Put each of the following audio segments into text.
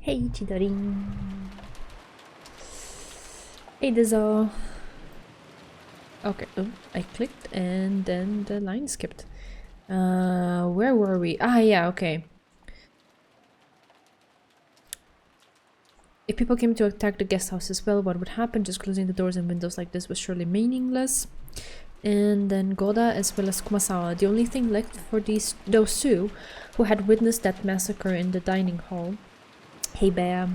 Hey, Chidori. Hey, Dizo. Okay, oh, I clicked and then the line skipped. Where were we? Ah, yeah, okay. If people came to attack the guest house as well, what would happen? Just closing the doors and windows like this was surely meaningless. And then Goda as well as Kumasawa. The only thing left for those two who had witnessed that massacre in the dining hall, hey bear,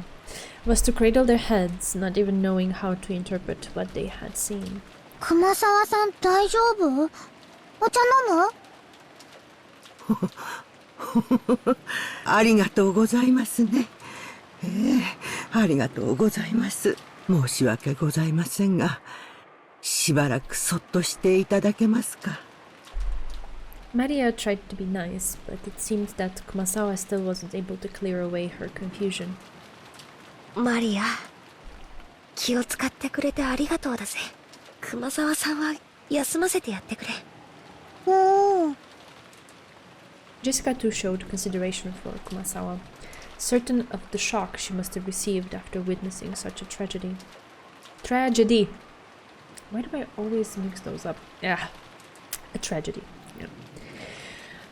was to cradle their heads, not even knowing how to interpret what they had seen. Kumasawa-san, 大丈夫? お茶飲む? ありがとうございますね。ありがとうございます。申し訳ございませんが、しばらくそっとしていただけますか。Maria tried to be nice, but it seemed that Kumasawa still wasn't able to clear away her confusion. マリア、気を使ってくれてありがとうだぜ。熊沢さんは休ませてやってくれ。Jessica too showed consideration for Kumasawa, certain of the shock she must have received after witnessing such a tragedy. Tragedy! Why do I always mix those up? Yeah, a tragedy, yeah.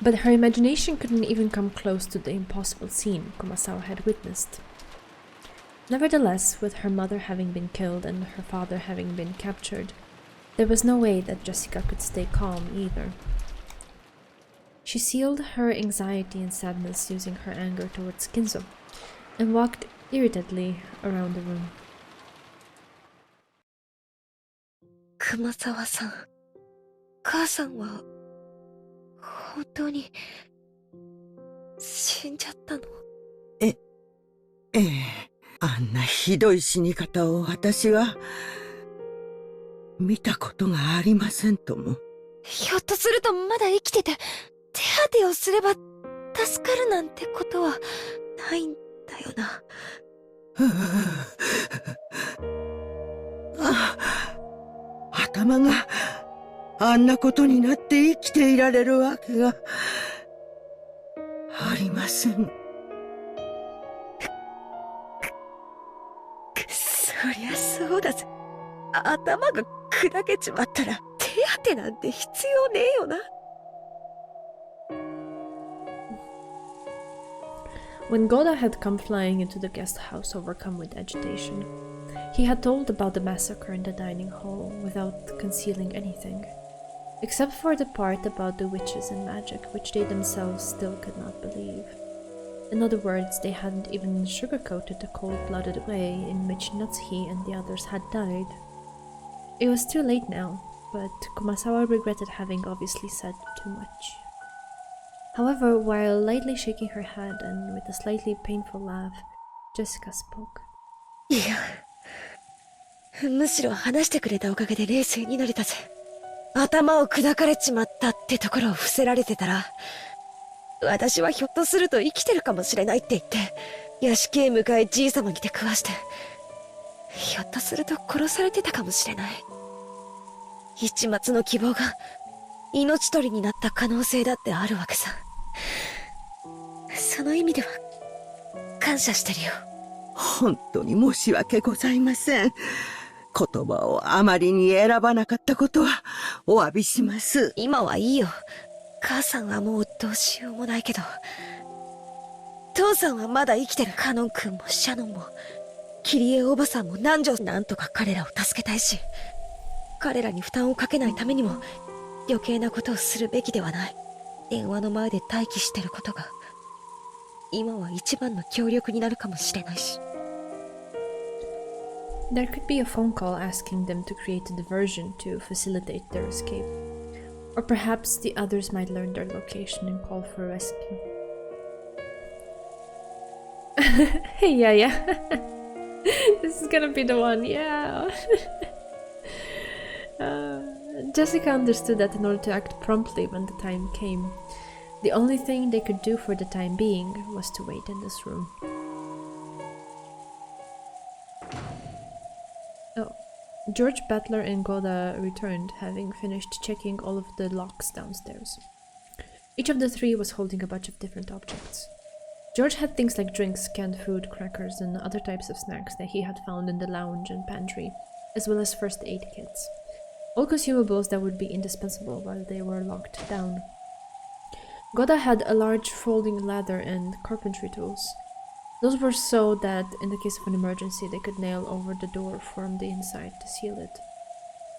But her imagination couldn't even come close to the impossible scene Kumasawa had witnessed. Nevertheless, with her mother having been killed and her father having been captured, there was no way that Jessica could stay calm either. She sealed her anxiety and sadness using her anger towards Kinzo, and walked irritatedly around the room. 熊沢さん、母さんは本当に死んじゃったの？ええ、あんなひどい死に方を私は見たことがありませんとも。ひょっとするとまだ生きてて手当てをすれば助かるなんてことはないんだよな。頭があんなことになって生きていられるわけがありません。そりゃそうだぜ。頭が砕けちまったら手当てなんて必要ねえよな。When Goda had come flying into the guest house overcome with agitation, he had told about the massacre in the dining hall without concealing anything, except for the part about the witches and magic, which they themselves still could not believe. In other words, they hadn't even sugarcoated the cold-blooded way in which Natsuhi and the others had died. It was too late now, but Kumasawa regretted having obviously said too much. However, while lightly shaking her head and with a slightly painful laugh, Jessica spoke. いや、むしろ話してくれたおかげで冷静になれたぜ。頭を砕かれちまったってところを伏せられてたら、私はひょっとすると生きてるかもしれないって言って、屋敷へ向かいじいさまに出くわして、ひょっとすると殺されてたかもしれない。一抹の希望が命取りになった可能性だってあるわけさ。その意味では感謝してるよ。本当に申し訳ございません。言葉をあまりに選ばなかったことはお詫びします。今はいいよ。母さんはもうどうしようもないけど、父さんはまだ生きてる。カノン君もシャノンもキリエおばさんも南條、なんとか彼らを助けたいし、彼らに負担をかけないためにも余計なことをするべきではない。電話の前で待機してることが今は一番の協力になるかもしれないし。There could be a phone call asking them to create a diversion to facilitate their escape. Or perhaps the others might learn their location and call for rescue. Hey, yeah. This is gonna be the one, yeah. Jessica understood that in order to act promptly when the time came, the only thing they could do for the time being was to wait in this room. Oh, George, Butler, and Goda returned, having finished checking all of the locks downstairs. Each of the three was holding a bunch of different objects. George had things like drinks, canned food, crackers, and other types of snacks that he had found in the lounge and pantry, as well as first aid kits. All consumables that would be indispensable while they were locked down. Goda had a large folding ladder and carpentry tools. Those were so that, in the case of an emergency, they could nail over the door from the inside to seal it.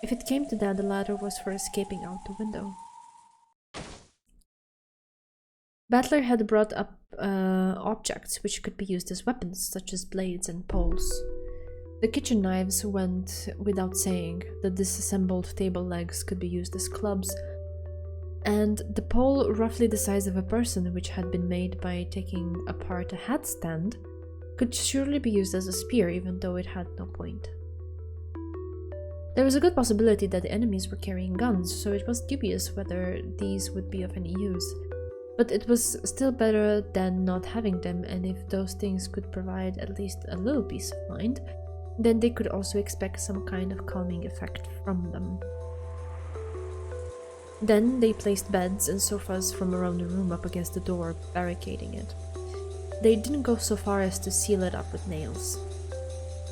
If it came to that, the ladder was for escaping out the window. Butler had brought up objects which could be used as weapons, such as blades and poles. The kitchen knives went without saying. The disassembled table legs could be used as clubs, and the pole, roughly the size of a person, which had been made by taking apart a hat stand, could surely be used as a spear, even though it had no point. There was a good possibility that the enemies were carrying guns, so it was dubious whether these would be of any use. But it was still better than not having them, and if those things could provide at least a little peace of mind, then they could also expect some kind of calming effect from them. Then they placed beds and sofas from around the room up against the door, barricading it. They didn't go so far as to seal it up with nails.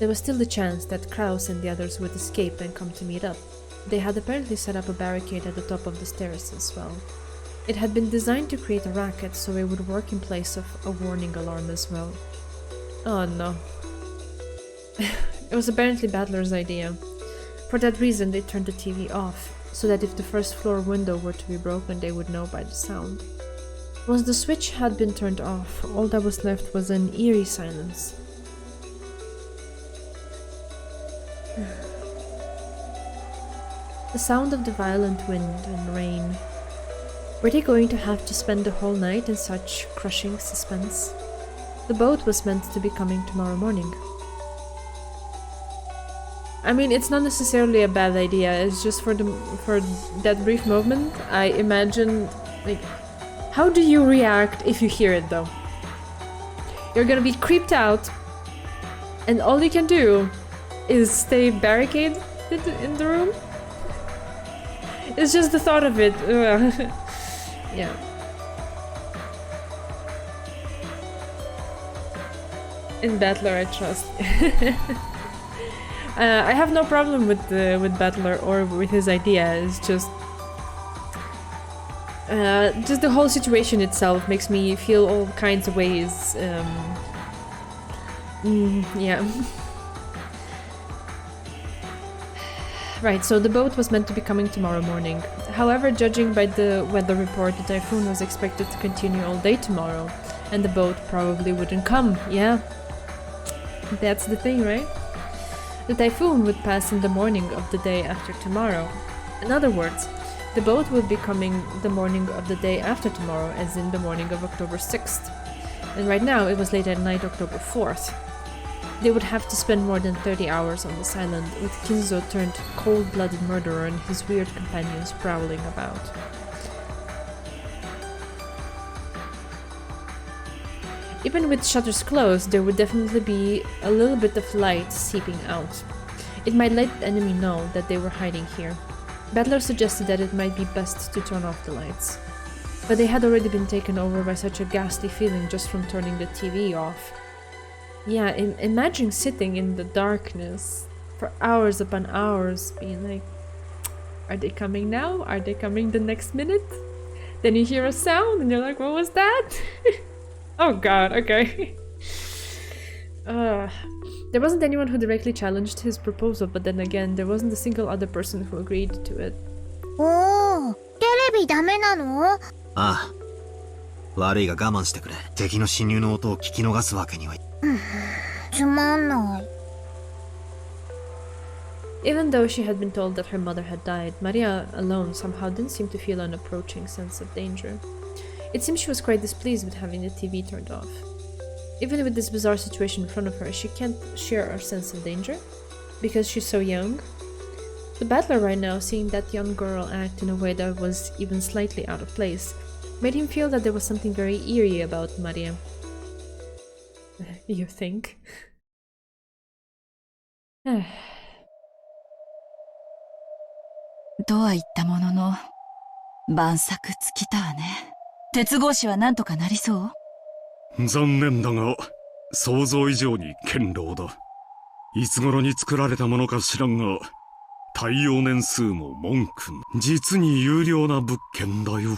There was still the chance that Kraus and the others would escape and come to meet up. They had apparently set up a barricade at the top of the stairs as well. It had been designed to create a racket, so it would work in place of a warning alarm as well. Oh no. It was apparently Battler's idea. For that reason, they turned the TV off, so that if the first floor window were to be broken, they would know by the sound. Once the switch had been turned off, all that was left was an eerie silence. The sound of the violent wind and rain. Were they going to have to spend the whole night in such crushing suspense? The boat was meant to be coming tomorrow morning. I mean, it's not necessarily a bad idea, it's just for that brief moment, I imagine, like, how do you react if you hear it though? You're gonna be creeped out, and all you can do is stay barricaded in the room? It's just the thought of it. Yeah. In Battler, I trust. I have no problem with Battler or with his idea. It's just the whole situation itself makes me feel all kinds of ways. Yeah. Right, so the boat was meant to be coming tomorrow morning. However, judging by the weather report, the typhoon was expected to continue all day tomorrow, and the boat probably wouldn't come. Yeah. That's the thing, right? The typhoon would pass in the morning of the day after tomorrow. In other words, the boat would be coming the morning of the day after tomorrow, as in the morning of October 6th. And right now, it was late at night, October 4th. They would have to spend more than 30 hours on this island, with Kinzo turned cold-blooded murderer and his weird companions prowling about. Even with shutters closed, there would definitely be a little bit of light seeping out. It might let the enemy know that they were hiding here. Battler suggested that it might be best to turn off the lights. But they had already been taken over by such a ghastly feeling just from turning the TV off. Yeah, imagine sitting in the darkness for hours upon hours, being like, are they coming now? Are they coming the next minute? Then you hear a sound and you're like, what was that? Oh god, okay. There wasn't anyone who directly challenged his proposal, but then again, there wasn't a single other person who agreed to it. Oh, テレビダメなの? ああ。悪いが我慢してくれ。敵の侵入の音を聞き逃すわけにはい。つまんない。 Even though she had been told that her mother had died, Maria alone somehow didn't seem to feel an approaching sense of danger. It seemed she was quite displeased with having the TV turned off. Even with this bizarre situation in front of her, she can't share her sense of danger, because she's so young. The Battler right now, seeing that young girl act in a way that was even slightly out of place, made him feel that there was something very eerie about Maria. You think? とは言ったものの、万策尽きたわね。鉄格子はなんとかなりそう？残念だが、想像以上に堅牢だ。いつ頃に作られたものか知らんが、耐用年数も文句な。実に優良な物件だよ。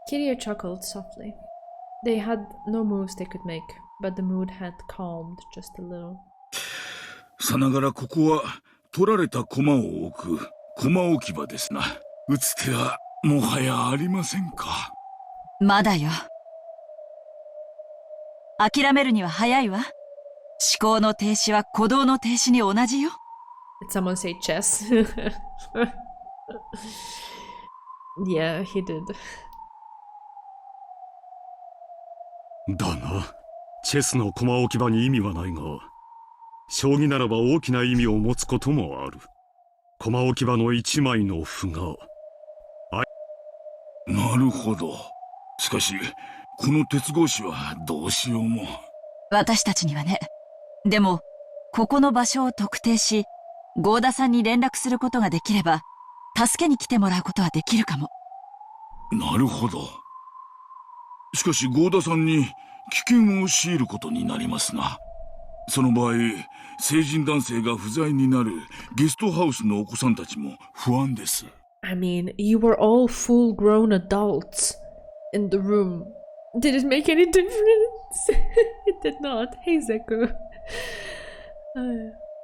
Kiria chuckled softly. They had no moves they could make, but the mood had calmed just a little. さながらここは取られた駒を置く駒置き場ですな。打つ手はもはやありませんか。まだよ。諦めるには早いわ。思考の停止は鼓動の停止に同じよ。Did someone say chess? Yeah, he did. だが、チェスの駒置き場に意味はないが、将棋ならば大きな意味を持つこともある。駒置き場の一枚の歩が。なるほど。しかし、この鉄格子はどうしようも。私たちにはね。でも、ここの場所を特定し、合田さんに連絡することができれば、助けに来てもらうことはできるかも。なるほど。しかし合田さんに危険を強いることになりますな。その場合、成人男性が不在になるゲストハウスのお子さんたちも不安です。I mean, you were all full-grown adults in the room. Did it make any difference? It did not. Hey, Zeku.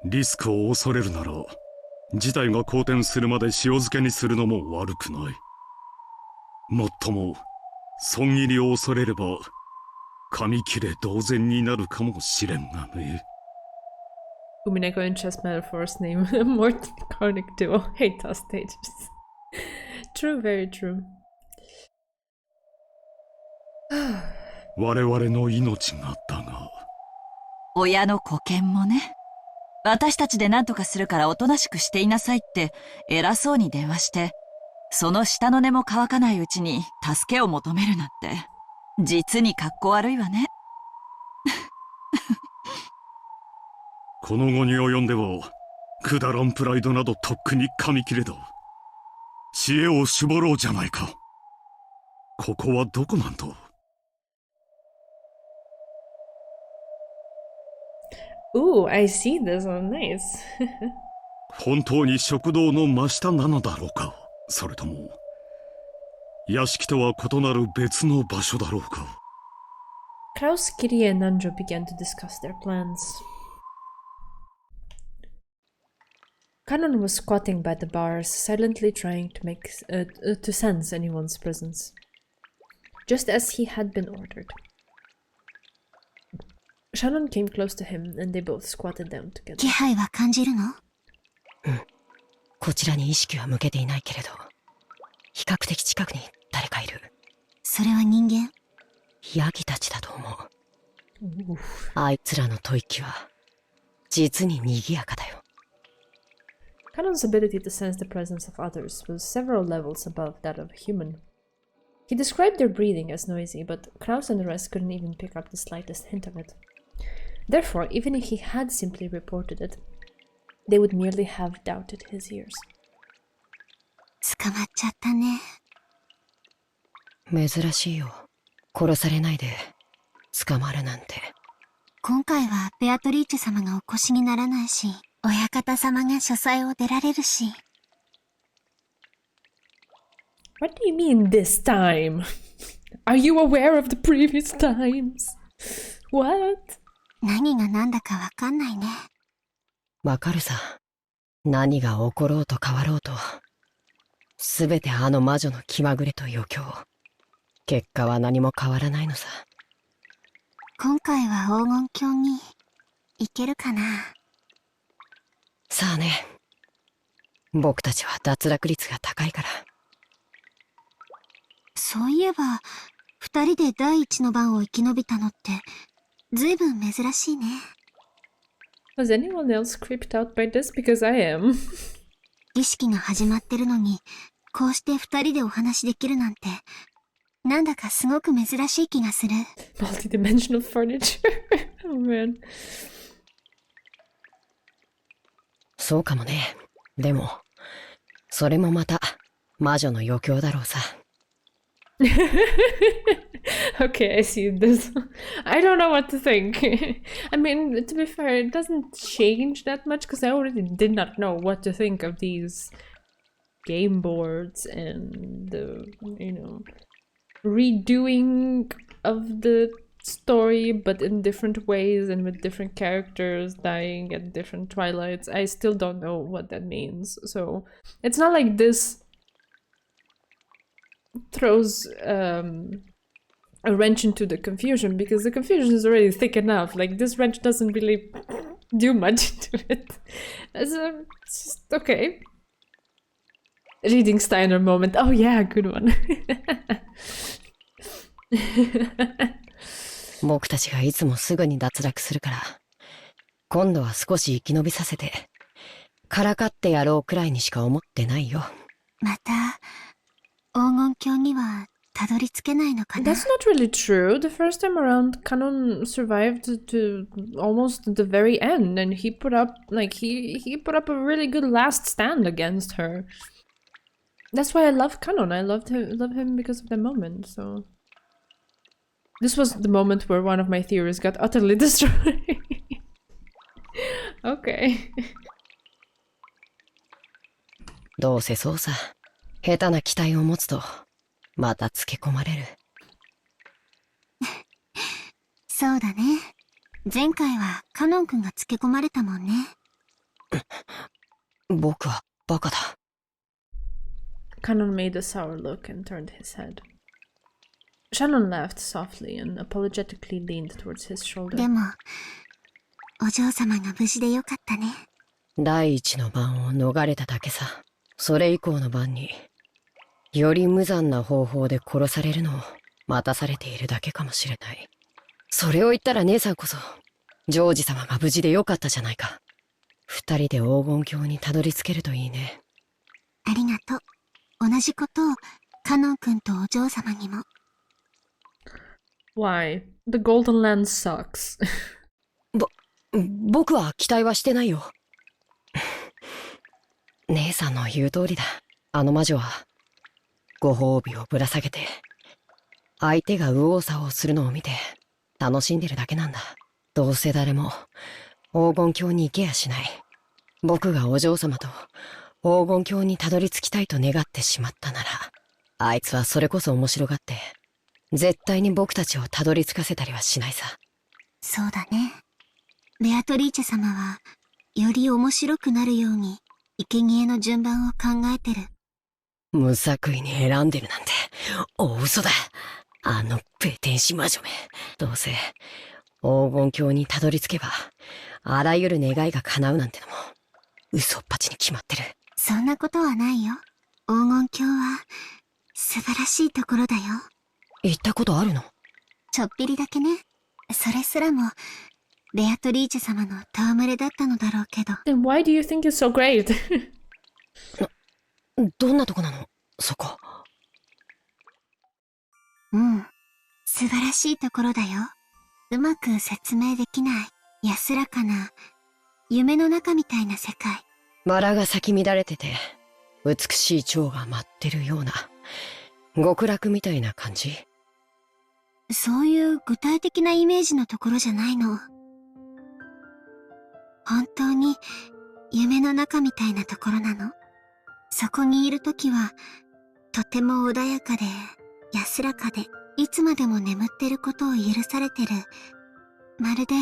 リスクを恐れるなら、事態が好転するまで塩漬けにするのも悪くない。もっとも、損切りを恐れれば、紙切れ同然になるかもしれんがね。Umineko and chess metaphors name more iconic duo. Hate toss stages. True, very true. 我々の命がだが。親の子犬もね。私たちで何とかするからおとなしくしていなさいって偉そうに電話して、その下の根も乾かないうちに助けを求めるなんて、実に格好悪いわね。この後に及んでは、くだらんプライドなどとっくに紙切れだ。知恵を絞ろうじゃないか。ここはどこなんだ。Ooh, I see this one. Nice. 本当に食堂の真下なのだろうか。それとも、屋敷とは異なる別の場所だろうか。Kraus, Kiria, and Nanjo began to discuss their plans. Kanon was squatting by the bars, silently trying to sense anyone's presence, just as he had been ordered. Shannon came close to him, and they both squatted down together. 気配は感じるの？こちらに意識は向けていないけれど、比較的近くに誰かいる。それは人間？ヤギたちだと思う。あいつらの吐息は実に賑やかだよ。Kanon's ability to sense the presence of others was several levels above that of a human. He described their breathing as noisy, but Kraus and the rest couldn't even pick up the slightest hint of it. Therefore, even if he had simply reported it, they would merely have doubted his ears. 捕まっちゃったね。珍しいよ。殺されないで捕まるなんて。今回はベアトリーチェ様がお越しにならないし、親方様が書斎を出られるし。What do you mean this time? Are you aware of the previous times? What? 何が何だかわかんないね。わかるさ。何が起ころうと変わろうと、すべてあの魔女の気まぐれと余興。結果は何も変わらないのさ。今回は黄金鏡に行けるかな。さあね。僕たちは脱落率が高いから。そういえば、二人で第一の番を生き延びたのって、ずいぶん珍しいね。Was anyone else creeped out by this? Because I am. 儀式が始まってるのに、こうして二人でお話できるなんて、なんだかすごく珍しい気がする。Multidimensional furniture. Oh man. そうかもね。でも、それもまた魔女の余興だろうさ。Okay, I see this. I don't know what to think. I mean, to be fair, it doesn't change that much because I already did not know what to think of these game boards and the, you know, redoing of the story but in different ways and with different characters dying at different twilights. I still don't know what that means. So it's not like this throws a wrench into the confusion, because the confusion is already thick enough. Like, this wrench doesn't really do much to it. So, it's just okay. Reading Steiner moment. Oh yeah, good one. 僕たちがいつもすぐに脱落するから、今度は少し生き延びさせて、からかってやろうくらいにしか思ってないよ。また、黄金鏡にはたどり着けないのかな。 That's not really true. The first time around, Kanon survived to almost the very end, and he put up, like, he put up a really good last stand against her. That's why I love Kanon. I love him because of the moment, so... This was the moment where one of my theories got utterly destroyed. Okay. どうせそうさ。下手な期待を持つと、またつけ込まれる。そうだね。前回はカノン君がつけ込まれたもんね。僕はバカだ。Kanon made a sour look and turned his head. Shannon laughed softly and apologetically leaned towards his shoulder. でも、お嬢様が無事でよかったね。第一の番を逃れただけさ。それ以降の番に、より無残な方法で殺されるのを待たされているだけかもしれない。それを言ったら姉さんこそ、ジョージ様が無事でよかったじゃないか。二人で黄金鏡にたどり着けるといいね。ありがとう。同じことをカノン君とお嬢様にも。Why? The Golden Land sucks. 僕は期待はしてないよ。姉さんの言う通りだ。あの魔女は、ご褒美をぶら下げて、相手が右往左往するのを見て、楽しんでるだけなんだ。どうせ誰も、黄金鏡に行けやしない。僕がお嬢様と、黄金鏡にたどり着きたいと願ってしまったなら、あいつはそれこそ面白がって、絶対に僕たちをたどり着かせたりはしないさ。そうだね。ベアトリーチェ様は、より面白くなるように、生贄の順番を考えてる。無作為に選んでるなんて、大嘘だ。あのペテン師魔女め。どうせ、黄金鏡にたどり着けば、あらゆる願いが叶うなんてのも、嘘っぱちに決まってる。そんなことはないよ。黄金鏡は、素晴らしいところだよ。行ったことあるの？ちょっぴりだけね。それすらも、ベアトリーチェ様の戯れだったのだろうけど。Then why do you think it's so great? どんなとこなの？そこ。うん。素晴らしいところだよ。うまく説明できない、安らかな、夢の中みたいな世界。バラが咲き乱れてて、美しい蝶が舞ってるような、極楽みたいな感じ？そういう具体的なイメージのところじゃないの。本当に夢の中みたいなところなの。そこにいるときは、とても穏やかで、安らかで、いつまでも眠ってることを許されてる。まるで、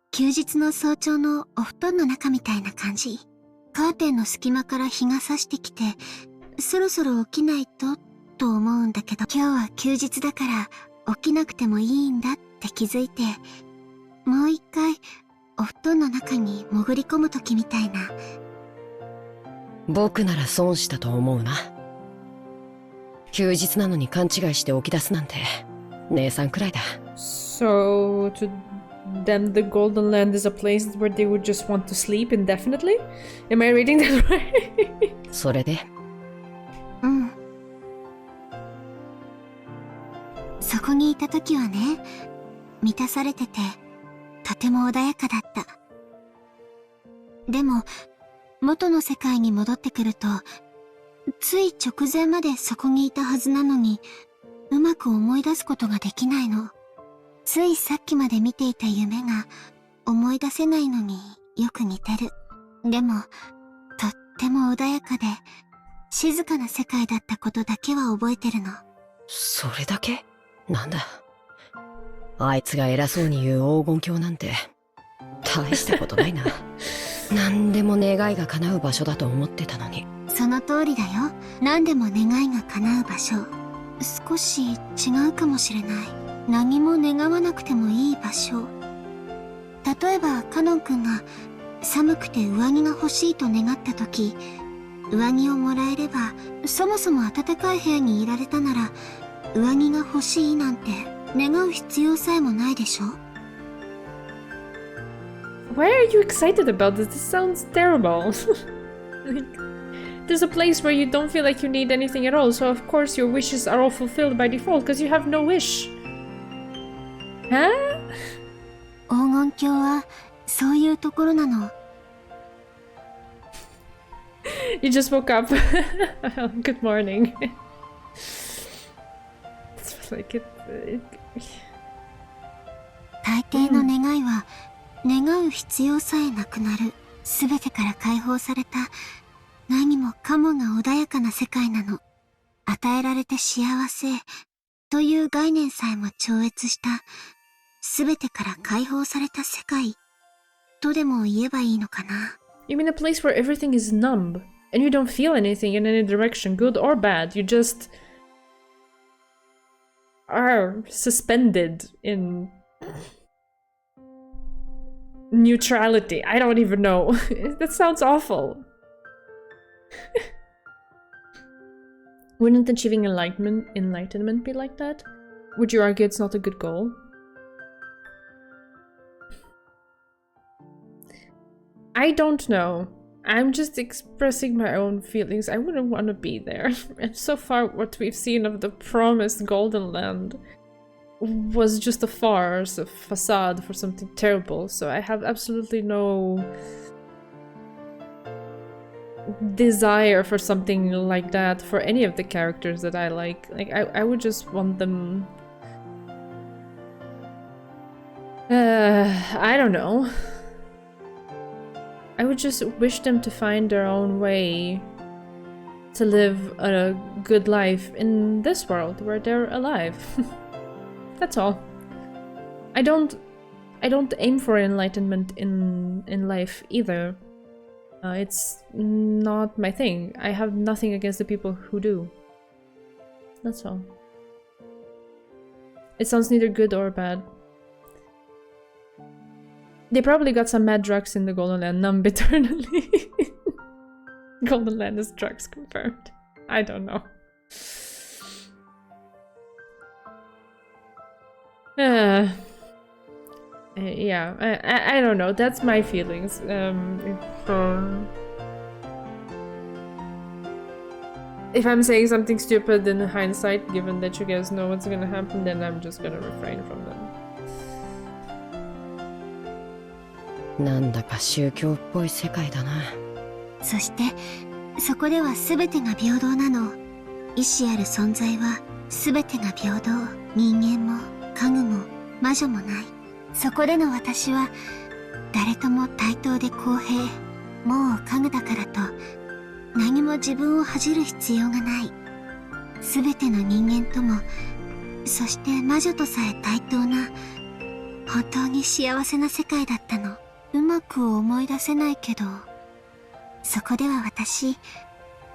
休日の早朝のお布団の中みたいな感じ。カーテンの隙間から日が差してきて、そろそろ起きないと、と思うんだけど、今日は休日だから、起きなくてもいいんだって気づいて、もう一回、お布団の中に潜り込むときみたいな。僕なら損したと思うな。休日なのに勘違いして起き出すなんて、姉さんくらいだ。So, to them, the Golden Land is a place where they would just want to sleep indefinitely? Am I reading that right? それで？うん。そこにいたときはね、満たされてて、とても穏やかだった。でも、元の世界に戻ってくると、つい直前までそこにいたはずなのに、うまく思い出すことができないの。ついさっきまで見ていた夢が思い出せないのによく似てる。でも、とっても穏やかで、静かな世界だったことだけは覚えてるの。それだけ？なんだ。あいつが偉そうに言う黄金鏡なんて、大したことないな。何でも願いが叶う場所だと思ってたのに。その通りだよ。何でも願いが叶う場所。少し違うかもしれない。何も願わなくてもいい場所。例えばカノン君が寒くて上着が欲しいと願った時、上着をもらえれば、そもそも暖かい部屋にいられたなら、上着が欲しいなんて願う必要さえもないでしょ。 Why are you excited about this? This sounds terrible. Like, there's a place where you don't feel like you need anything at all, so of course your wishes are all fulfilled by default because you have no wish. Huh? 黄金鏡はそういうところなの。You just woke up. Good morning. It's like it. 大抵の願いは、願う必要さえなくなる。すべてから解放された、何もかもが穏やかな世界なの。与えられて幸せという概念さえも超越した、すべてから解放された世界とでも言えばいいのかな。You mean a place where everything is numb and you don't feel anything in any direction, good or bad. You just are suspended in neutrality. I don't even know. That sounds awful. Wouldn't achieving enlightenment be like that? Would you argue it's not a good goal? I don't know. I'm just expressing my own feelings. I wouldn't want to be there. And so far what we've seen of the promised Golden Land was just a farce, a facade for something terrible, so I have absolutely no desire for something like that for any of the characters that I like. Like, I would just want them... I don't know. I would just wish them to find their own way to live a good life in this world where they're alive. That's all. I don't aim for enlightenment in life either. It's not my thing. I have nothing against the people who do. That's all. It sounds neither good or bad. They probably got some mad drugs in the Golden Land, numb eternally. Golden Land is drugs confirmed. I don't know. Yeah, I don't know. That's my feelings. If I'm saying something stupid in hindsight, given that you guys know what's gonna happen, then I'm just gonna refrain from them. なんだか宗教っぽい世界だな。そして、そこでは全てが平等なの。意志ある存在は全てが平等。人間も家具も魔女もない。そこでの私は誰とも対等で公平。もう家具だからと何も自分を恥じる必要がない。全ての人間とも、そして魔女とさえ対等な本当に幸せな世界だったの。うまく思い出せないけど、そこでは私、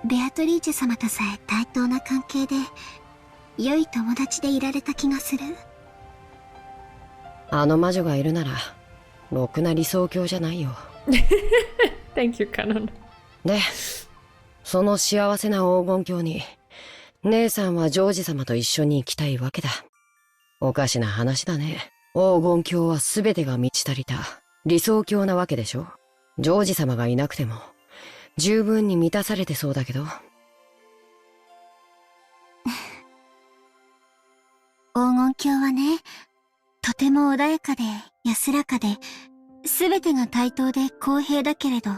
ベアトリーチェ様とさえ対等な関係で、良い友達でいられた気がする。あの魔女がいるなら、ろくな理想郷じゃないよ。Thank you, Kanon. で、その幸せな黄金鏡に、姉さんはジョージ様と一緒に行きたいわけだ。おかしな話だね。黄金鏡は全てが満ち足りた理想郷なわけでしょ。ジョージ様がいなくても十分に満たされてそうだけど。黄金鏡はね、とても穏やかで安らかで、全てが対等で公平だけれど、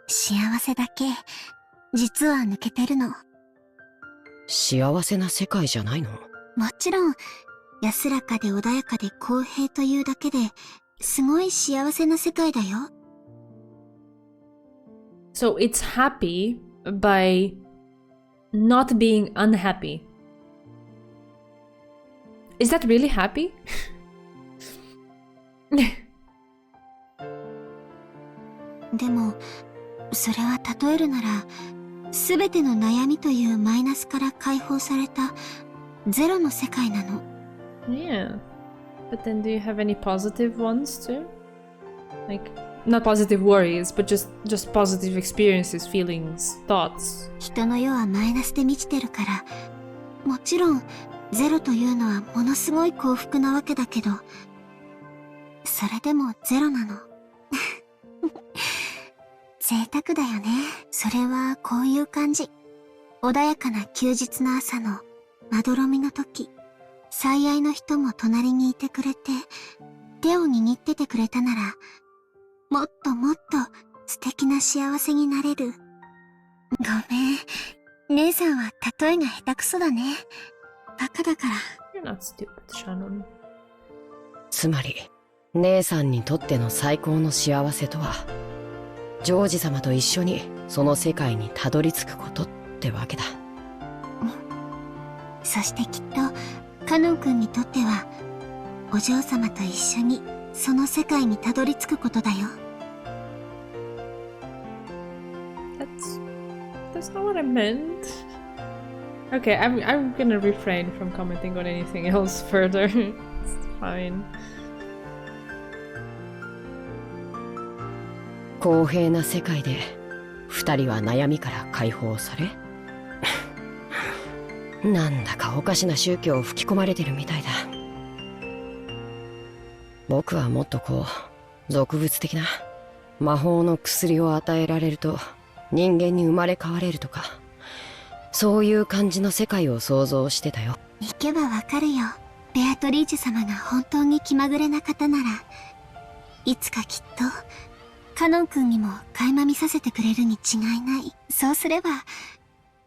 幸せだけ実は抜けてるの。幸せな世界じゃないの？もちろん、安らかで穏やかで公平というだけで、すごい幸せな世界だよ。So it's happy by not being unhappy. Is that really happy? でも、それは例えるなら、すべての悩みというマイナスから解放されたゼロの世界なの。Yeah. But then do you have any positive ones too? Like, not positive worries, but just positive experiences, feelings, thoughts. 人の世はマイナスで満ちてるから、もちろんゼロというのはものすごい幸福なわけだけど、それでもゼロなの。贅沢だよね。それはこういう感じ。穏やかな休日の朝のまどろみの時、最愛の人も隣にいてくれて、手を握っててくれたなら、もっともっと素敵な幸せになれる。ごめん。姉さんは例えが下手くそだね。バカだから。You're not stupid, Shannon. つまり、姉さんにとっての最高の幸せとは、ジョージ様と一緒にその世界にたどり着くことってわけだ。そしてきっとカノン君にとってはお嬢様と一緒にその世界にたどり着くことだよ。That's not what I meant. Okay, I'm gonna refrain from commenting on anything else further. It's fine. 公平な世界で二人は悩みから解放されなんだかおかしな宗教を吹き込まれてるみたいだ。僕はもっとこう俗物的な魔法の薬を与えられると人間に生まれ変われるとか、そういう感じの世界を想像してたよ。行けばわかるよ。ベアトリーチェ様が本当に気まぐれな方なら、いつかきっとカノン君にも垣間見させてくれるに違いない。そうすれば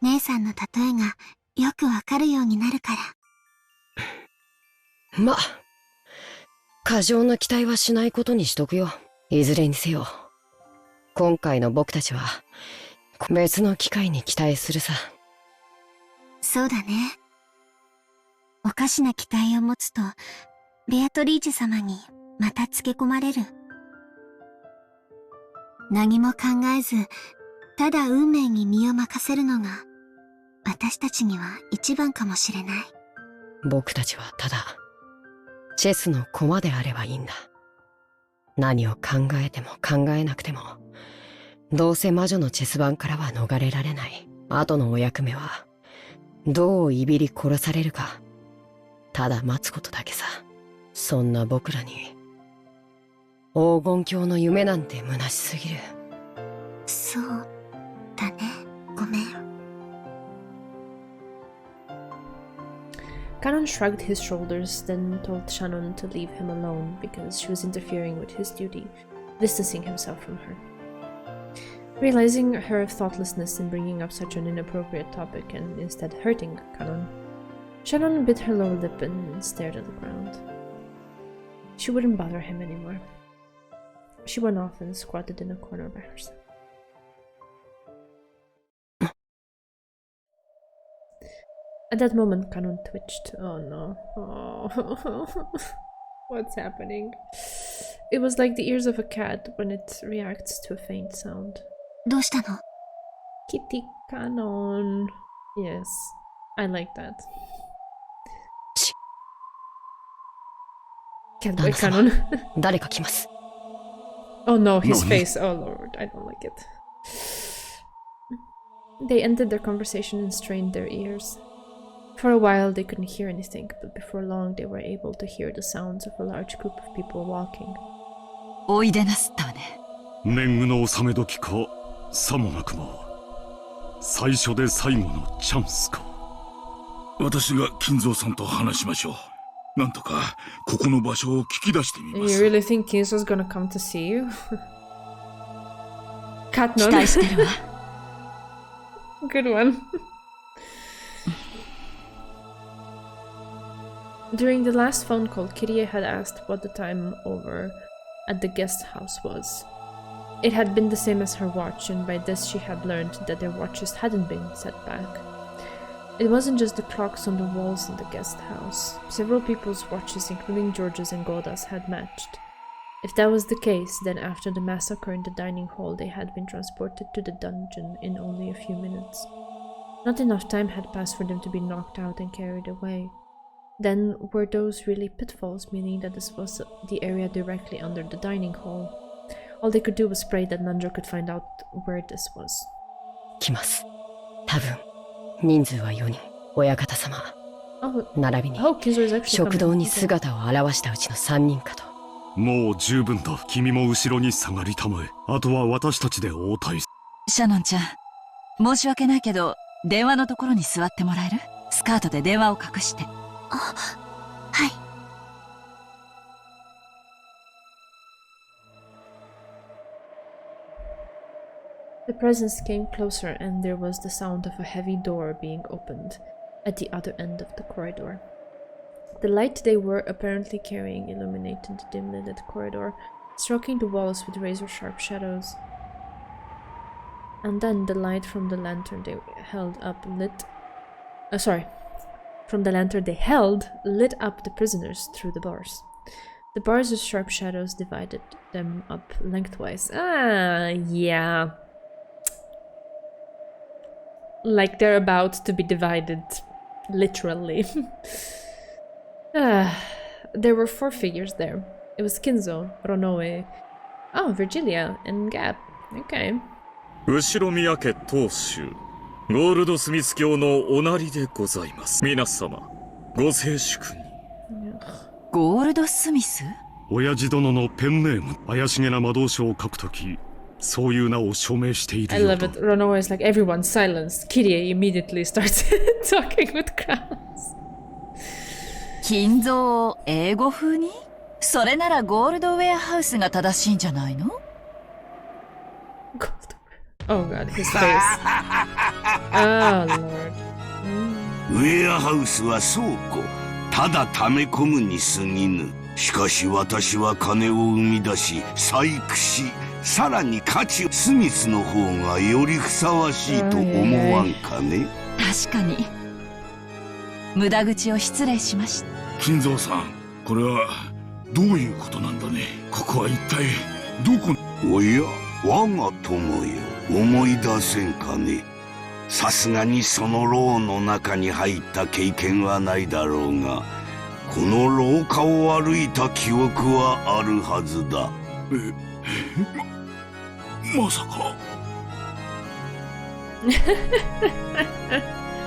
姉さんの例えがよくわかるようになるから。ま、過剰な期待はしないことにしとくよ。いずれにせよ、今回の僕たちは別の機会に期待するさ。そうだね。おかしな期待を持つとベアトリーチェ様にまたつけ込まれる。何も考えずただ運命に身を任せるのが私たちには一番かもしれない。僕たちはただチェスの駒であればいいんだ。何を考えても考えなくても、どうせ魔女のチェス盤からは逃れられない。後のお役目はどういびり殺されるか、ただ待つことだけさ。そんな僕らに黄金鏡の夢なんて虚しすぎる。そうだね。ごめん。Kanon shrugged his shoulders, then told Shannon to leave him alone because she was interfering with his duty, distancing himself from her. Realizing her thoughtlessness in bringing up such an inappropriate topic and instead hurting Kanon, Shannon bit her lower lip and stared at the ground. She wouldn't bother him anymore. She went off and squatted in a corner by herself. At that moment, Kanon twitched. Oh no. Oh. What's happening? It was like the ears of a cat when it reacts to a faint sound. どうしたの？ Kitty Kanon. Yes, I like that. Cat boy Kanon. 誰か来ます。Oh no, his Nani? face. Oh lord, I don't like it. They ended their conversation and strained their ears. For a while they couldn't hear anything, but before long they were able to hear the sounds of a large group of people walking. おいでなすったわね。年貢の納め時か、さもなくも最初で最後のチャンスか。私が金蔵さんと話しましょう。なんとかここの場所を聞き出してみます。 You really think Kinzo's gonna come to see you? 期 Kanon. 待してるわ。Good one. During the last phone call, Kirie had asked what the time over at the guest house was. It had been the same as her watch, and by this she had learned that their watches hadn't been set back. It wasn't just the clocks on the walls in the guest house. Several people's watches, including George's and Goda's, had matched. If that was the case, then after the massacre in the dining hall, they had been transported to the dungeon in only a few minutes. Not enough time had passed for them to be knocked out and carried away. Then were those really pitfalls, meaning that this was the area directly under the dining hall? All they could do was pray that Nanjo could find out where this was. 来ます。多分、人数は4人。親方様は。Oh, 並びに、 Kinzo is actually 食堂 coming. に姿を現したうちの3人かと。もう十分だ。君も後ろに下がりたまえ。あとは私たちで応対。シャノンちゃん、申し訳ないけど、電話のところに座ってもらえる？スカートで電話を隠して。あ、はい。The presence came closer, and there was the sound of a heavy door being opened at the other end of the corridor. The light they were apparently carrying illuminated the dimly lit corridor, stroking the walls with razor-sharp shadows. And then the light from the lantern they held up lit up the prisoners through the bars. The bars with sharp shadows divided them up lengthwise. Ah, yeah. Like they're about to be divided, literally. There were 4 figures there. It was Kinzo, Ronoe, Virgilia, and Gab. Okay. 後ろ宮家当主ゴールドスミス教のおなりでございます。皆様ご静粛に。ゴールドスミス？親父殿のペンネーム、怪しげな魔導書を書くとき、そういう名を署名している I よ love と。 it. Ronoe is like, everyone silence. Kirie immediately starts talking with crowns. 金蔵を英語風に？それならゴールドウェアハウスが正しいんじゃないの？ Oh god, his face. Oh lord. ウェアハウスは倉庫、ただ溜め込むに過ぎぬ。しかし私は金を生み出し、細工し、さらに価値をスミスの方がよりふさわしいと思わんかね。確かに。無駄口を失礼しました。金蔵さん、これはどういうことなんだね。ここは一体どこ？おや、我が友よ、思い出せんかね。さすがにその牢の中に入った経験はないだろうが、この廊下を歩いた記憶はあるはずだ。まさか。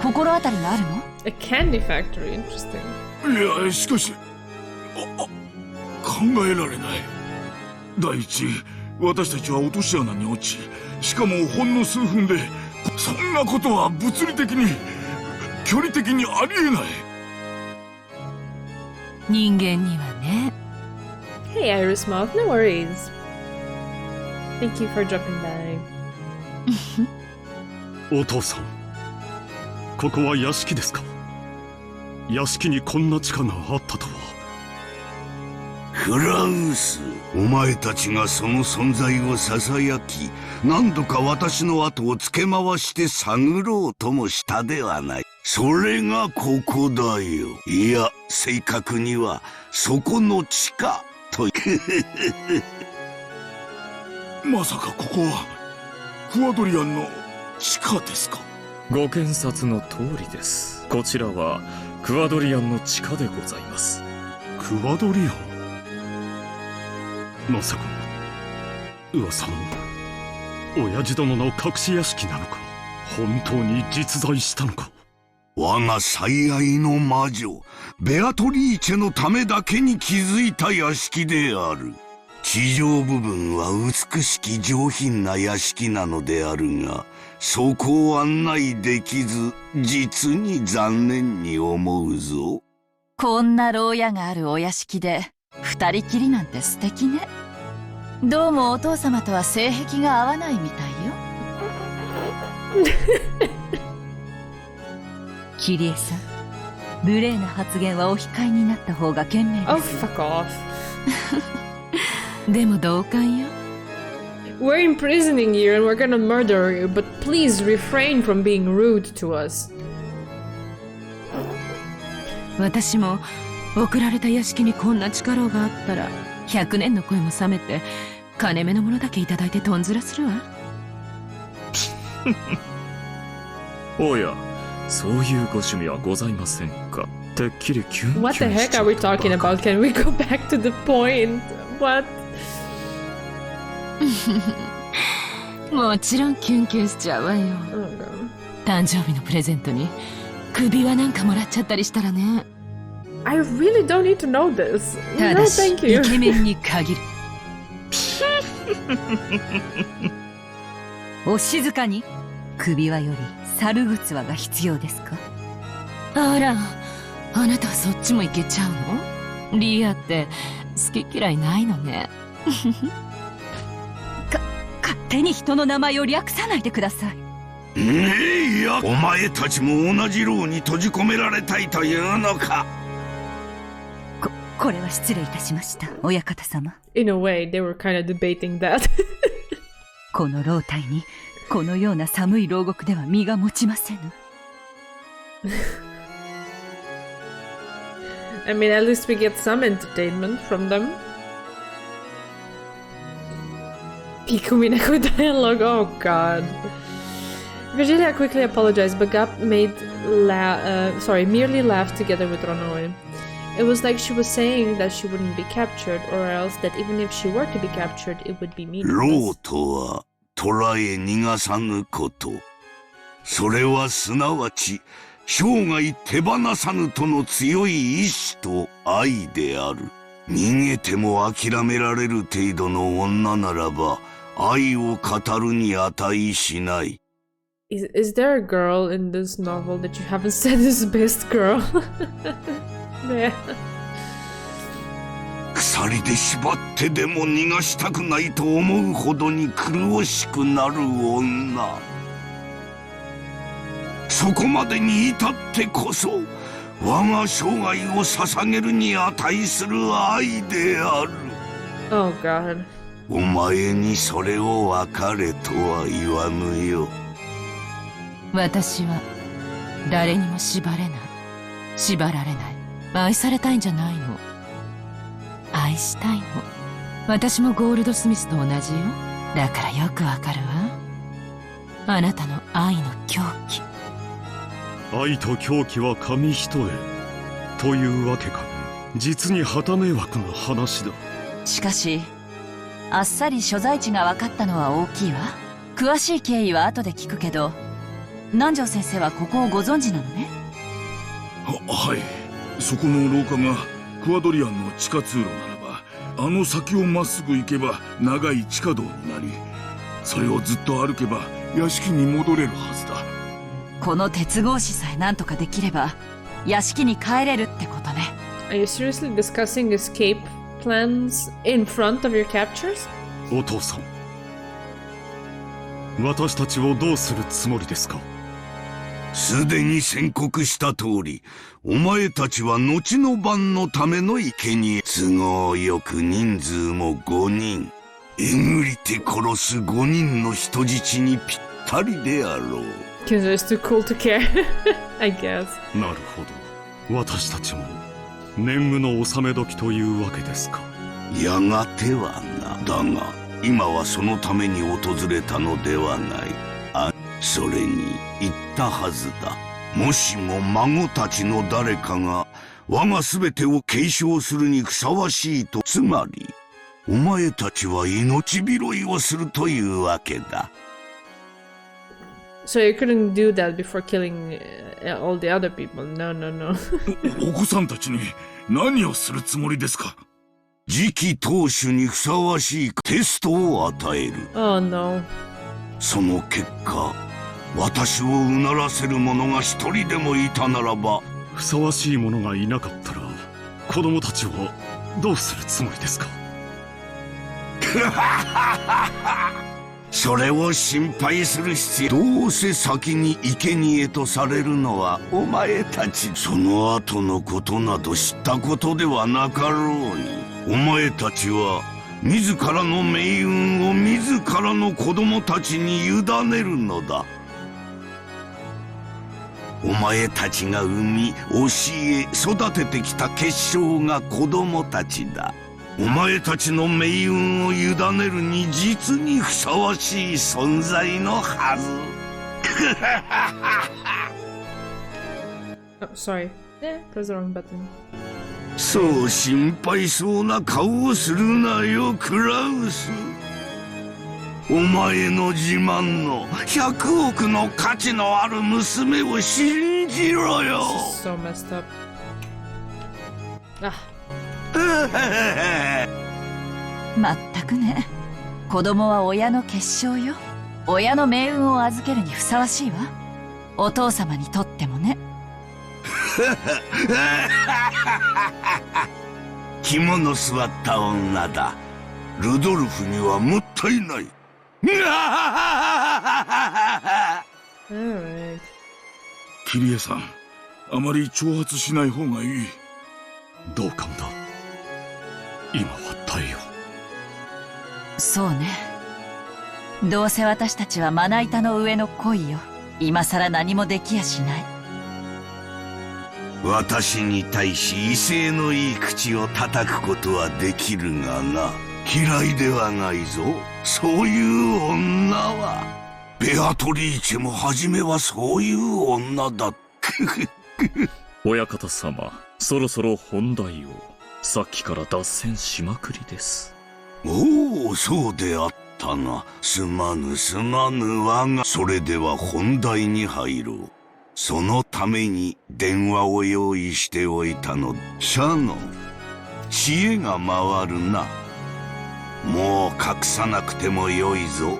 心当たりがあるの？ A candy factory, interesting. いや、しかし、考えられない。第一、私たちは落とし穴に落ち、しかもほんの数分で、そんなことは物理的に、距離的にありえない。人間にはね。Hey, Iris Moth, no worries. Thank you for dropping by. お父さん、ここは屋敷ですか？屋敷にこんな地下があったとは。フラウス、お前たちがその存在をささやき、何度か私の後をつけ回して探ろうともしたではない。それがここだよ。いや、正確にはそこの地下とまさかここはクワドリアンの地下ですか？ご検察の通りです。こちらはクワドリアンの地下でございます。クワドリアン？まさか噂の親父殿の隠し屋敷なのか？本当に実在したのか？我が最愛の魔女ベアトリーチェのためだけに築いた屋敷である。地上部分は美しき上品な屋敷なのであるが、そこを案内できず、実に残念に思うぞ。こんな牢屋があるお屋敷で二人きりなんて素敵ね。どうもお父様とは性癖が合わないみたいよ。キリエさん、無礼な発言はお控えになった方が賢明 Oh, です。 fuck off. でも同感よ。 We're imprisoning you and we're gonna murder you, but please refrain from being rude to us. 私も送られた屋敷にこんな力があったら100年の恋も冷めて金目のものだけいただいてとんずらするわ。おや、そういうご趣味はございませんか。てっきりキュンキュン What the heck are we talking about? Can we go back to the point? What? もちろんキュンキュンしちゃうわよ。 Oh god. 誕生日のプレゼントに首輪なんかもらっちゃったりしたらね。 I really don't need to know this. た No, だし thank イ you. ケメンに限る。お静かに。首輪より猿靴輪が必要ですか。あら、あなたはそっちもいけちゃうの？リアって好き嫌いないのね。勝手に人の名前を略さないでください。いや、お前たちも同じ牢に閉じ込められたいというのか。これは失礼いたしました、親方様。 In a way, they were kind of debating that. この牢体にこのような寒い牢獄では身が持ちませぬ。I mean, at least we get some entertainment from them. Peak Umineko dialogue, oh god. Virginia quickly apologized, but Gap merely laughed together with Ronoe. It was like she was saying that she wouldn't be captured, or else that even if she were to be captured, it would be 牢 meaningless. とは捕らえ逃がさぬこと。それはすなわち生涯手放さぬとの強い意志と愛である。逃げても諦められる程度の女ならば愛を語るに値しない。Is there a girl in this novel that you haven't said is best girl? Yeah. 鎖で縛ってでも逃がしたくないと思うほどに苦しくなる女。そこまでに至ってこそ我が生涯を捧げるに値する愛である。 Oh god. お前にそれを別れとは言わぬよ。私は誰にも縛れない。縛られない。愛されたいんじゃないの。愛したいの。私もゴールドスミスと同じよ。だからよくわかるわ。あなたの愛の狂気。愛と狂気は紙一重というわけか。実に旗迷惑な話だ。しかしあっさり所在地が分かったのは大きいわ。詳しい経緯は後で聞くけど、南條先生はここをご存知なのね。はい。そこの廊下がクアドリアンの地下通路ならば、あの先をまっすぐ行けば長い地下道になり、それをずっと歩けば屋敷に戻れるはずだ。この鉄格子さえ何とかできれば屋敷に帰れるってことね。 Are you seriously discussing escape plans in front of your captors? お父さん、私たちをどうするつもりですか。すでに宣告した通り、お前たちは後の晩のための生贄。都合よく人数も5人。えぐりて殺す5人の人質にぴったりであろう。Kinzo is too cool to care, I guess. なるほど。私たちも年貢の納め時というわけですか。やがてはな。だが今はそのために訪れたのではない。それに言ったはずだ。もしも孫たちの誰かが我が全てを継承するにふさわしいと、つまりお前たちは命拾いをするというわけだ。So you couldn't do that before killing all the other people? No, no, no. お子さんたちに何をするつもりですか。次期当主にふさわしいテストを与える。 Oh no. その結果、私をうならせる者が一人でもいたならば。ふさわしい者がいなかったら子供たちはどうするつもりですか。それを心配する必要。どうせ先に生贄とされるのはお前たち。その後のことなど知ったことではなかろうに、お前たちは自らの命運を自らの子供たちに委ねるのだ。お前たちが産み、教え、育ててきた結晶が子供たちだ。お前たちの命運を委ねるに実にふさわしい存在のはず。Oh, sorry. Yeah, press the wrong button. そう心配そうな顔をするなよ、クラウス。お前の自慢の100億の価値のある娘を信じろよ。 So messed up. Ah. まったくね。子供は親の結晶よ。親の命運を預けるにふさわしいわ。お父様にとってもね。肝の据わった女だ。ルドルフにはもったいない。Alright. キリエさん、あまり挑発しない方がいい。同感だ。今は耐えよう。そうね。どうせ私たちはまな板の上の恋よ。今さら何もできやしない。私に対し威勢のいい口を叩くことはできるがな。嫌いではないぞ、そういう女は。ベアトリーチェも初めはそういう女だ。親方様、そろそろ本題を。さっきから脱線しまくりです。おお、そうであったな。すまぬすまぬ我が。それでは本題に入ろう。そのために電話を用意しておいたの。シャノン、知恵が回るな。もう隠さなくてもよいぞ。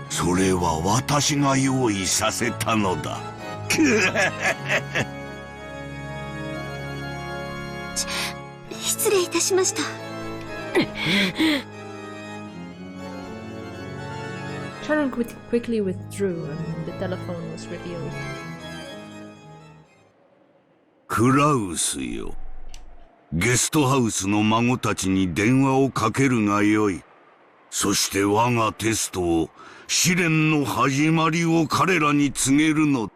それは私が用意させたのだ。失礼いたしました。Shannon quickly withdrew and the telephone was revealed. クラウスよ。ゲストハウスの孫たちに電話をかけるがよい。そして我がテストを、試練の始まりを彼らに告げるの。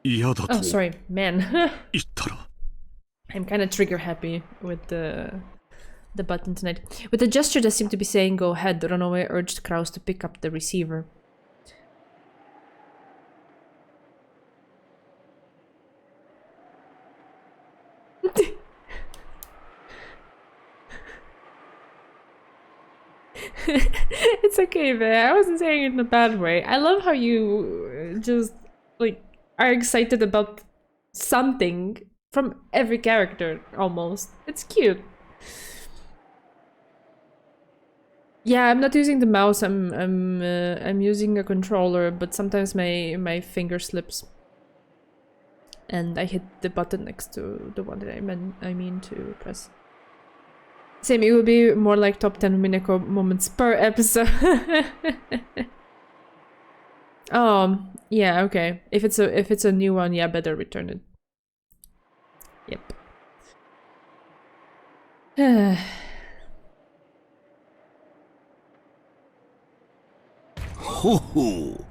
嫌だと Oh, sorry, man. 言ったら。I'm kind of trigger happy with the button tonight. With a gesture that seemed to be saying "Go ahead," Runaway urged Kraus to pick up the receiver. It's okay, man. I wasn't saying it in a bad way. I love how you just like are excited about something from every character almost. It's cute. Yeah, I'm not using the mouse. I'm using a controller, but sometimes my finger slips, and I hit the button next to the one that I mean to press. Same, it will be more like top 10 Umineko moments per episode. Yeah, okay. If it's a new one, yeah, better return it. Yep. ほほう。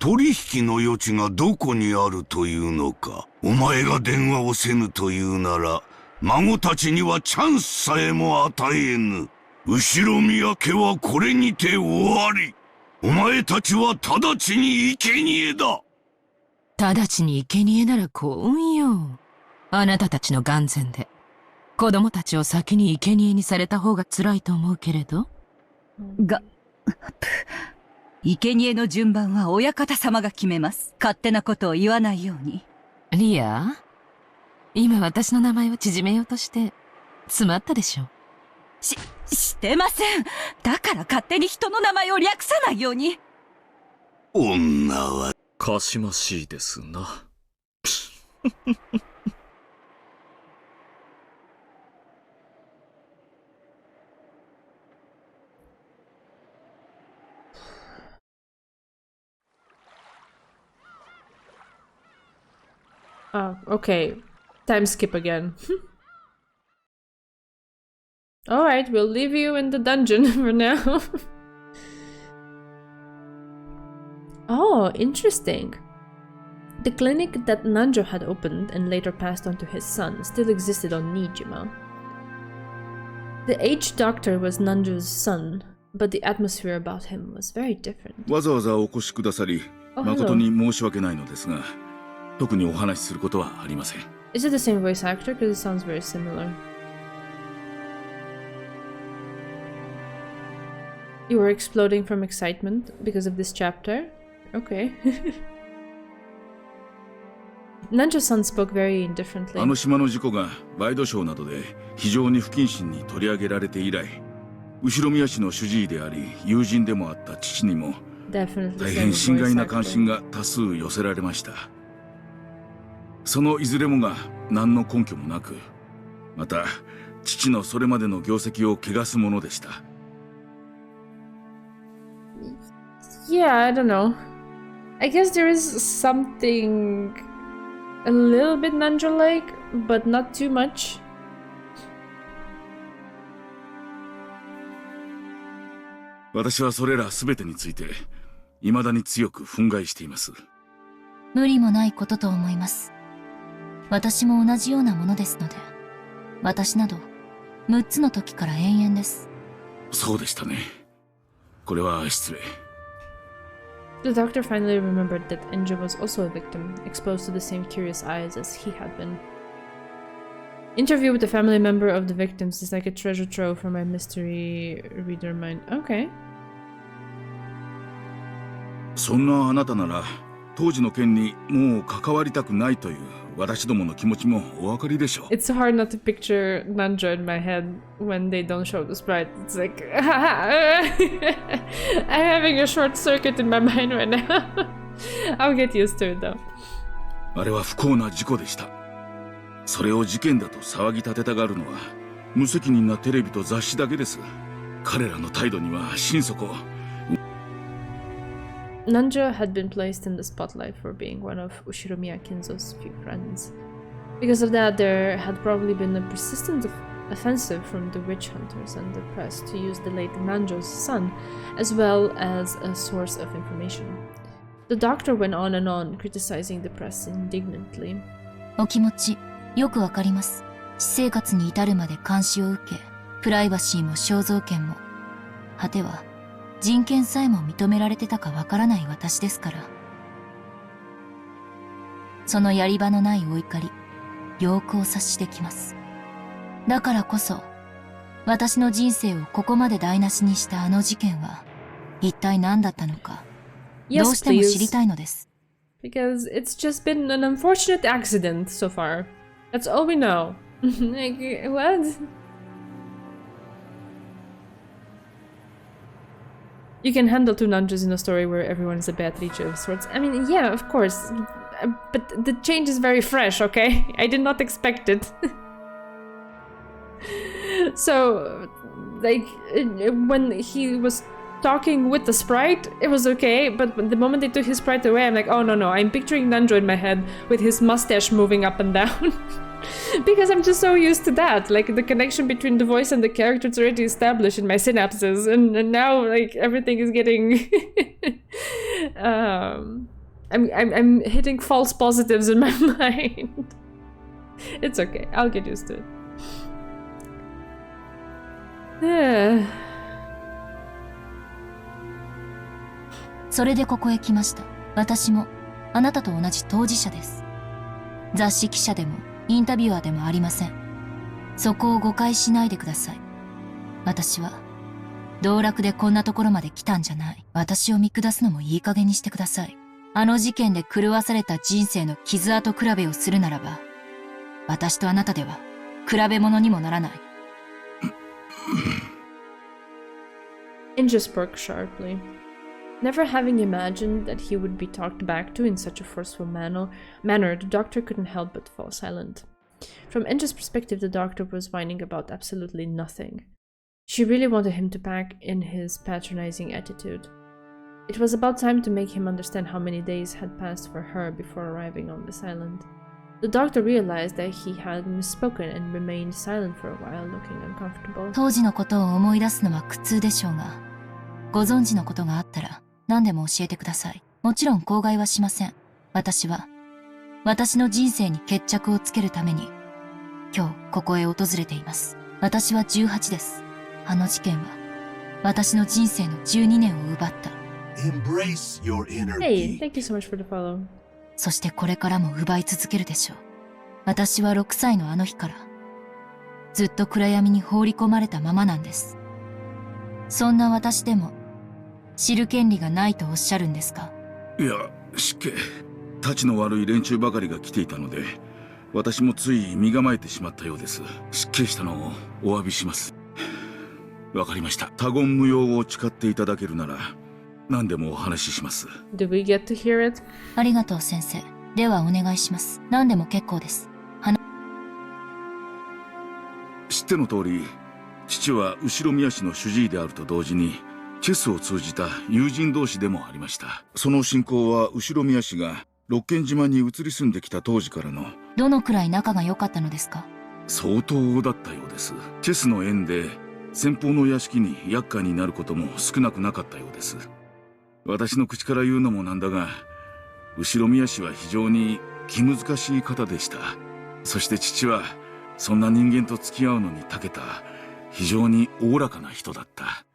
取引の余地がどこにあるというのか。お前が電話をせぬというなら、孫たちにはチャンスさえも与えぬ。後ろ宮家はこれにて終わり。お前たちは直ちに生贄だ。直ちに生贄なら幸運よ。あなたたちの眼前で子供たちを先に生贄にされた方が辛いと思うけれど。生贄の順番は親方様が決めます。勝手なことを言わないように。リア、今私の名前を縮めようとして詰まったでしょ。してません。だから勝手に人の名前を略さないように。女はかしましいですな。Oh, okay. Time skip again. Alright, we'll leave you in the dungeon for now. Oh, interesting. The clinic that Nanjo had opened and later passed on to his son still existed on Nijima. The aged doctor was Nanjo's son, but the atmosphere about him was very different. わざわざお越しくださり、誠に申し訳ないのですが、特にお話しすることはありません。Is it the same voice actor? Because it sounds very similar. You were exploding from excitement because of this chapter? Okay. Nanjo-san spoke very indifferently. あの島の事故がワイドショーなどで非常に不謹慎に取り上げられて以来、後宮氏の主治医であり友人でもあった父にも大変心外な関心が多数寄せられました。そのいずれもが何の根拠もなく、また父のそれまでの業績を汚すものでした。Yeah, I don't know. I guess there is something a little bit Nanjo-like, but not too much. "私はそれら全てについて未だに強く憤慨しています。無理もないことと思います。私も同じようなものですので、私など6つの時から延々です。そうでしたね。これは失礼。The doctor finally remembered that Enjo was also a victim, exposed to the same curious eyes as he had been. Interview with a family member of the victims is like a treasure trove for my mystery reader mind. Okay. そんなあなたなら当時の件にもう関わりたくないという私どもの気持ちもお分かりでしょう。It's so hard not to picture Nanjo in my head when they don't show the sprite. It's like I'm having a short circuit in my mind right now. I'll get used to it though. あれは不幸な事故でした。それを事件だと騒ぎ立てたがるのは無責任なテレビと雑誌だけです。彼らの態度には心底。Nanjo had been placed in the spotlight for being one of Ushiromiya Kinzo's few friends. Because of that, there had probably been a persistent offensive from the witch hunters and the press to use the late Nanjo's son as well as a source of information. The doctor went on and on, criticizing the press indignantly. お気持ち、よくわかります。私生活に至るまで監視を受け、プライバシーも肖像権も、果ては人権さえも認められてたかわからない私ですから。そのやり場のないお怒り、よくお察しできます。だからこそ、私の人生をここまで台無しにしたあの事件は、一体何だったのか、どうしても知りたいのです。Because it's just been an unfortunate accident so far. That's all we know. Like, what? You can handle two Nanjos in a story where everyone is a Beatrice of sorts. I mean, yeah, of course. But the change is very fresh, okay? I did not expect it. So, like, when he was talking with the sprite, it was okay, but the moment they took his sprite away, I'm like, oh no, I'm picturing Nanjo in my head with his mustache moving up and down. Because I'm just so used to that. Like, the connection between the voice and the character is already established in my synapses, and now, like, everything is getting... I'm hitting false positives in my mind. It's okay, I'll get used to it. それでここへ来ました。私もあなたと同じ当事者です。雑誌記者でもインタビュアーでもありません。そこを誤解しないでください。私は道楽でこんなところまで来たんじゃない。私を見下すのもいい加減にしてください。あの事件で狂わされた人生の傷跡比べをするならば、私とあなたでは比べ物にもならない。Inja spoke sharply. Never having imagined that he would be talked back to in such a forceful manner, the doctor couldn't help but fall silent. From Inja's perspective, the doctor was whining about absolutely nothing. She really wanted him to back in his patronizing attitude. It was about time to make him understand how many days had passed for her before arriving on this island. The doctor realized that he had misspoken and remained silent for a while, looking uncomfortable. 当時のことを思い出すのは苦痛でしょうが、ご存知のことがあったら何でも教えてください。もちろん口外はしません。私は、私の人生に決着をつけるために、今日ここへ訪れています。私は18です。あの事件は、私の人生の12年を奪った。Embrace your inner Hey, geek. thank you so much for the follow. そしてこれからも奪い続けるでしょう。私は6歳のあの日から、ずっと暗闇に放り込まれたままなんです。そんな私でも、知る権利がないとおっしゃるんですか？いや、失敬。たちの悪い連中ばかりが来ていたので、私もつい身構えてしまったようです。失敬したのをお詫びします。わかりました。他言無用を誓っていただけるなら、何でもお話しします。Do we get to hear it? ありがとう先生。ではお願いします。何でも結構です。知っての通り、父は後ろ宮氏の主治医であると同時に、チェスを通じた友人同士でもありました。その信仰は後ろ宮氏が六軒島に移り住んできた当時からの。どのくらい仲が良かったのですか？相当だったようです。チェスの縁で先方の屋敷に厄介になることも少なくなかったようです。私の口から言うのもなんだが、後宮氏は非常に気難しい方でした。そして父はそんな人間と付き合うのに長けた非常におおらかな人だった。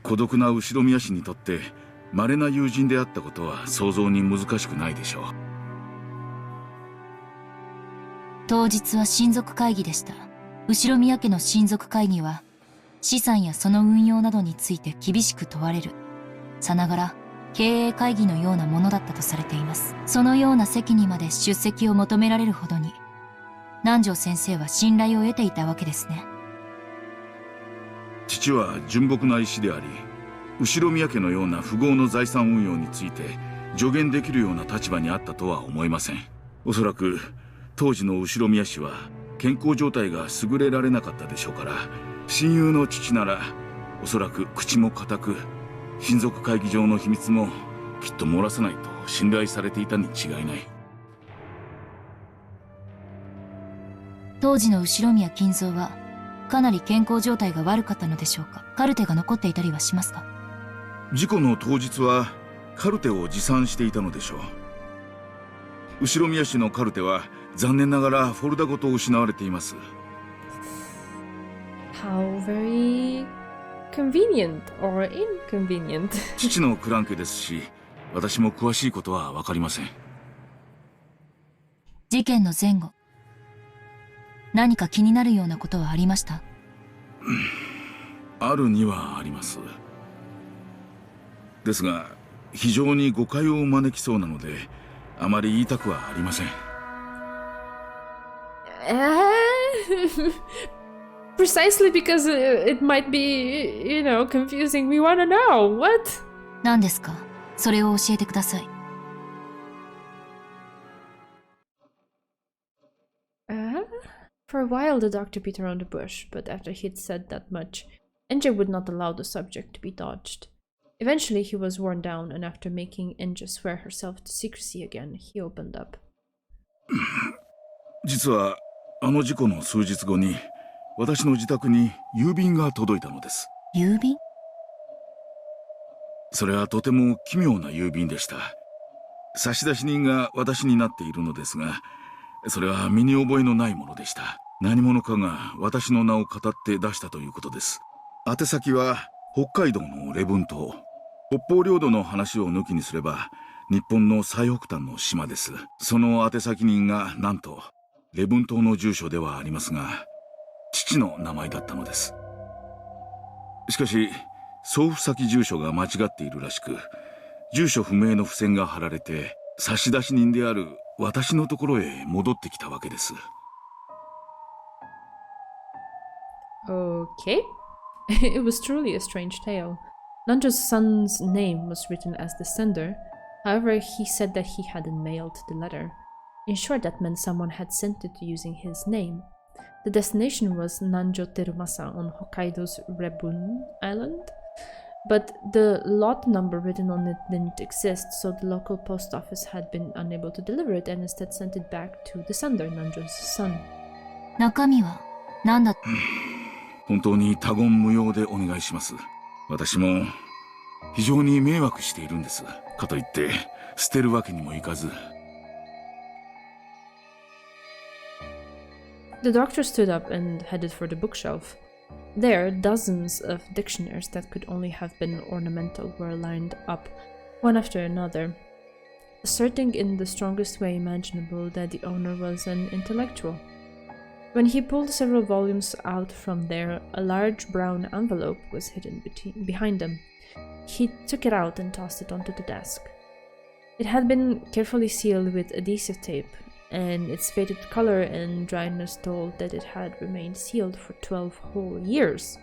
孤独な後宮氏にとって稀な友人であったことは想像に難しくないでしょう。当日は親族会議でした。後宮家の親族会議は資産やその運用などについて厳しく問われるさながら経営会議のようなものだったとされています。そのような席にまで出席を求められるほどに南條先生は信頼を得ていたわけですね。父は純朴な医師であり、後宮家のような富豪の財産運用について助言できるような立場にあったとは思えません。おそらく当時の後宮氏は健康状態が優れられなかったでしょうから、親友の父ならおそらく口も固く、親族会議上の秘密もきっと漏らさないと信頼されていたに違いない。当時の後宮金蔵はかなり健康状態が悪かったのでしょうか？カルテが残っていたりはしますか？事故の当日はカルテを持参していたのでしょう。後宮氏のカルテは残念ながらフォルダごと失われています。How very convenient or inconvenient. 父のクランケですし、私も詳しいことはわかりません。事件の前後、何か気になるようなことはありました？あるにはあります。ですが、非常に誤解を招きそうなので、あまり言いたくはありません。Precisely because it might be, you know, confusing. We wanna know. What? 何ですか？それを教えてください。For a while, the doctor beat around the bush, but after he'd said that much, Enja would not allow the subject to be dodged. Eventually, he was worn down, and after making Enja swear herself to secrecy again, he opened up. 実は、あの事故の数日後に、私の自宅に郵便が届いたのです。郵便？それはとても奇妙な郵便でした。差出人が私になっているのですが、それは身に覚えのないものでした。何者かが私の名を語って出したということです。宛先は北海道の礼文島。北方領土の話を抜きにすれば、日本の最北端の島です。その宛先人がなんと礼文島の住所ではありますが、父の名前だったのです。しかし送付先住所が間違っているらしく、住所不明の付箋が貼られて、差出人である私のところへ戻ってきたわけです。Okay. It was truly a strange tale. Nanjo's son's name was written as the sender. However, he said that he hadn't mailed the letter. In short, that meant someone had sent it using his name. The destination was Nanjo Terumasa on Hokkaido's Rebun Island. But the lot number written on it didn't exist, so the local post office had been unable to deliver it and instead sent it back to the sender, Nanjo's son. 中身は何だった？本当に他言無用でお願いします。私も非常に迷惑しているんです。かといって捨てるわけにもいかず。The doctor stood up and headed for the bookshelf. There, dozens of dictionaries that could only have been ornamental were lined up, one after another, asserting in the strongest way imaginable that the owner was an intellectual. When he pulled several volumes out from there, a large brown envelope was hidden behind them. He took it out and tossed it onto the desk. It had been carefully sealed with adhesive tape, and its faded color and dryness told that it had remained sealed for 12 whole years.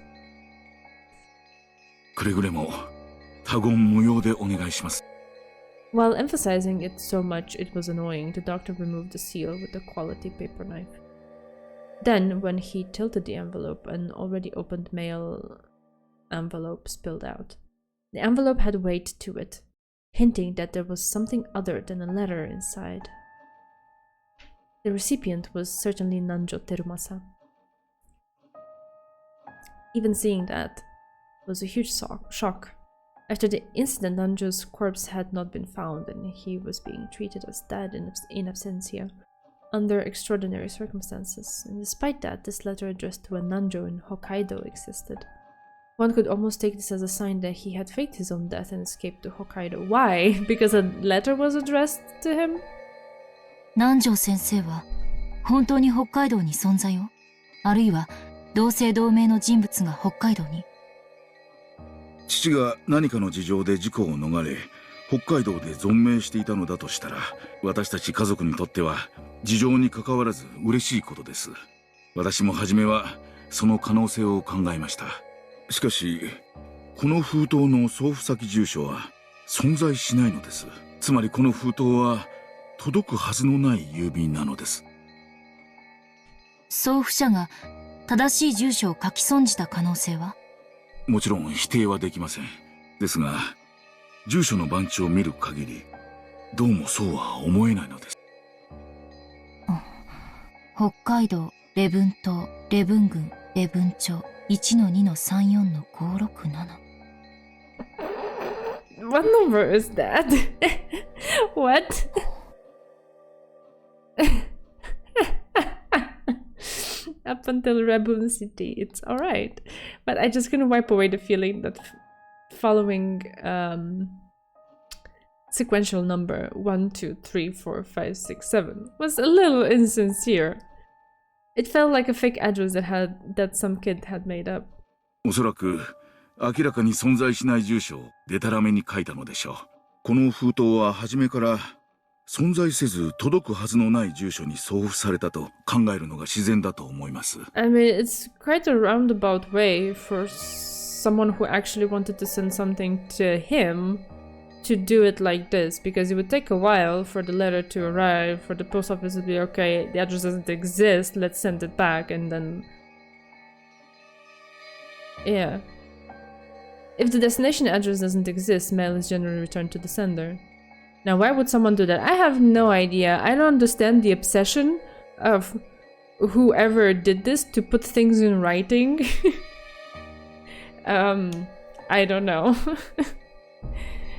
くれぐれも他言無用でお願いします。 While emphasizing it so much it was annoying, the doctor removed the seal with a quality paper knife. Then, when he tilted the envelope, an already opened mail envelope spilled out. The envelope had weight to it, hinting that there was something other than a letter inside. The recipient was certainly Nanjo Terumasa. Even seeing that was a huge shock. After the incident, Nanjo's corpse had not been found, and he was being treated as dead in absentia, under extraordinary circumstances. And despite that, this letter addressed to a Nanjo in Hokkaido existed. One could almost take this as a sign that he had faked his own death and escaped to Hokkaido. Why? Because a letter was addressed to him? 南條先生は本当に北海道に存在を？あるいは同姓同名の人物が北海道に？父が何かの事情で事故を逃れ、北海道で存命していたのだとしたら、私たち家族にとっては事情に関わらず嬉しいことです。私も初めはその可能性を考えました。しかし、この封筒の送付先住所は存在しないのです。つまりこの封筒は届くはずのない郵便なのです。送付者が正しい住所を書き損じた可能性は？もちろん否定はできません。ですが、住所の番地を見る限り、どうもそうは思えないのです。北海道礼文島礼文郡礼文町 1-2-34-567 What number is that? What? Up until Rabun City, it's alright. But I just couldn't wipe away the feeling that following sequential number 1, 2, 3, 4, 5, 6, 7 was a little insincere. It felt like a fake address that some kid had made up. おそらく明らかに存在しない住所をデタラメに書いたのでしょう。この封筒は初めから存在せず届くはずのない住所に送付されたと考えるのが自然だと思います。I mean, it's quite a roundabout way for someone who actually wanted to send something to him to do it like this, because it would take a while for the letter to arrive, for the post office to be okay, the address doesn't exist, let's send it back, and then... Yeah. If the destination address doesn't exist, mail is generally returned to the sender. Now, why would someone do that? I have no idea. I don't understand the obsession of whoever did this to put things in writing. I don't know.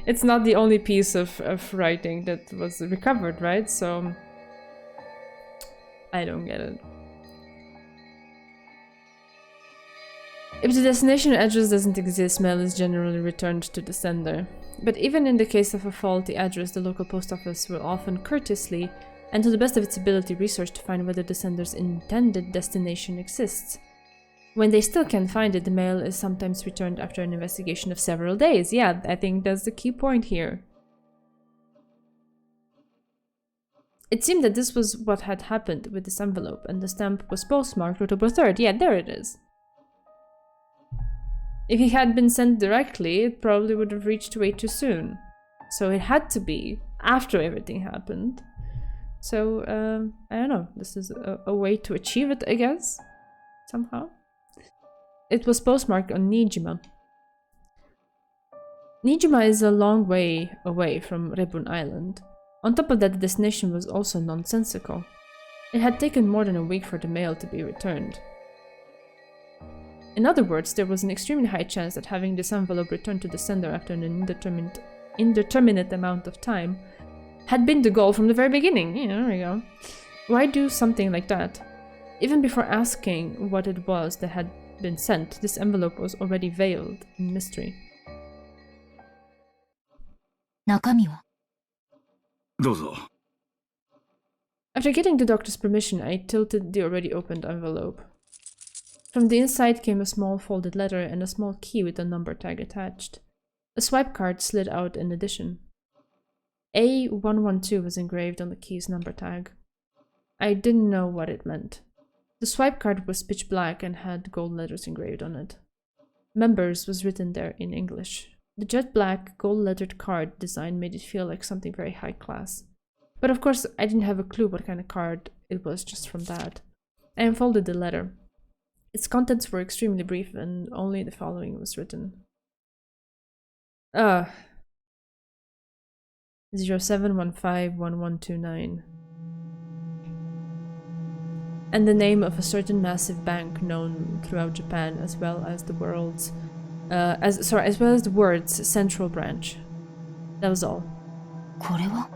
It's not the only piece of writing that was recovered, right? So, I don't get it. If the destination address doesn't exist, mail is generally returned to the sender. But even in the case of a faulty address, the local post office will often courteously, and to the best of its ability, research to find whether the sender's intended destination exists. When they still can't find it, the mail is sometimes returned after an investigation of several days. Yeah, I think that's the key point here. It seemed that this was what had happened with this envelope, and the stamp was postmarked October 3rd. Yeah, there it is. If it had been sent directly, it probably would have reached way too soon. So it had to be after everything happened. So, I don't know. This is a way to achieve it, I guess. Somehow. It was postmarked on Nijima. Nijima is a long way away from Rebun Island. On top of that, the destination was also nonsensical. It had taken more than a week for the mail to be returned. In other words, there was an extremely high chance that having this envelope returned to the sender after an indeterminate amount of time had been the goal from the very beginning. Yeah, there we go. Why do something like that? Even before asking what it was that had been sent, this envelope was already veiled in mystery. 中身は? どうぞ。 After getting the doctor's permission, I tilted the already opened envelope. From the inside came a small folded letter and a small key with a number tag attached. A swipe card slid out in addition. A112 was engraved on the key's number tag. I didn't know what it meant. The swipe card was pitch black and had gold letters engraved on it. Members was written there in English. The jet black, gold-lettered card design made it feel like something very high class. But of course, I didn't have a clue what kind of card it was just from that. I unfolded the letter. Its contents were extremely brief and only the following was written. 07151129. And the name of a certain massive bank known throughout Japan as well as the world's as well as the word's central branch. That was all. これは?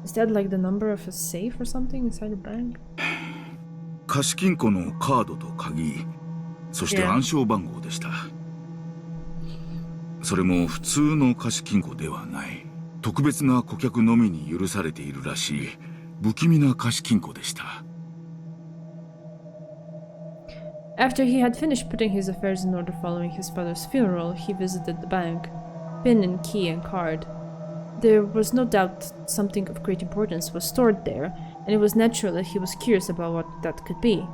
Is that like the number of a safe or something inside a bank? 貸金庫のカードと鍵、そして暗証番号でした。それも普通の貸金庫ではない。特別な顧客のみに許されているらしい不気味な貸金庫でした。After he had finished putting his affairs in order following his father's funeral, he visited the bank. Pin and key and card. There was no doubt something of great importance was stored there, and it was natural that he was curious about what that could be.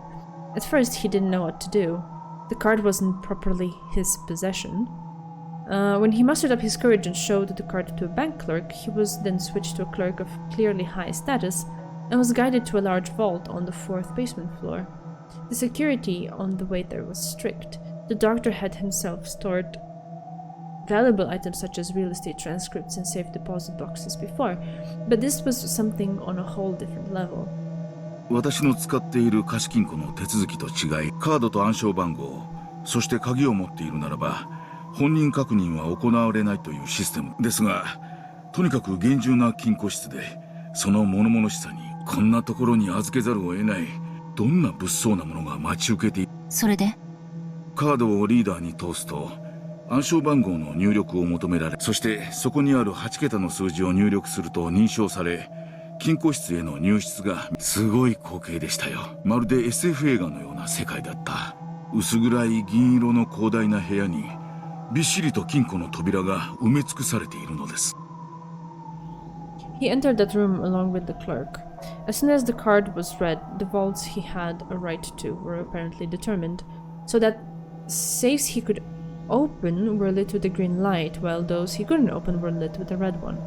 At first, he didn't know what to do. The card wasn't properly his possession. When he mustered up his courage and showed the card to a bank clerk, he was then switched to a clerk of clearly high status and was guided to a large vault on the 4th basement floor. The security on the way there was strict. The doctor had himself stored valuable items such as real estate transcripts and safe deposit boxes before, but this was something on a whole different level. 私の使っている貸金庫の手続きと違い、カードと暗証番号、そして鍵を持っているならば、本人確認は行われないというシステムですが、とにかく厳重な金庫室で、その物々しさにこんなところに預けざるを得ない、どんな物騒なものが待ち受けている。それで？カードをリーダーに通すと、暗証番号の入力を求められ、そしてそこにある8桁の数字を入力すると認証され、金庫室への入室がすごい光景でしたよ。まるで SF 映画のような世界だった。薄暗い銀色の広大な部屋に、びっしりと金庫の扉が埋め尽くされているのです。He entered that room along with the clerk. As soon as the card was read, the vaults he had a right to were apparently determined, so that safes he could open were lit with a green light, while those he couldn't open were lit with a red one.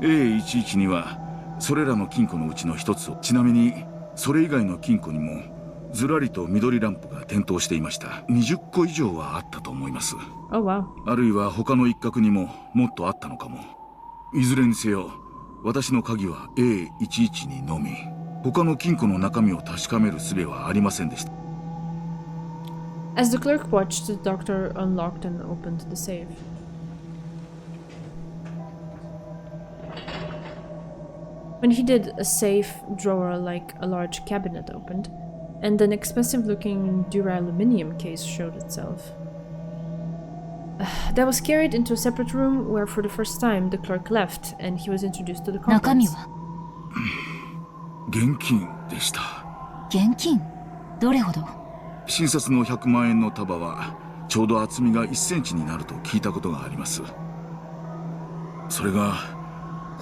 A11 にはそれらの金庫のうちの一つを、ちなみにそれ以外の金庫にもずらりと緑ランプが点灯していました。20個以上はあったと思います。Oh, wow. あるいは他の一角にももっとあったのかも。いずれにせよ、私の鍵は A11 にのみ、他の金庫の中身を確かめる術はありませんでした。As the clerk watched, the doctor unlocked and opened the safe. When he did, a safe drawer like a large cabinet opened, and an expensive-looking duraluminum case showed itself. That was carried into a separate room where for the first time the clerk left and he was introduced to the contents. 中身は？現金でした。現金？どれほど？新札の100万円の束はちょうど厚みが1センチになると聞いたことがあります。それが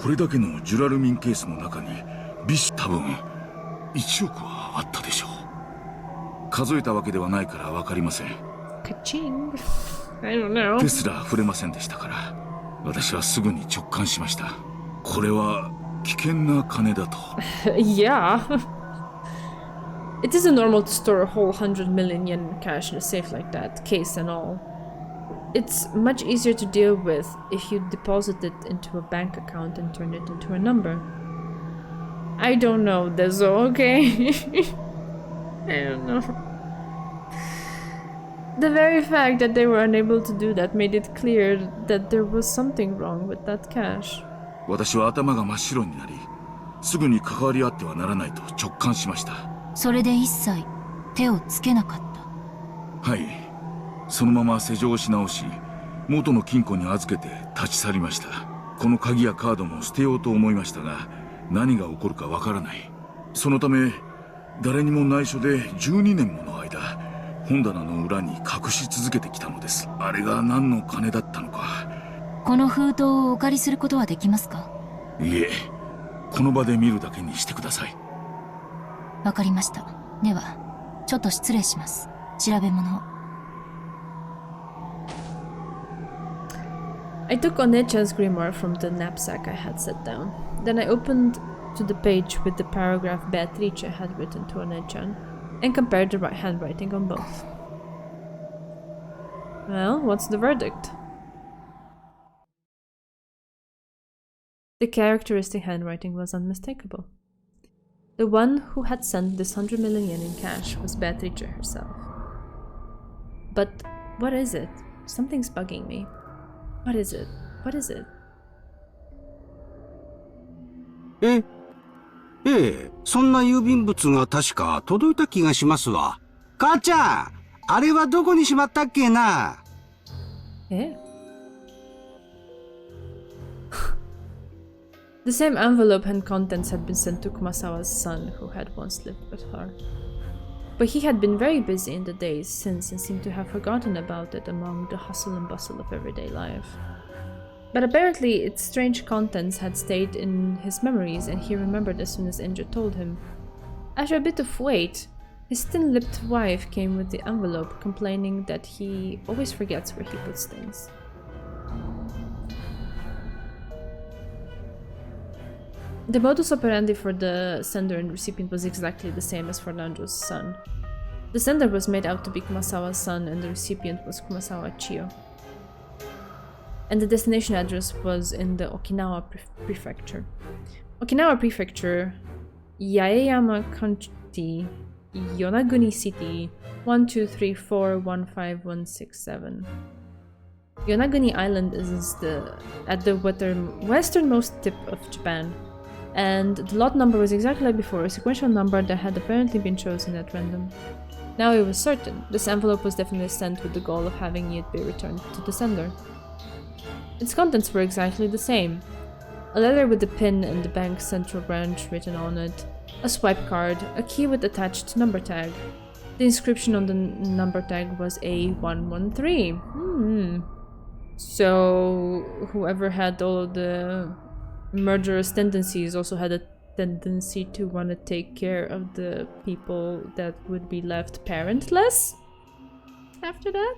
これだけのジュラルミンケースの中に多分1億はあったでしょう。数えたわけではないからわかりません。Ka-ching. I don't know. 手すら触れませんでしたから、私はすぐに直感しました。これは危険な金だと。Yeah. It isn't normal to store a whole 100 million yen cash in a safe like that, case and all. It's much easier to deal with if you deposit it into a bank account and turn it into a number. I don't know, Dezo, okay? I don't know. The very fact that they were unable to do that made it clear that there was something wrong with that cash. 私は頭が真っ白になり、すぐに関わり合ってはならないと直感しました。それで一切手をつけなかった。はい。そのまま施錠し直し、元の金庫に預けて立ち去りました。この鍵やカードも捨てようと思いましたが、何が起こるかわからない。そのため、誰にも内緒で12年もの間、本棚の裏に隠し続けてきたのです。あれが何の金だったのか。この封筒をお借りすることはできますか？いえ、この場で見るだけにしてください。わかりました。では、ちょっと失礼します。調べ物を。I took Onecha's grimoire from the knapsack I had set down. Then I opened to the page with the paragraph Beatrice had written to Onechan and compared the handwriting on both. Well, what's the verdict? The characteristic handwriting was unmistakable. The one who had sent this 100 million yen in cash was Beatrice herself. But what is it? Something's bugging me. What is it? What is it? ええ、そんな郵便物が確か届いた気がしますわ。母ちゃん、あれはどこにしまったっけな？えThe same envelope and contents had been sent to Kumasawa's son, who had once lived with her. But he had been very busy in the days since and seemed to have forgotten about it among the hustle and bustle of everyday life. But apparently its strange contents had stayed in his memories and he remembered as soon as Inja told him. After a bit of wait, his thin-lipped wife came with the envelope, complaining that he always forgets where he puts things. The modus operandi for the sender and recipient was exactly the same as for Nanjo's son. The sender was made out to be Kumasawa's son and the recipient was Kumasawa Chiyo. And the destination address was in the Okinawa prefecture. Okinawa prefecture, Yaeyama County, Yonaguni City, 123415167. Yonaguni Island is at the westernmost tip of Japan, and the lot number was exactly like before, a sequential number that had apparently been chosen at random. Now it was certain, this envelope was definitely sent with the goal of having it be returned to the sender. Its contents were exactly the same. A letter with the pin and the bank's central branch written on it, a swipe card, a key with attached number tag. The inscription on the number tag was A113. So whoever had all of the murderous tendencies also had a tendency to want to take care of the people that would be left parentless after that.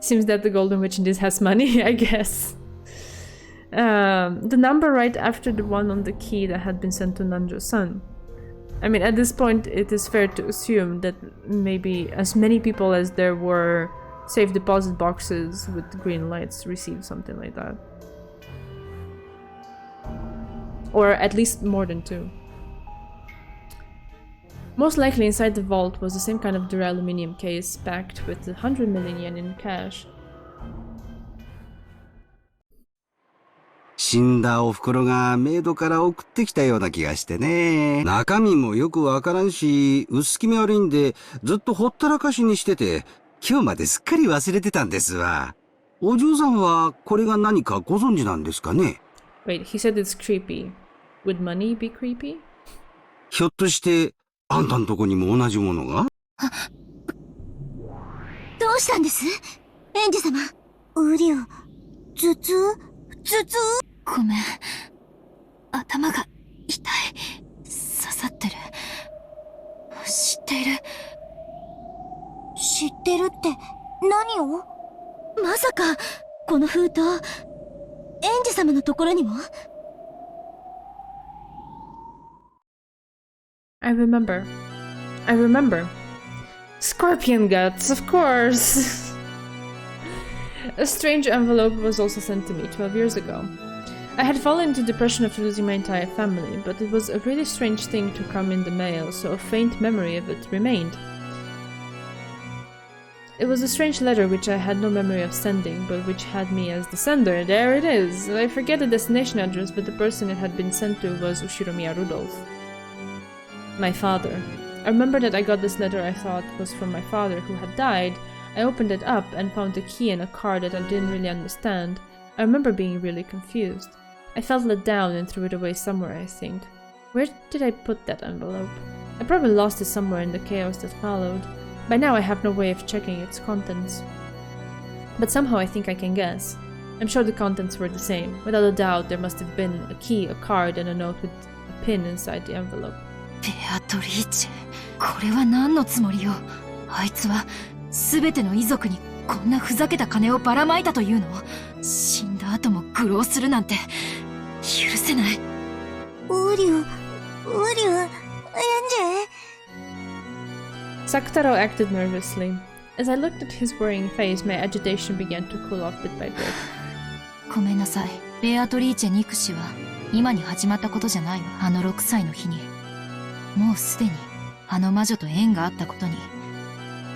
Seems that the Golden Witch in this has money, I guess. The number right after the one on the key that had been sent to Nanjo's son. I mean, at this point, it is fair to assume that maybe as many people as there were safe deposit boxes with green lights received something like that. Or at least more than 2. Most likely inside the vault was the same kind of duraluminum case packed with 100 million yen in cash. 死んだお袋がメイドから送ってきたような気がしてね。中身もよくわからんし、薄気味悪いんで、ずっとほったらかしにしてて、今日まですっかり忘れてたんですわ。お嬢さんはこれが何かご存知なんですかね？ Wait, he said it's creepy. Would money be creepy? ひょっとして、あんたんとこにも同じものが？どうしたんです？エンジ様。ウリオ、頭痛？ごめん。頭が痛い。刺さってる。知っている。知ってるって何を？まさか、この封筒、エンジ様のところにも？ I remember. Scorpion guts, of course! A strange envelope was also sent to me 12 years ago. I had fallen into depression after losing my entire family, but it was a really strange thing to come in the mail, so a faint memory of it remained. It was a strange letter which I had no memory of sending, but which had me as the sender. There it is! I forget the destination address, but the person it had been sent to was Ushiromiya Rudolph. My father. I remember that I got this letter I thought was from my father, who had died. I opened it up and found a key and a card that I didn't really understand. I remember being really confused. I felt let down and threw it away somewhere, I think. Where did I put that envelope? I probably lost it somewhere in the chaos that followed. By now I have no way of checking its contents. But somehow I think I can guess. I'm sure the contents were the same. Without a doubt, there must have been a key, a card, and a note with a pin inside the envelope. Beatrice, これは何のつもりよ。あいつは全ての遺族にこんなふざけた金をばらまいたというの。死んだ後も愚弄するなんて許せない。ウリュ、エンジェ。Sakutaro acted nervously. As I looked at his worrying face, my agitation began to cool off bit by bit. ごめんなさい。ベアトリーチェ憎しは今に始まったことじゃないわ。あの6歳の日に。もうすでにあの魔女と縁があったことに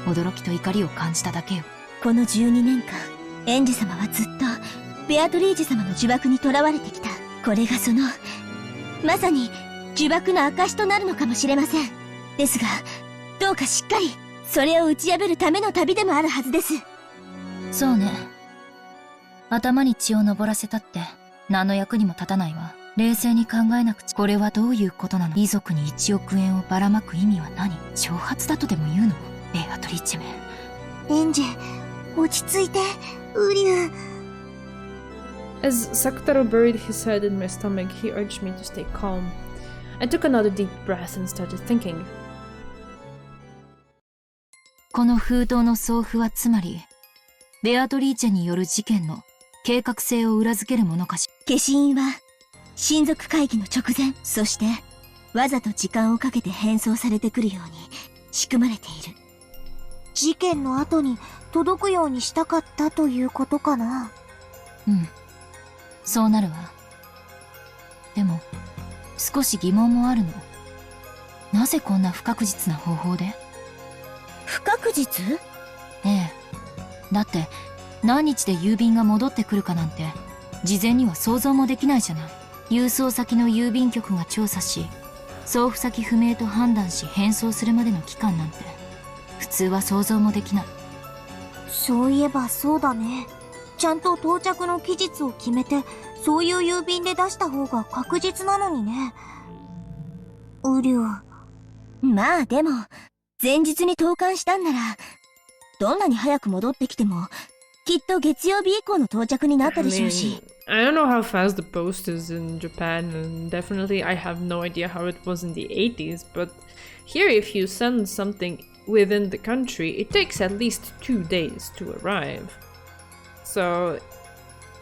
驚きと怒りを感じただけよ。この12年間、エンジ様はずっとベアトリーチェ様の呪縛に囚われてきた。これがその、まさに呪縛の証となるのかもしれません。ですが、どうかしっかりそれを打ち破るための旅でもあるはずです。そうね。頭に血を昇らせたって何の役にも立たないわ。冷静に考えなくちゃ。これはどういうことなの？遺族に1億円をばらまく意味は何？挑発だとでも言うの？ベアトリーチェめ。エンジェ、落ち着いて、ウリュウ。As Sakutaro buried his head in my stomach, he urged me to stay calm. I took another deep breath and started thinking. この封筒の送付はつまり、ベアトリーチェによる事件の計画性を裏付けるものかし。消印は、親族会議の直前、そして、わざと時間をかけて返送されてくるように仕組まれている。事件の後に届くようにしたかったということかな。うん。そうなるわ。でも、少し疑問もあるの。なぜこんな不確実な方法で？不確実？ええ。だって、何日で郵便が戻ってくるかなんて、事前には想像もできないじゃない。郵送先の郵便局が調査し、送付先不明と判断し返送するまでの期間なんて、普通は想像もできない。そういえばそうだね。ちゃんと到着の期日を決めて、そういう郵便で出した方が確実なのにね。ウリュウ。まあでも、前日に投函したんなら、どんなに早く戻ってきても、きっと月曜日以降の到着になったでしょうし。I don't know how fast the post is in Japan, and definitely I have no idea how it was in the 80s, but here if you send something within the country, it takes at least 2 days to arrive. So,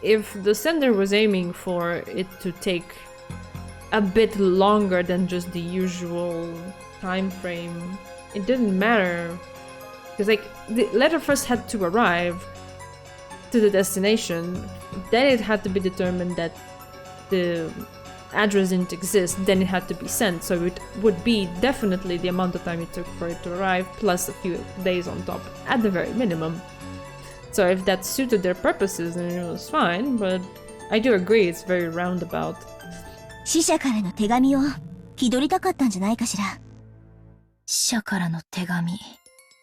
if the sender was aiming for it to take a bit longer than just the usual time frame, it didn't matter. Because, like, the letter first had to arrive to the destination, then it had to be determined that the address didn't exist, then it had to be sent, so it would be definitely the amount of time it took for it to arrive, plus a few days on top, at the very minimum. So if that suited their purposes, then it was fine, but I do agree it's very roundabout. 死者からの手紙を気取りたかったんじゃないかしら。死者からの手紙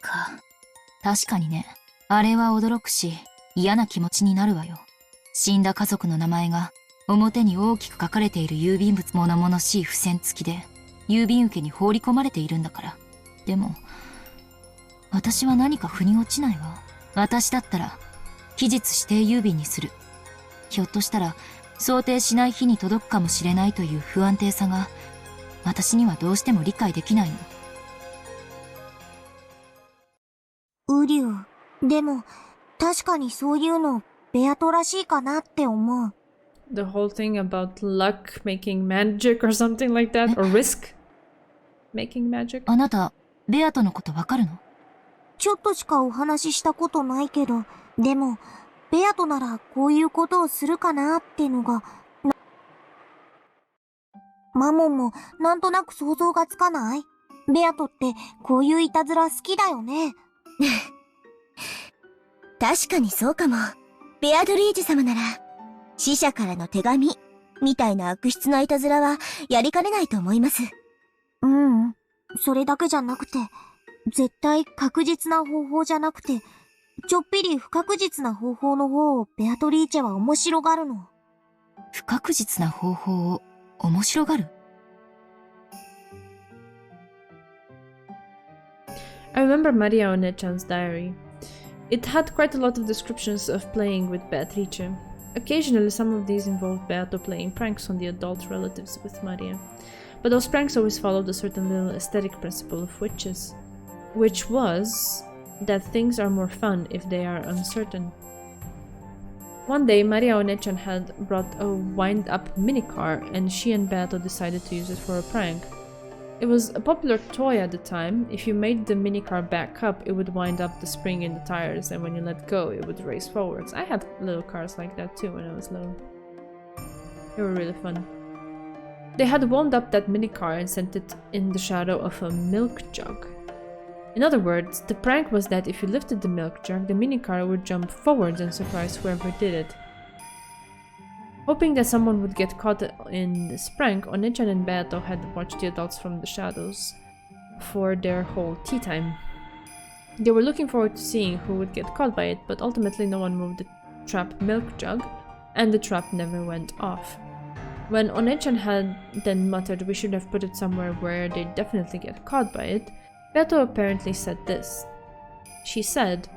か。確かにね。あれは驚くし、嫌な気持ちになるわよ。死んだ家族の名前が表に大きく書かれている郵便物、物々しい付箋付きで郵便受けに放り込まれているんだから。でも、私は何か腑に落ちないわ。私だったら期日指定郵便にする。ひょっとしたら想定しない日に届くかもしれないという不安定さが私にはどうしても理解できないの。ウリュウ、でも確かにそういうのベアトらしいかなって思う。The whole thing about luck making magic or something like that, or risk making magic? あなた、ベアトのことわかるの？ちょっとしかお話ししたことないけど、でも、ベアとならこういうことをするかなってのが、マモンもなんとなく想像がつかない？ベアトってこういういたずら好きだよね。確かにそうかも。ベアドリージュ様なら、死者からの手紙、みたいな悪質ないたずらはやりかねないと思います。それだけじゃなくて、絶対確実な方法じゃなくて、ちょっぴり不確実な方法の方をベアトリーチェは面白がるの。不確実な方法を面白がる？ I remember Maria Onechan's diary. It had quite a lot of descriptions of playing with Beatrice. Occasionally, some of these involved Beato playing pranks on the adult relatives with Maria. But those pranks always followed a certain little aesthetic principle of witches, which was that things are more fun if they are uncertain. One day, Maria Onechan had brought a wind-up minicar, and she and Beato decided to use it for a prank. It was a popular toy at the time. If you made the minicar back up, it would wind up the spring in the tires, and when you let go, it would race forwards. I had little cars like that too when I was little. They were really fun. They had wound up that minicar and sent it in the shadow of a milk jug. In other words, the prank was that if you lifted the milk jug, the minicar would jump forwards and surprise whoever did it. Hoping that someone would get caught in this prank, Onechan and Beato had watched the adults from the shadows for their whole tea time. They were looking forward to seeing who would get caught by it, but ultimately no one moved the trapped milk jug, and the trap never went off. When Onechan had then muttered we should have put it somewhere where they'd definitely get caught by it, Beato apparently said this. She said,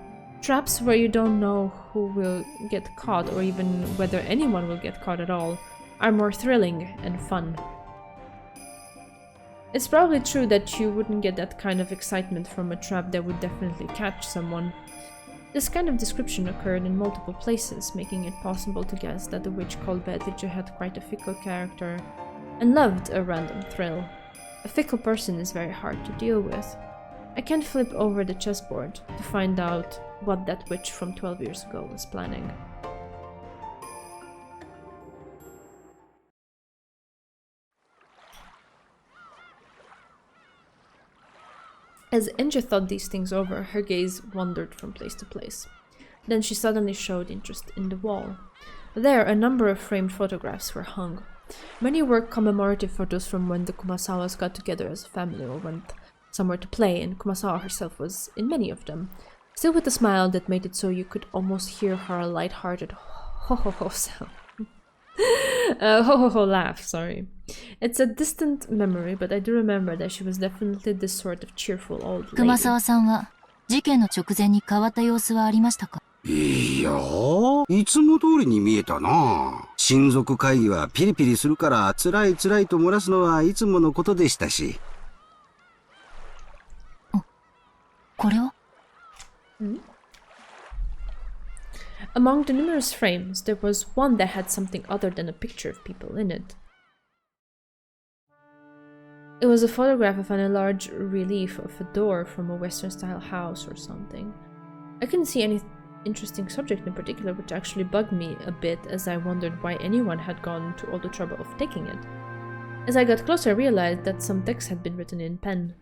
"Traps where you don't know who will get caught or even whether anyone will get caught at all are more thrilling and fun." It's probably true that you wouldn't get that kind of excitement from a trap that would definitely catch someone. This kind of description occurred in multiple places, making it possible to guess that the witch called Beatrice had quite a fickle character and loved a random thrill. A fickle person is very hard to deal with. I can't flip over the chessboard to find out what that witch from 12 years ago was planning. As Enja thought these things over, her gaze wandered from place to place. Then she suddenly showed interest in the wall. There, a number of framed photographs were hung. Many were commemorative photos from when the Kumasawas got together as a family or went somewhere to play, and Kumasawa herself was in many of them, still with a smile that made it so you could almost hear her light-hearted ho-ho-ho sound. Ho-ho-ho laugh, sorry. It's a distant memory, but I do remember that she was definitely this sort of cheerful old lady. 熊沢さんは事件の直前に変わった様子はありましたか？いやいつも通りに見えたな。親族会議はピリピリするから辛い辛いと漏らすのはいつものことでしたし。これは？ Among the numerous frames, there was one that had something other than a picture of people in it. It was a photograph of an enlarged relief of a door from a Western-style house or something. I couldn't see any interesting subject in particular, which actually bugged me a bit as I wondered why anyone had gone to all the trouble of taking it. As I got closer, I realized that some text had been written in pen.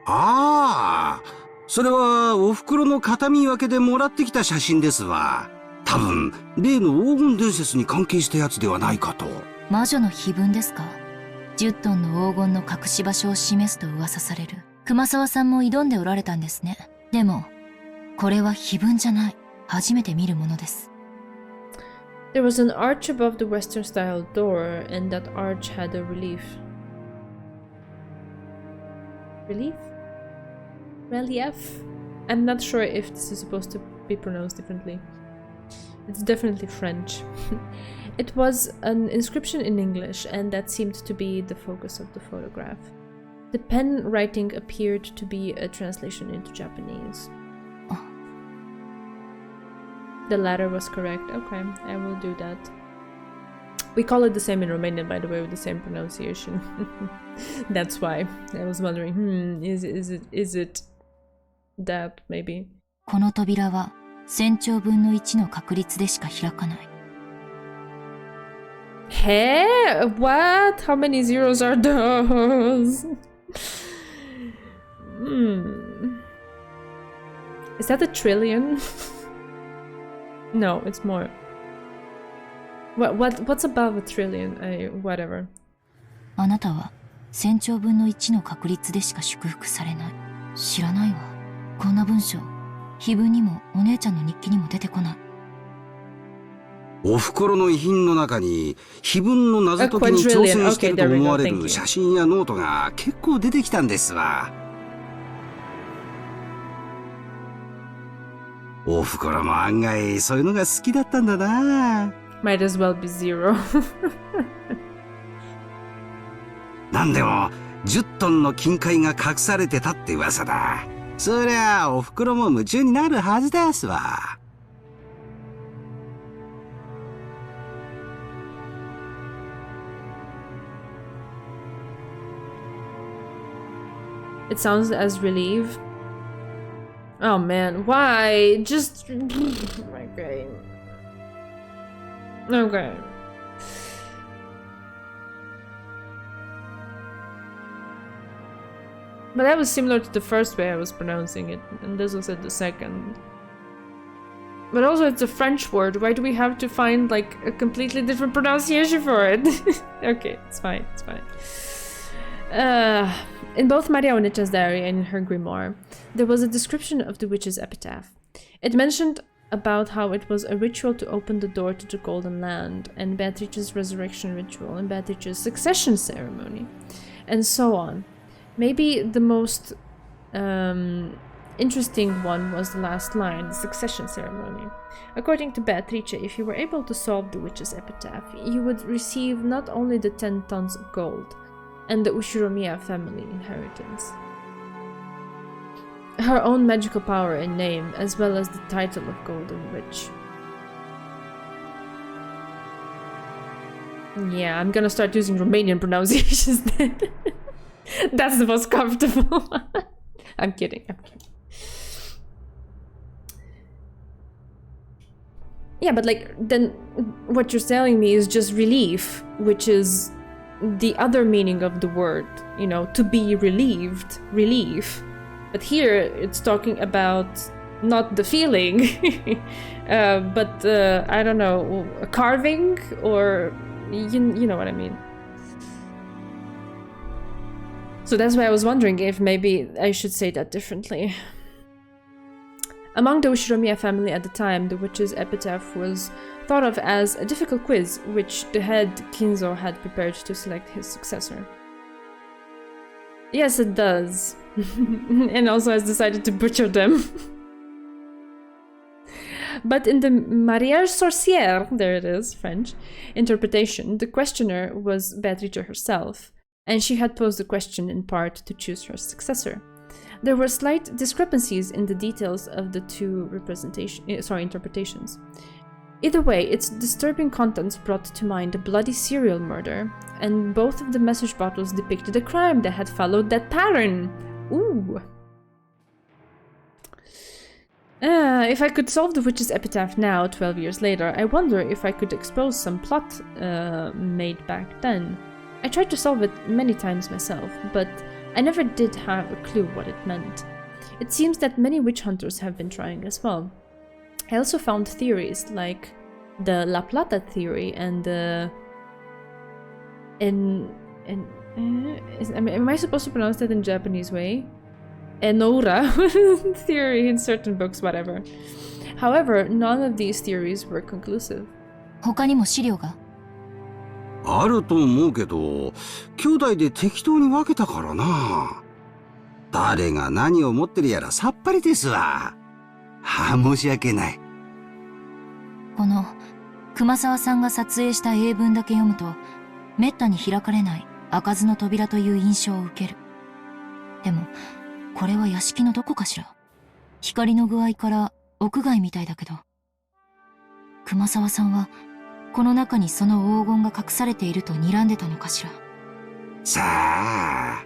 ああ、それはお袋の形見分けでもらってきた写真ですわ。多分例の黄金伝説に関係したやつではないかと。魔女の碑文ですか？10トンの黄金の隠し場所を示すと噂される。熊沢さんも挑んでおられたんですね。でもこれは碑文じゃない。初めて見るものです。There was an arch above the Western-style door, and that arch had a relief. Relief? Relief? I'm not sure if this is supposed to be pronounced differently. It's definitely French. It was an inscription in English, and that seemed to be the focus of the photograph. The pen writing appeared to be a translation into Japanese. The latter was correct. Okay, I will do that. We call it the same in Romanian, by the way, with the same pronunciation. That's why I was wondering, is it that, maybe. この扉は1000兆分の1の確率でしか開かない。Hey? What? How many zeros are those? Is that a trillion? No, it's more. What's above a trillion? Whatever. あなたは1000兆分の1の確率でしか祝福されない。知らないわ。こんな文章、碑文にもお姉ちゃんの日記にも出てこない。お袋の遺品の中に碑文の謎解きに挑戦していると思われる写真やノートが結構出てきたんですわ。お袋も案外そういうのが好きだったんだな。Might as well be zero. なんでも10トンの金塊が隠されてたって噂だ。そりゃあお袋も夢中になるはずですわ。It sounds as relief. Oh man, why? Just... Okay. Okay. But that was similar to the first way I was pronouncing it, and this was at the second. But also it's a French word, why do we have to find like a completely different pronunciation for it? Okay, it's fine, it's fine. In both Maria Onicha's diary and in her grimoire, there was a description of the witch's epitaph. It mentioned about how it was a ritual to open the door to the Golden Land, and Beatrice's resurrection ritual, and Beatrice's succession ceremony, and so on. Maybe the most interesting one was the last line, the succession ceremony. According to Beatrice, if you were able to solve the witch's epitaph, you would receive not only the 10 tons of gold, and the Ushiromiya family inheritance, her own magical power and name, as well as the title of Golden Witch. Yeah, I'm gonna start using Romanian pronunciations then. That's the most comfortable. I'm kidding, I'm kidding. Yeah, but like, then what you're telling me is just relief, which is the other meaning of the word, you know, to be relieved, relief. But here it's talking about not the feeling, but I don't know, a carving, or you know what I mean. So that's why I was wondering if maybe I should say that differently. Among the Ushiromiya family at the time, the witch's epitaph was thought of as a difficult quiz, which the head Kinzo had prepared to select his successor. Yes, it does. And also has decided to butcher them. But in the Mariage Sorcière, there it is, French, interpretation, the questioner was Beatrice herself, and she had posed the question in part to choose her successor. There were slight discrepancies in the details of the two interpretations. Either way, its disturbing contents brought to mind a bloody serial murder, and both of the message bottles depicted a crime that had followed that pattern. Ooh. If I could solve the witch's epitaph now, 12 years later, I wonder if I could expose some plot made back then. I tried to solve it many times myself, but I never did have a clue what it meant. It seems that many witch hunters have been trying as well. I also found theories like the La Plata theory and the... am I supposed to pronounce that in Japanese way? Enoura theory in certain books, whatever. However, none of these theories were conclusive. 他にも資料があると思うけど、兄弟で適当に分けたからな。誰が何を持ってるやらさっぱりですわ。申し訳ない。この熊沢さんが撮影した英文だけ読むと、めったに開かれない開かずの扉という印象を受ける。でも、これは屋敷のどこかしら。光の具合から屋外みたいだけど。熊沢さんは、この中にその黄金が隠されていると睨んでたのかしら。さあ。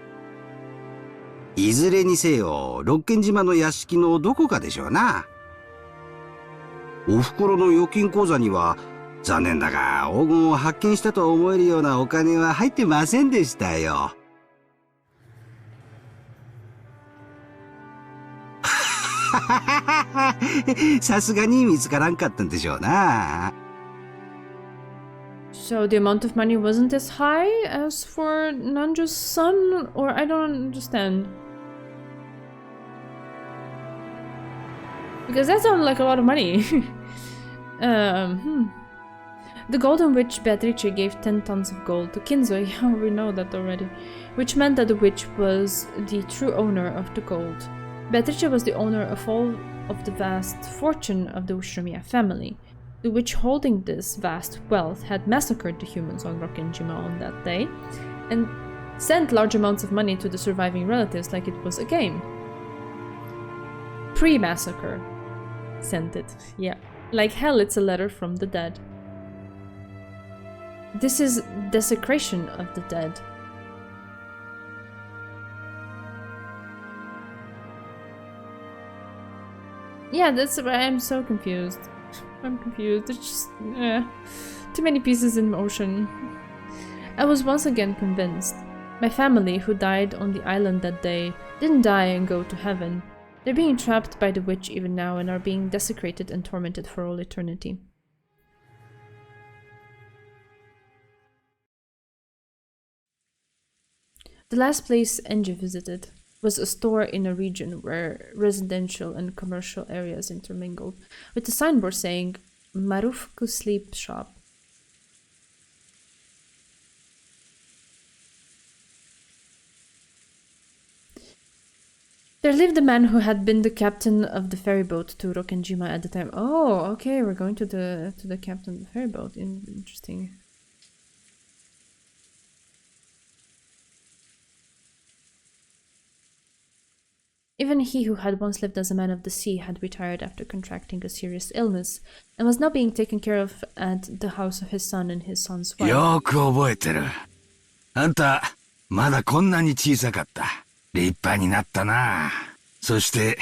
いずれにせよ、六軒島の屋敷のどこかでしょうな。お袋の預金口座には、残念だが黄金を発見したと思えるようなお金は入ってませんでしたよ。さすがに見つからんかったんでしょうな。So the amount of money wasn't as high as for Nanjo's son? Or I don't understand. Because that sounds like a lot of money. The Golden Witch Beatrice gave 10 tons of gold to Kinzo, yeah, we know that already, which meant that the witch was the true owner of the gold. Beatrice was the owner of all of the vast fortune of the Ushinomiya family. The witch holding this vast wealth had massacred the humans on Rokkenjima on that day, and sent large amounts of money to the surviving relatives like it was a game. Pre-massacre. Sent it, yeah. Like hell, it's a letter from the dead. This is desecration of the dead. Yeah, that's why I'm so confused. I'm confused. There's just too many pieces in motion. I was once again convinced. My family, who died on the island that day, didn't die and go to heaven. They're being trapped by the witch even now and are being desecrated and tormented for all eternity. The last place Enji visited was a store in a region where residential and commercial areas intermingled, with a signboard saying Marufuku Sleep Shop. There lived a man who had been the captain of the ferryboat to Rokkenjima at the time. Oh, okay, we're going to the captain of the ferryboat. Interesting. Even he who had once lived as a man of the sea had retired after contracting a serious illness, and was now being taken care of at the house of his son and his son's wife. よく覚えてる。あんた、まだこんなに小さかった。立派になったな。そして、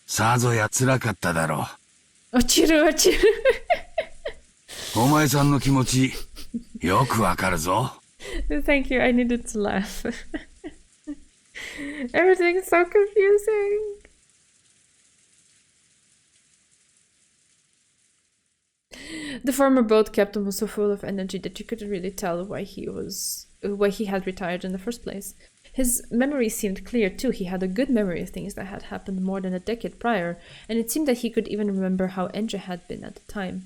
さぞや辛かっただろう。落ちる落ちる。お前さんの気持ち、よくわかるぞ。Thank you, I needed to laugh. Everything's so confusing. The former boat captain was so full of energy that you couldn't really tell why he had retired in the first place. His memory seemed clear too. He had a good memory of things that had happened more than a decade prior, and it seemed that he could even remember how Enji had been at the time.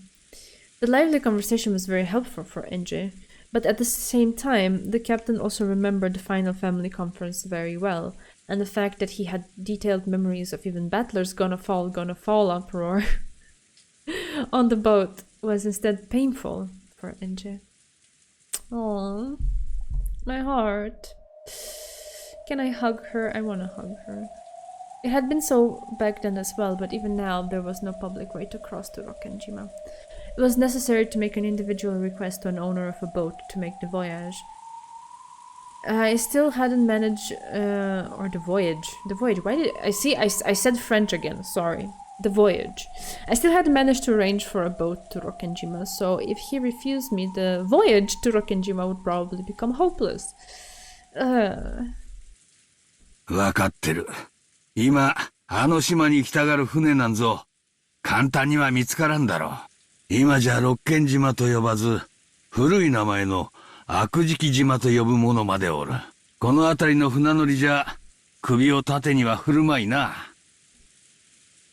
The lively conversation was very helpful for Enji, but at the same time, the captain also remembered the final family conference very well, and the fact that he had detailed memories of even battlers gonna fall uproar on the boat was instead painful for Enji. Aww, my heart. Can I hug her? I wanna hug her. It had been so back then as well, but even now there was no public way to cross to Rokkenjima. It was necessary to make an individual request to an owner of a boat to make the voyage. I still hadn't managed, or the voyage. Why did I said French again, sorry. The voyage. I still hadn't managed to arrange for a boat to Rokkenjima, so if he refused me, the voyage to Rokkenjima would probably become hopeless. わかってる。今、あの島に行きたがる船なんぞ、簡単には見つからんだろう。今じゃ六軒島と呼ばず、古い名前の悪食島と呼ぶ者までおる。この辺りの船乗りじゃ、首を縦には振るまいな。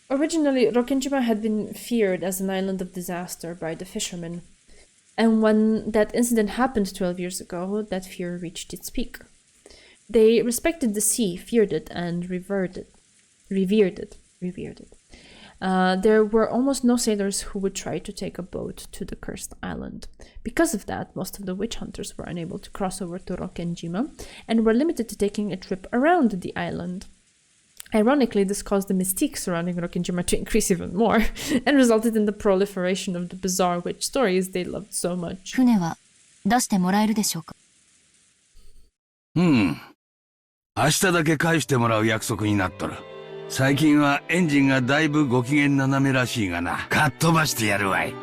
Originally, Rokkenjima had been feared as an island of disaster by the fishermen. And when that incident happened 12 years ago, that fear reached its peak. They respected the sea, feared it, and revered it. There were almost no sailors who would try to take a boat to the cursed island. Because of that, most of the witch hunters were unable to cross over to Rokkenjima and were limited to taking a trip around the island. Ironically, this caused the mystique surrounding Rokkenjima to increase even more and resulted in the proliferation of the bizarre witch stories they loved so much. 船は出してもらえるでしょうか？うん。明日だけ返してもらう約束になっとる。最近はエンジンがだいぶご機嫌斜めらしいがな。かっ飛ばしてやるわい。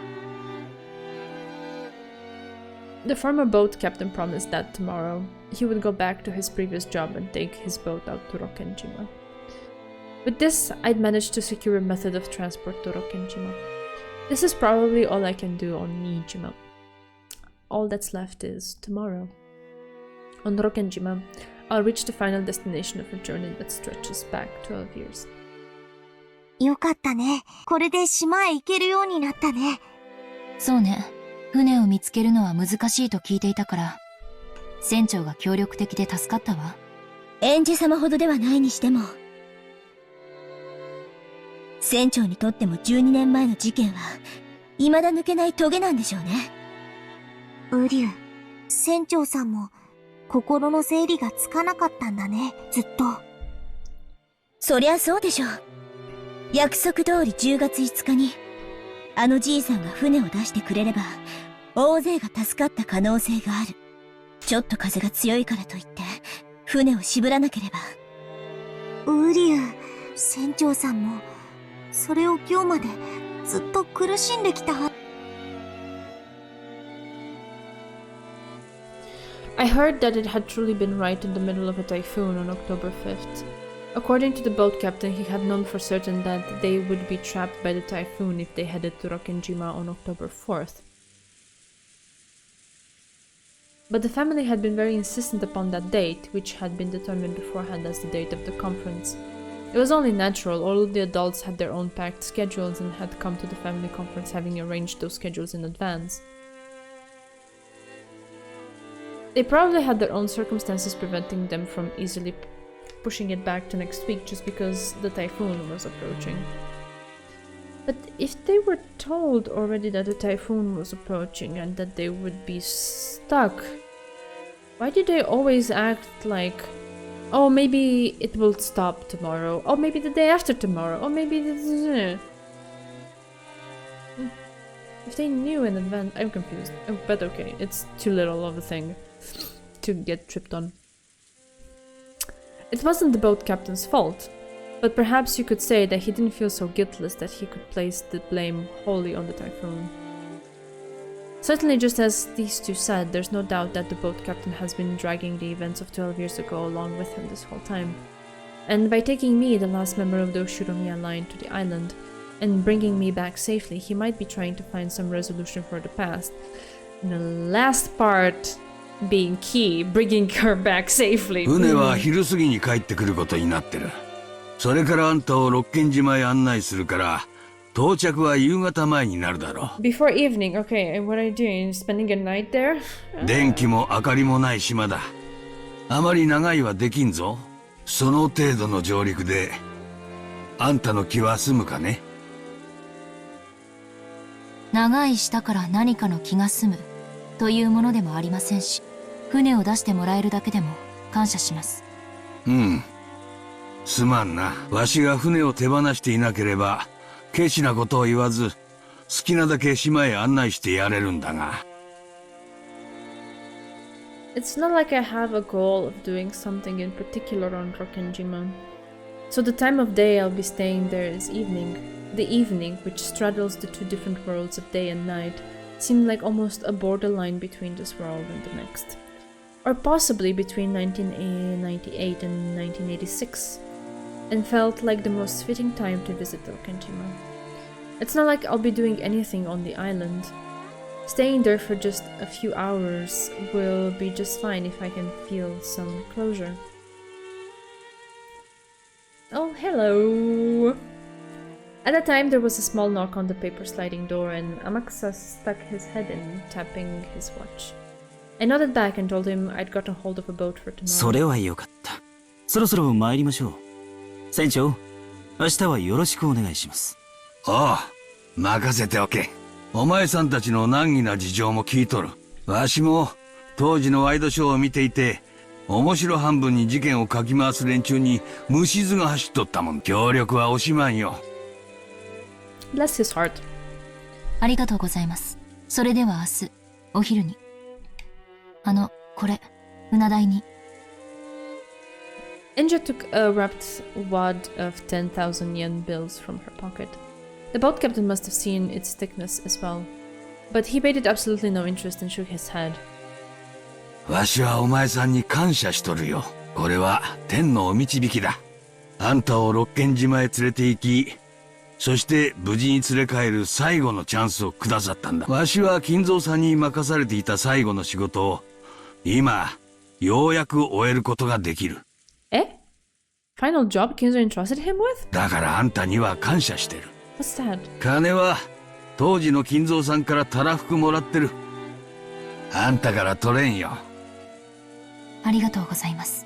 The former boat captain promised that tomorrow he would go back to his previous job and take his boat out to Rokkenjima. With this, I'd managed to secure a method of transport to Rokkenjima. This is probably all I can do on Niijima. All that's left is tomorrow. On Rokkenjima, I'll reach the final destination of a journey that stretches back 12 years. よかったね。これで島へ行けるようになったね。そうね。船を見つけるのは難しいと聞いていたから、船長が協力的で助かったわ。エンジ様ほどではないにしても、船長にとっても12年前の事件は、未だ抜けないトゲなんでしょうね。ウリュウ、船長さんも、心の整理がつかなかったんだね、ずっと。そりゃそうでしょう。約束通り10月5日に、あのじいさんが船を出してくれれば、大勢が助かった可能性がある。ちょっと風が強いからといって、船を渋らなければ。ウリュウ、船長さんも、それを今日までずっと苦しんできたは。I heard that it had truly been right in the middle of a typhoon on October 5th. According to the boat captain, he had known for certain that they would be trapped by the typhoon if they headed to Rokkenjima on October 4th. But the family had been very insistent upon that date, which had been determined beforehand as the date of the conference. It was only natural. All of the adults had their own packed schedules and had come to the family conference having arranged those schedules in advance. They probably had their own circumstances preventing them from easily pushing it back to next week just because the typhoon was approaching. But if they were told already that the typhoon was approaching and that they would be stuck, why did they always act like, oh, maybe it will stop tomorrow, oh, maybe the day after tomorrow, oh, maybe this... If they knew in advance... I'm confused. Oh, but okay, it's too little of a thing to get tripped on. It wasn't the boat captain's fault, but perhaps you could say that he didn't feel so guiltless that he could place the blame wholly on the typhoon. Certainly, just as these two said, there's no doubt that the boat captain has been dragging the events of 12 years ago along with him this whole time. And by taking me, the last member of the Oshiromiya line, to the island, and bringing me back safely, he might be trying to find some resolution for the past. And the last part being key, bringing her back safely. 船は昼過ぎに帰ってくることになってる。それからあんたを六軒島へ案内するから、到着は夕方前になるだろう。Before evening, okay, and what are you doing? Spending a night there? 電気も明かりもない島だ。あまり長いはできんぞ。その程度の上陸で、あんたの気は済むかね？長い下から何かの気が済むというものでもありませんし、船を出してもらえるだけでも感謝します。うん。すまんな。わしが船を手放していなければ、ケチなことを言わず、好きなだけ島へ案内してやれるんだが。It's not like I have a goal of doing something in particular on Rokkenjima. So the time of day I'll be staying there is evening. The evening, which straddles the two different worlds of day and night, seemed like almost a borderline between this world and the next. Or possibly between 1998 and 1986, and felt like the most fitting time to visit Rokkenjima. It's not like I'll be doing anything on the island. Staying there for just a few hours will be just fine if I can feel some closure. Oh, hello! At the time, there was a small knock on the paper sliding door, and Amakusa stuck his head in, tapping his watch. I nodded back and told him I'd gotten hold of a boat for tomorrow. それはよかった。そろそろ参りましょう。船長、明日はよろしくお願いします。ああ、任せておけ。お前さんたちの難儀な事情も聞いとる。わしも当時のワイドショーを見ていて、面白半分に事件をかき回す連中に虫唾が走っとったもん。協力は惜しまんよ。Bless his heart. ありがとうございます。それでは明日、お昼に。これ、船代に。Inja took a wrapped wad of 10,000 yen bills from her pocket. The boat captain must have seen its thickness as well, but he paid it absolutely no interest and shook his head. わしはお前さんに感謝しとるよ。これは天のお導きだ。あんたを六軒島へ連れて行き、そして無事に連れ帰る最後のチャンスをくださったんだ。わしは金蔵さんに任されていた最後の仕事を、今、ようやく終えることができる。Final job Kinzo entrusted him with? だからあんたには感謝してる。What's that? 金は当時の金蔵さんからたらふくもらってる。あんたから取れんよ。ありがとうございます。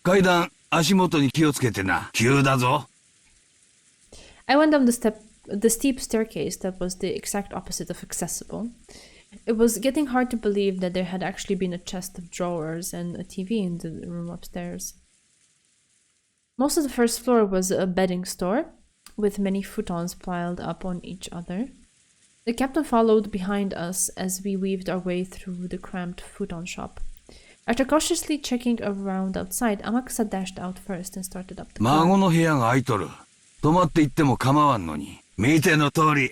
階段、足元に気をつけてな。急だぞ。I went down the steep staircase that was the exact opposite of accessible. It was getting hard to believe that there had actually been a chest of drawers and a TV in the room upstairs. Most of the first floor was a bedding store, with many futons piled up on each other. The captain followed behind us as we weaved our way through the cramped futon shop. After cautiously checking around outside, Amakusa dashed out first and started up the car. 孫の部屋が空いとる。泊まって行っても構わんのに。見ての通り、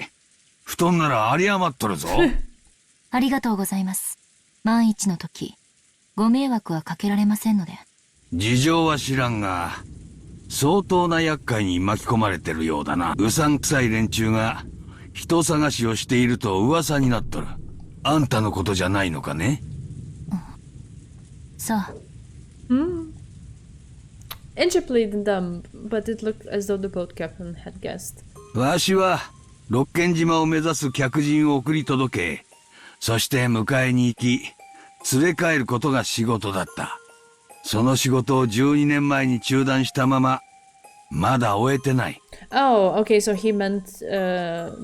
布団なら有り余っとるぞ。ありがとうございます。万一の時、ご迷惑はかけられませんので。事情は知らんが、相当な厄介に巻き込まれてるようだな。うさんくさい連中が人探しをしていると噂になっとる。あんたのことじゃないのかね？さあ。Inja played dumb, but it looked as though the boat captain had guessed. わしは六軒島を目指す客人を送り届け、そして迎えに行き、連れ帰ることが仕事だった。その仕事を12年前に中断したまま、まだ終えてない。Oh, okay, so he meant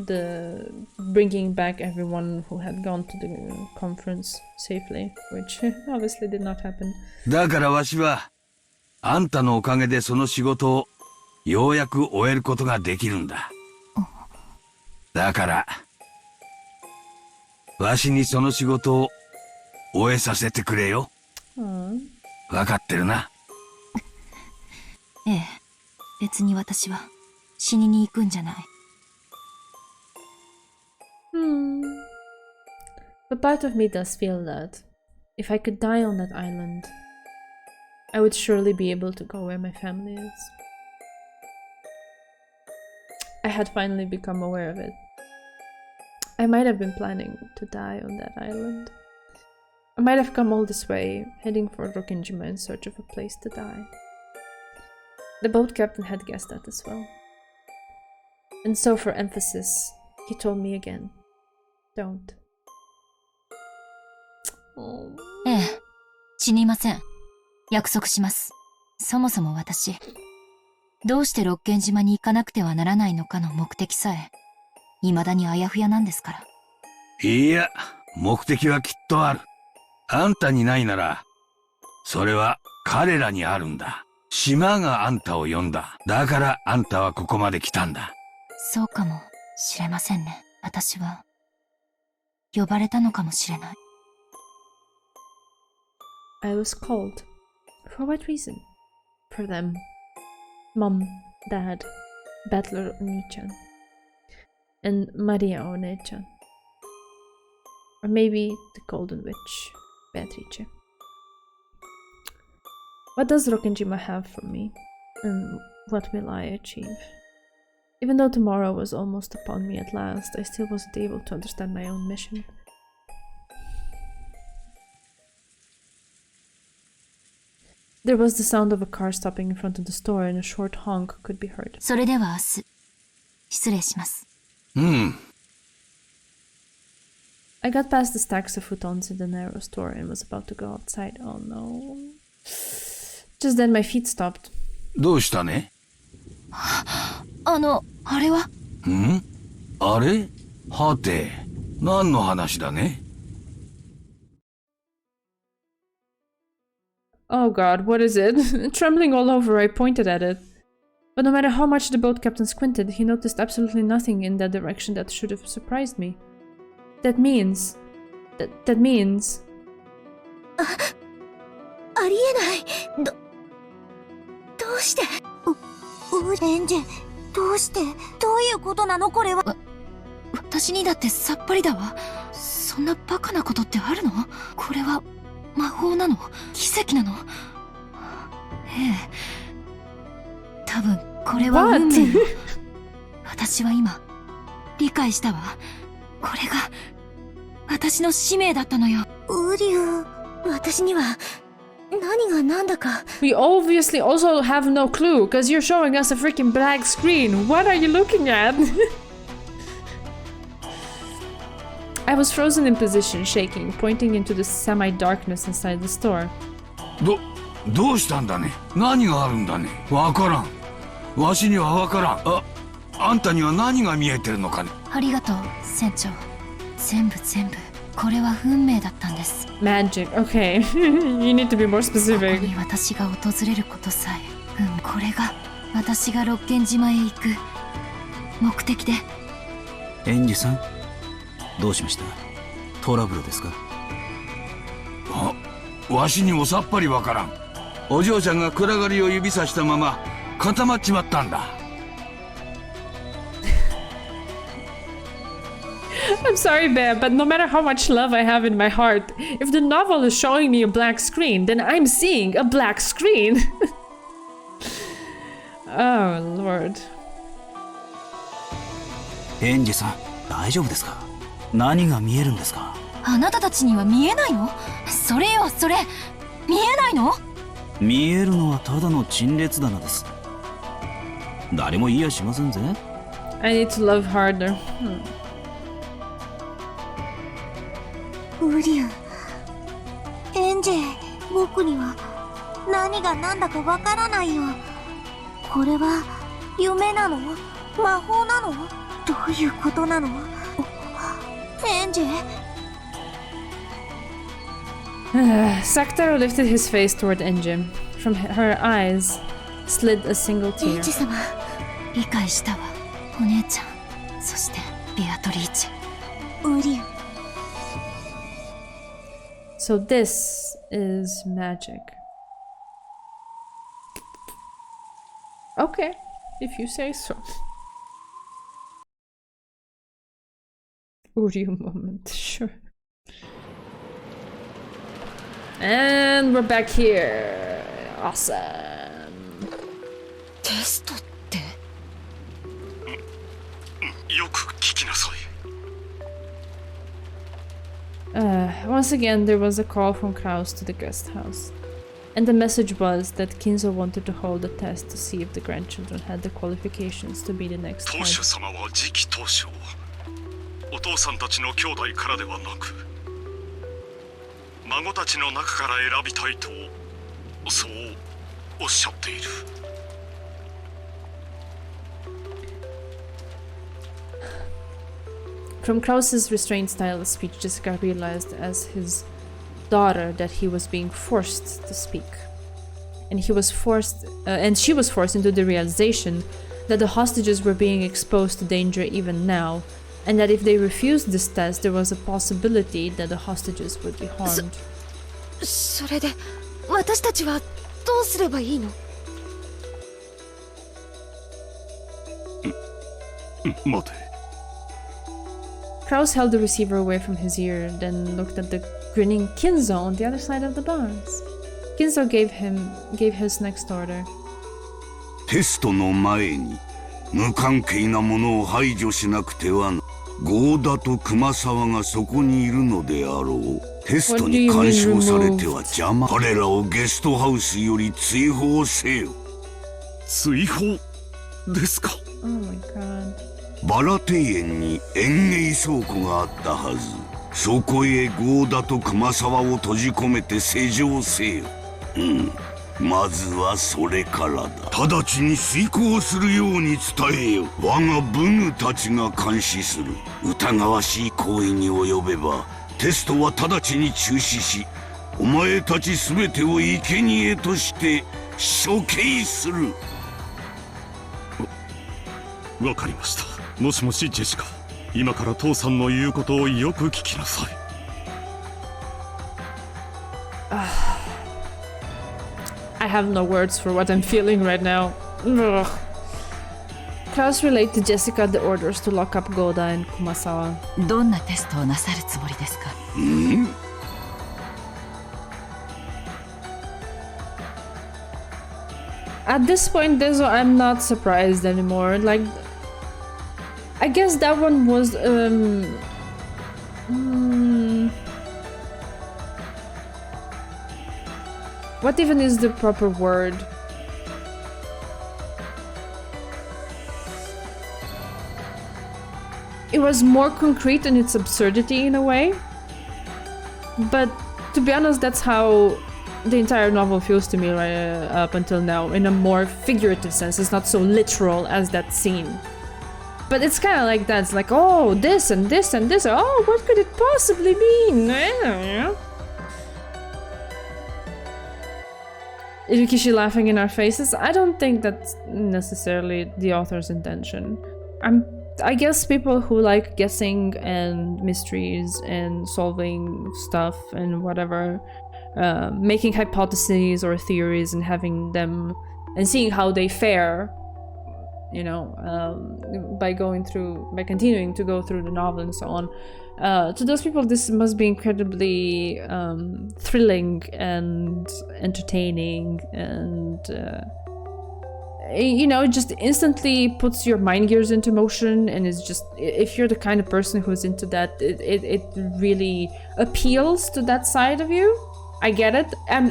the bringing back everyone who had gone to the conference safely, which obviously did not happen. だからわしは、あんたのおかげでその仕事をようやく終えることができるんだ。だから、わしにその仕事を終えさせてくれよ。わかってるな。ええ、別に私は死にに行くんじゃない。But part of me does feel that if I could die on that island, I would surely be able to go where my family is. I had finally become aware of it. I might have been planning to die on that island. I might have come all this way, heading for Rokkenjima in search of a place to die. The boat captain had guessed that as well. And so for emphasis, he told me again, don't. ええ、死にません。約束します。そもそも私、どうして六軒島に行かなくてはならないのかの目的さえ、未だにあやふやなんですから。いや、目的はきっとある。あんたにないなら、それは彼らにあるんだ。島があんたを呼んだ。だからあんたはここまで来たんだ。そうかもしれませんね。私は、呼ばれたのかもしれない。I was called. For what reason? For them. Mom, Dad, Battler Oni-chan, and Maria One-chan. Or maybe the Golden Witch, Beatrice. What does Rokkenjima have for me? And what will I achieve? Even though tomorrow was almost upon me at last, I still wasn't able to understand my own mission. There was the sound of a car stopping in front of the store and a short honk could be heard. それでは明日、失礼します。I got past the stacks of futons in the narrow store and was about to go outside. Oh no. Just then my feet stopped. どうしたね？あれは？あれ？はて、何の話だね？ Oh god, what is it? Trembling all over, I pointed at it. But no matter how much the boat captain squinted, he noticed absolutely nothing in that direction that should have surprised me. That means That means... ありえない。どうしてエンジェ、どうしてどういうことなのこれは。私にだってさっぱりだわ。そんなバカなことってあるの？これは魔法なの？奇跡なの？ええ。多分これは運命よ。私は今理解したわ。これが私の使命だったのよ。ウリュウ、私には何が何だか。 We obviously also have no clue, because you're showing us a freaking black screen. What are you looking at? I was frozen in position, shaking, pointing into the semi-darkness inside the store. どうしたんだね。何があるんだね。わからん。わしにはわからん。あんたには何が見えてるのかね。ありがとう、船長。全部これは運命だったんです。 Magic, okay. You need to be more specific. ここに私が訪れることさえ、これが私が六軒島へ行く目的で。エンジさん、どうしました？トラブルですか？わしにもさっぱりわからん。お嬢ちゃんが暗がりを指さしたまま固まっちまったんだ。I'm sorry, Bear, but no matter how much love I have in my heart, if the novel is showing me a black screen, then I'm seeing a black screen. Oh, Lord. エンジさん、大丈夫ですか？何が見えるんですか？あなたたちには見えないの？それよ、それ。見えないの？見えるのはただの陳列棚です。誰も言いやしませんぜ。I need to love harder. ウリュウ、エンジェ、僕には何が何だかわからないよ。これは夢なの？魔法なの？どういうことなの？エンジェ。Saktaro lifted his face toward Enjin. From her eyes slid a single tear. エンジ様、理解したわ。お姉ちゃん、そしてベアトリーチェ。ウリュウ。So this is magic. Okay, if you say so. Uryu moment, sure. And we're back here. Awesome. テストって？よく聞きなさい。Once again, there was a call from Kraus to the guest house. And the message was that Kinzo wanted to hold a test to see if the grandchildren had the qualifications to be the next head. 当主様は次期当主をお父さんたちの兄弟からではなく孫たちの中から選びたいとそうおっしゃっている。From Kraus's restrained style of speech, Jessica realized as his daughter that he was being forced to speak. And she was forced into the realization that the hostages were being exposed to danger even now, and that if they refused this test, there was a possibility that the hostages would be harmed. それで私たちはどうすればいいの？待て。Kraus held the receiver away from his ear, then looked at the grinning Kinzo on the other side of the bars. Kinzo gave his next order. テストの前に無関係なものを排除しなくてはな。ゴーダと熊沢がそこにいるのであろう。テストに干渉されては邪魔。彼らをゲストハウスより追放せよ。追放ですか？ Oh my god. バラ庭園に園芸倉庫があったはず。そこへゴーダと熊沢を閉じ込めて施錠せよ。まずはそれからだ。直ちに遂行するように伝えよ。我が武具たちが監視する。疑わしい行為に及べばテストは直ちに中止し、お前たちすべてを生贄として処刑する。わかりました。もしもしジェシカ、今から父さんの言うことをよく聞きなさい。have no words for what I'm feeling right now. Ugh. Kraus relayed to Jessica the orders to lock up Goda and Kumasawa. どんなテストをなさるつもりですか? At this point, I'm not surprised anymore. Like, I guess that one was what even is the proper word? It was more concrete in its absurdity in a way. But to be honest, that's how the entire novel feels to me right up until now, in a more figurative sense. It's not so literal as that scene. But it's kind of like that. It's like, oh, this and this and this. Oh, what could it possibly mean? Rikishi laughing in our faces. I don't think that's necessarily the author's intention. I guess people who like guessing and mysteries and solving stuff and whatever, making hypotheses or theories and having them and seeing how they fare, you know, by continuing to go through the novel and so on. To those people, this must be incredibly thrilling and entertaining, and you know, it just instantly puts your mind gears into motion, and it's just, if you're the kind of person who's into that, it really appeals to that side of you. I get it. I'm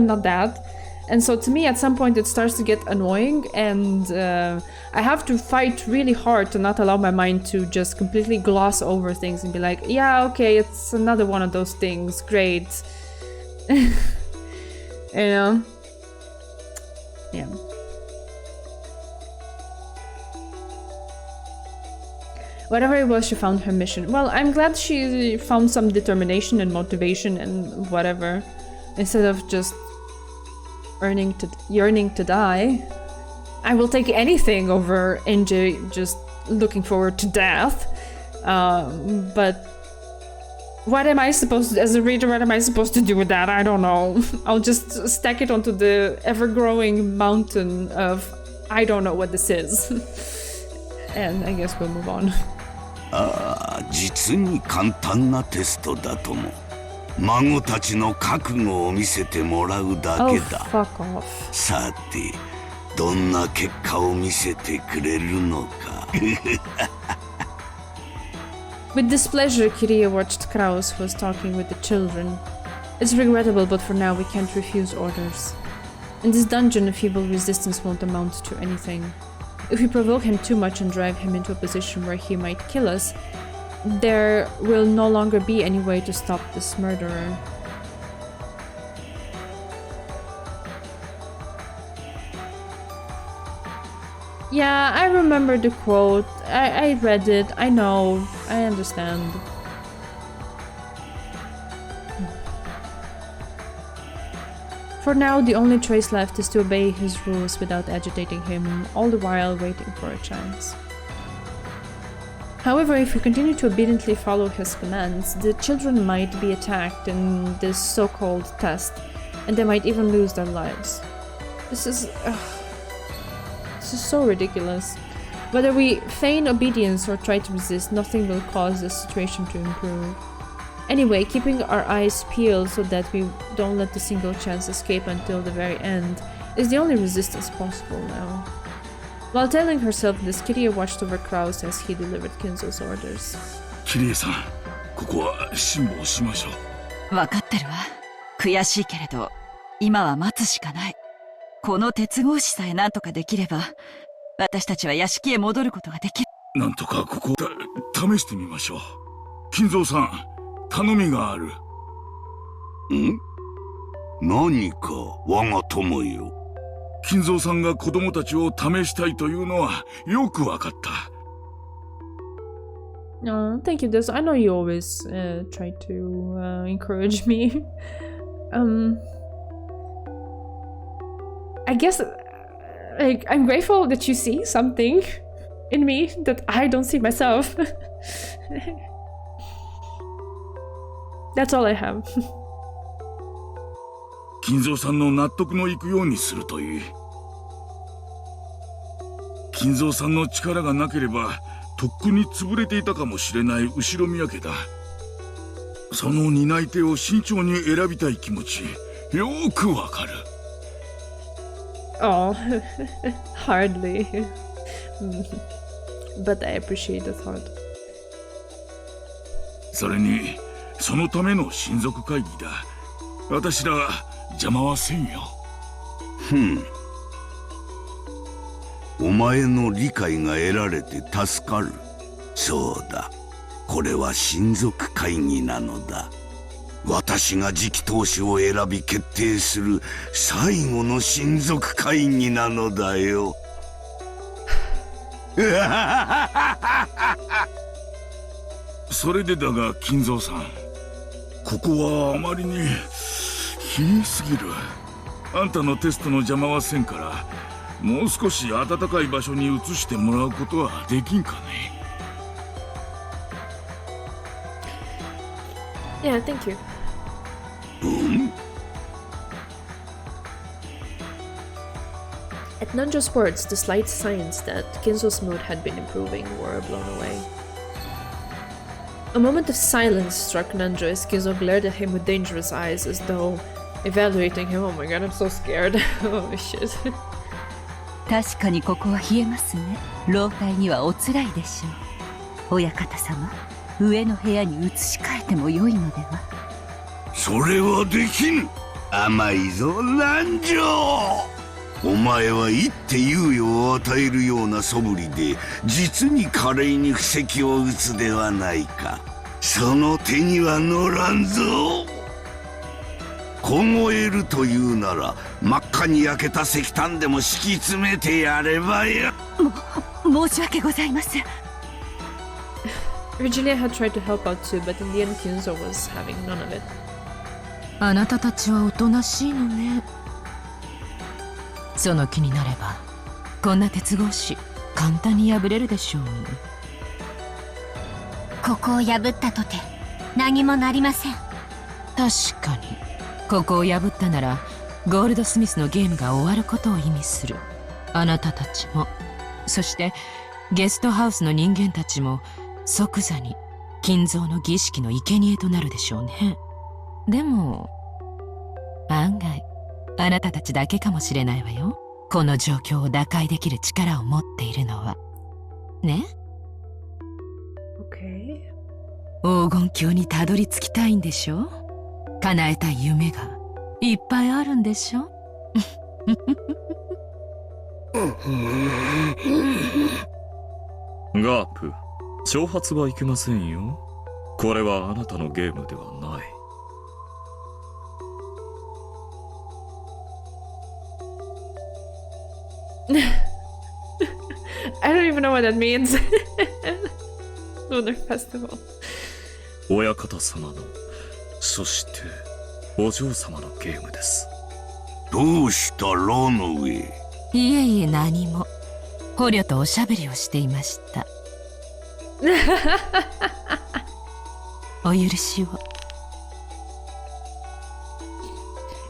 not that. And so to me, at some point, it starts to get annoying, and I have to fight really hard to not allow my mind to just completely gloss over things and be like, yeah, okay, it's another one of those things, great. You know? Yeah. Whatever it was, she found her mission. Well, I'm glad she found some determination and motivation and whatever, instead of just yearning to die. I will take anything over NJ just looking forward to death. But what am I supposed to, as a reader, what am I supposed to do with that? I don't know. I'll just stack it onto the ever-growing mountain of I don't know what this is. And I guess we'll move on. 実に簡単なテストだとも。孫たちの覚悟を見せてもらうだけだ。さて、どんな結果を見せてくれるのか。With displeasure, Kiria watched Kraus, who was talking with the children. It's regrettable, but for now we can't refuse orders. In this dungeon, a feeble resistance won't amount to anything. If we provoke him too much and drive him into a position where he might kill us, there will no longer be any way to stop this murderer. Yeah, I remember the quote. I read it. I know. I understand. For now, the only choice left is to obey his rules without agitating him, all the while waiting for a chance. However, if we continue to obediently follow his commands, the children might be attacked in this so-called test, and they might even lose their lives. This is so ridiculous. Whether we feign obedience or try to resist, nothing will cause the situation to improve. Anyway, keeping our eyes peeled so that we don't let a single chance escape until the very end is the only resistance possible now. While telling herself this, Kiria watched over Kraus as he delivered Kinzo's orders. Kirie-san, ここは辛抱しましょう。わかってるわ。悔しいけれど、今は待つしかない。この鉄格子さえ何とかできれば、私たちは屋敷へ戻ることができる。なんとかここを試してみましょう。金蔵さん、頼みがある。ん？何か我が友よ。金蔵さんが子供たちを試したいというのはよくわかった。Thank you, Des. I know you always try to encourage me. I guess I'm grateful that you see something in me that I don't see myself. That's all I have. 金蔵さんの納得のいくようにするといい。金蔵さんの力がなければとっくに潰れていたかもしれない後ろ宮家だ。その担い手を慎重に選びたい気持ち、よーくわかる。Oh, hardly. But I appreciate the thought. それにそのための親族会議だ。私ら邪魔はせんよ。お前の理解が得られて助かる。そうだ、これは親族会議なのだ。私が次期当主を選び決定する最後の親族会議なのだよ。それでだが金蔵さん、ここはあまりに冷えすぎる。あんたのテストの邪魔はせんから、もう少し暖かい場所に移してもらうことはできんかね。Yeah, thank you. At Nanjo's words, the slight signs that Kinzo's mood had been improving were blown away. A moment of silence struck Nanjo as Kinzo glared at him with dangerous eyes, as though evaluating him. Oh my god, I'm so scared. Oh shit. 確かにここは冷えますね。老体にはおつらいでしょう。親方様、上の部屋に移し替えても良いのでは。それはできん。甘いぞ南條。お前は一手猶予を与えるような素振りで実に華麗に布石を打つではないか。その手には乗らんぞ。凍えるというなら真っ赤に焼けた石炭でも敷き詰めてやればよ。申し訳ございません。Virgilia had tried to help out too, but in the end Kinzo was having none of it. あなたたちはおとなしいのね。その気になればこんな鉄格子簡単に破れるでしょう。ここを破ったとて何もなりません。確かにここを破ったならゴールドスミスのゲームが終わることを意味する。あなたたちも、そしてゲストハウスの人間たちも即座に金蔵の儀式の生贄となるでしょうね。でも案外あなたたちだけかもしれないわよ。この状況を打開できる力を持っているのはね。黄金鏡にたどり着きたいんでしょ。叶えたい夢がいっぱいあるんでしょ。ガープ、挑発はいけませんよ。これはあなたのゲームではない。I don't even know what that means. Lunar Festival. 親方様の、そしてお嬢様のゲームです。どうしたロノウェイ。いえいえ何も。捕虜とおしゃべりをしていました。お許しを。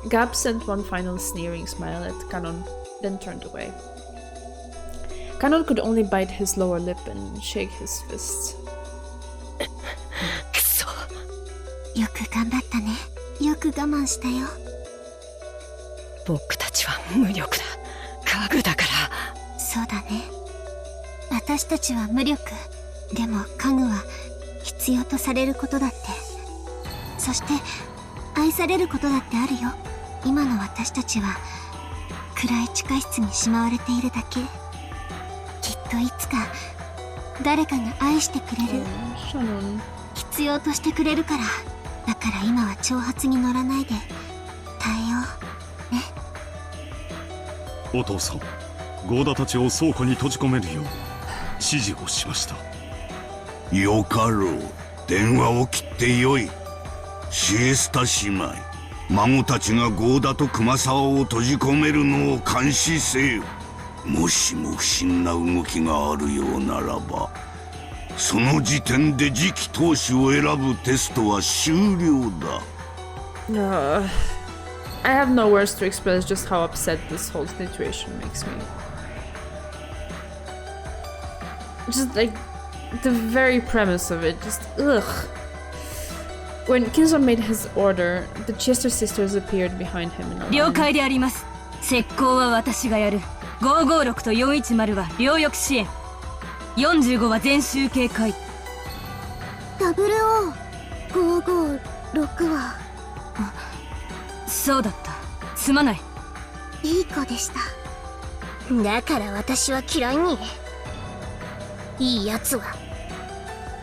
Gab sent one final sneering smile at Kanon, then turned away. Kanon could only bite his lower lip and shake his fists. くそ。よく頑張ったね。よく我慢したよ。僕たちは無力だ。家具だから。そうだね。私たちは無力。でも家具は必要とされることだって。そして愛されることだってあるよ。今の私たちは暗い地下室にしまわれているだけ。きっといつか誰かが愛してくれる。必要としてくれるから。だから今は挑発に乗らないで耐えようね。お父さん、ゴーダたちを倉庫に閉じ込めるよう指示をしました。よかろう。電話を切ってよい。シエスタ姉妹、孫たちがゴーダと熊沢を閉じ込めるのを監視せよ。もしも不審な動きがあるようならば、その時点で次期当主を選ぶテストは終了だ。I have no words to express just how upset this whole situation makes me. Just like the very premise of it, just ugh. When Kinzo made his order, the Chester sisters appeared behind him in a line. 了解であります。石膏は私がやる。556と410は両翼支援。45は全周警戒。00-556は。そうだった。すまない。いい子でした。だから私は嫌いに。いいやつは。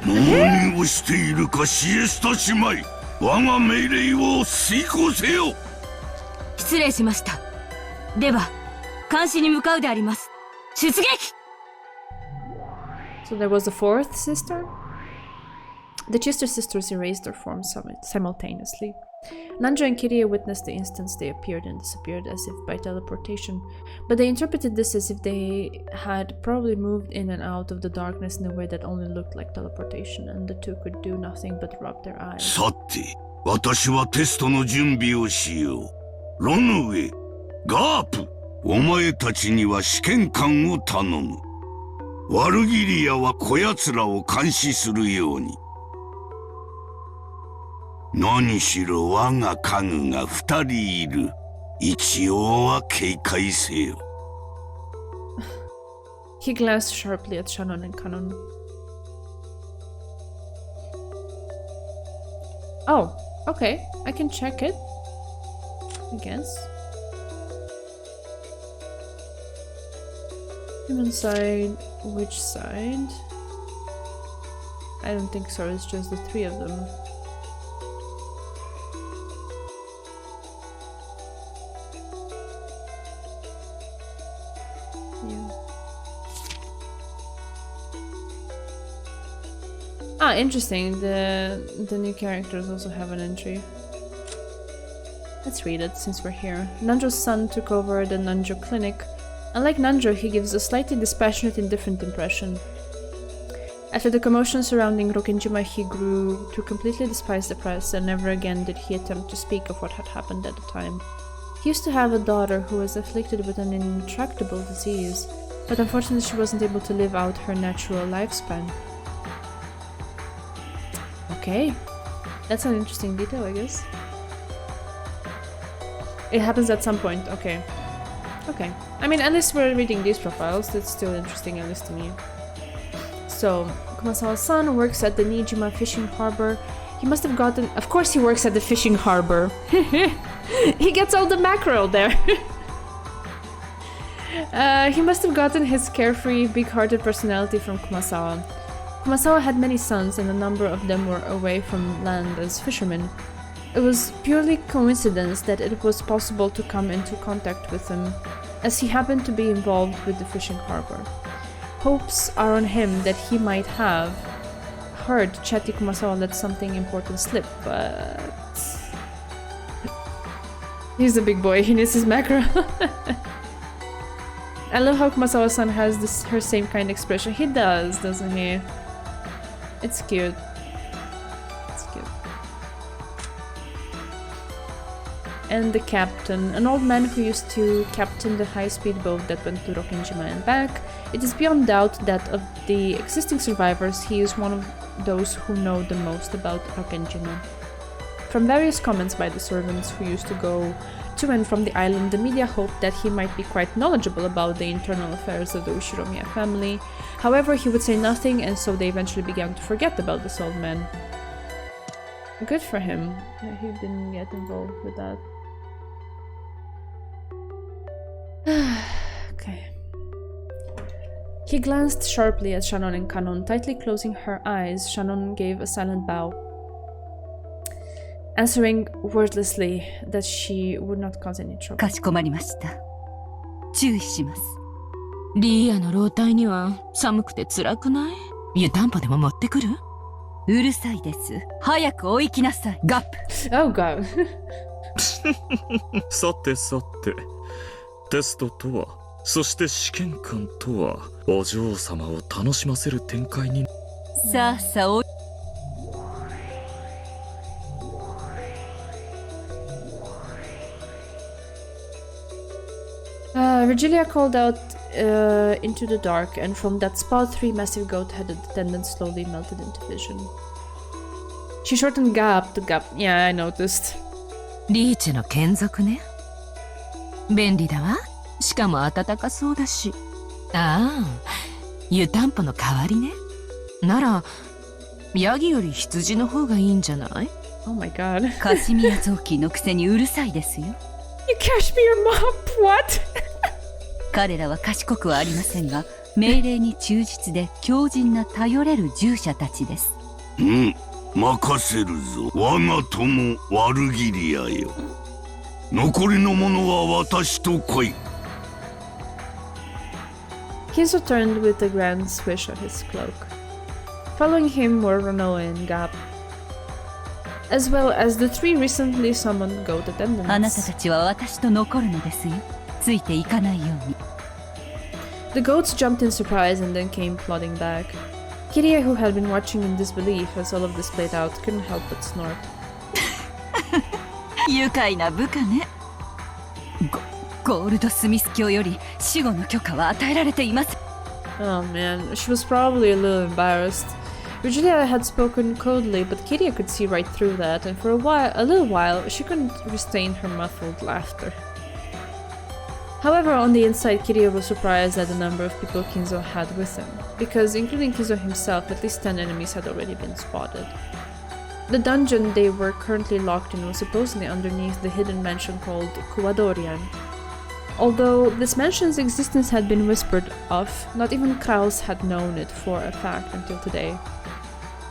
何をしているかシエスタ姉妹。我が命令を遂行せよ。失礼しました。では、監視に向かうであります。出撃! So there was a fourth sister? The Chester sisters erased their forms simultaneously. Nanjo and Kirie witnessed the instance they appeared and disappeared as if by teleportation, but they interpreted this as if they had probably moved in and out of the darkness in a way that only looked like teleportation, and the two could do nothing but rub their eyes. さて、私はテストの準備をしよう。ロノウェ、ガープ、お前たちには試験官を頼む。ワルギリアはこやつらを監視するように。何しろ我が家具が2人いる。一応は警戒せよ。He glanced sharply at Shannon and Kanon. Oh, okay. I can check it. I guess. Human side. Which side? I don't think so. It's just the three of them. Ah, interesting. The new characters also have an entry. Let's read it since we're here. Nanjo's son took over the Nanjo clinic. Unlike Nanjo, he gives a slightly dispassionate, indifferent impression. After the commotion surrounding Rokenjima, he grew to completely despise the press, and never again did he attempt to speak of what had happened at the time. He used to have a daughter who was afflicted with an intractable disease, but unfortunately she wasn't able to live out her natural lifespan. Okay, that's an interesting detail, I guess. It happens at some point, okay. Okay, I mean, at least we're reading these profiles, it's still interesting, at least to me. So, Kumasawa's son works at the Nijima fishing harbor. He must have gotten... Of course he works at the fishing harbor. He gets all the mackerel there. He must have gotten his carefree, big-hearted personality from Kumasawa. Kumasawa had many sons, and a number of them were away from land as fishermen. It was purely coincidence that it was possible to come into contact with him, as he happened to be involved with the fishing harbor. Hopes are on him that he might have heard Chatty Kumasawa let something important slip, but... He's a big boy, he needs his mackerel. I love how Kumasawa's son has her same kind of expression. He does, doesn't he? It's cute. It's cute. And the captain, an old man who used to captain the high-speed boat that went to Rokenjima and back. It is beyond doubt that of the existing survivors, he is one of those who know the most about Rokenjima. From various comments by the servants who used to go to and from the island, the media hoped that he might be quite knowledgeable about the internal affairs of the Ushiromiya family. However, he would say nothing, and so they eventually began to forget about this old man. Good for him. He didn't get involved with that. Okay. He glanced sharply at Shannon and Kanon. Tightly closing her eyes, Shannon gave a silent bow, answering wordlessly that she would not cause any trouble. かしこまりました。注意します。リーアの老体には寒くて辛くない？湯たんぽでも持ってくる？うるさいです。早く追いきなさい。ガップ。Oh god. さてさて、テストとは、そして試験官とは、お嬢様を楽しませる展開に。さあさあ、Virgilia called out into the dark, and from that spot, 3 massive goat-headed attendants slowly melted into vision. She shortened gap to gap. Yeah, I noticed. リーチェの眷属ね。便利だわ。しかも暖かそうだし。ああ、湯たんぽの代わりね。なら、ヤギより羊の方がいいんじゃない？ Oh my god. カシミヤ雑巾のくせにうるさいですよ。You catch me your mop? What? 彼らは賢くはありませんが、命令に忠実で強靭な頼れる従者たちです。うん、任せるぞ。我が友ワルギリアよ。残りの者は私と来い。Kinzo turned with a grand swish of his cloak. Following him were Ranoa and Gap, as well as the 3 recently summoned goat attendants. あなたたちは私と残るのですよ。ついていかないように。The goats jumped in surprise and then came plodding back. Kiria, who had been watching in disbelief as all of this played out, couldn't help but snort. 愉快な部下ね。ゴールドスミス教より死後の許可は与えられています。Oh man, she was probably a little embarrassed. Virgilia had spoken coldly, but Kiria could see right through that, and for a little while, she couldn't restrain her muffled laughter. However, on the inside, Kiria was surprised at the number of people Kinzo had with him, because including Kinzo himself, at least 10 enemies had already been spotted. The dungeon they were currently locked in was supposedly underneath the hidden mansion called Kuwadorian. Although this mansion's existence had been whispered of, not even Kraus had known it for a fact until today.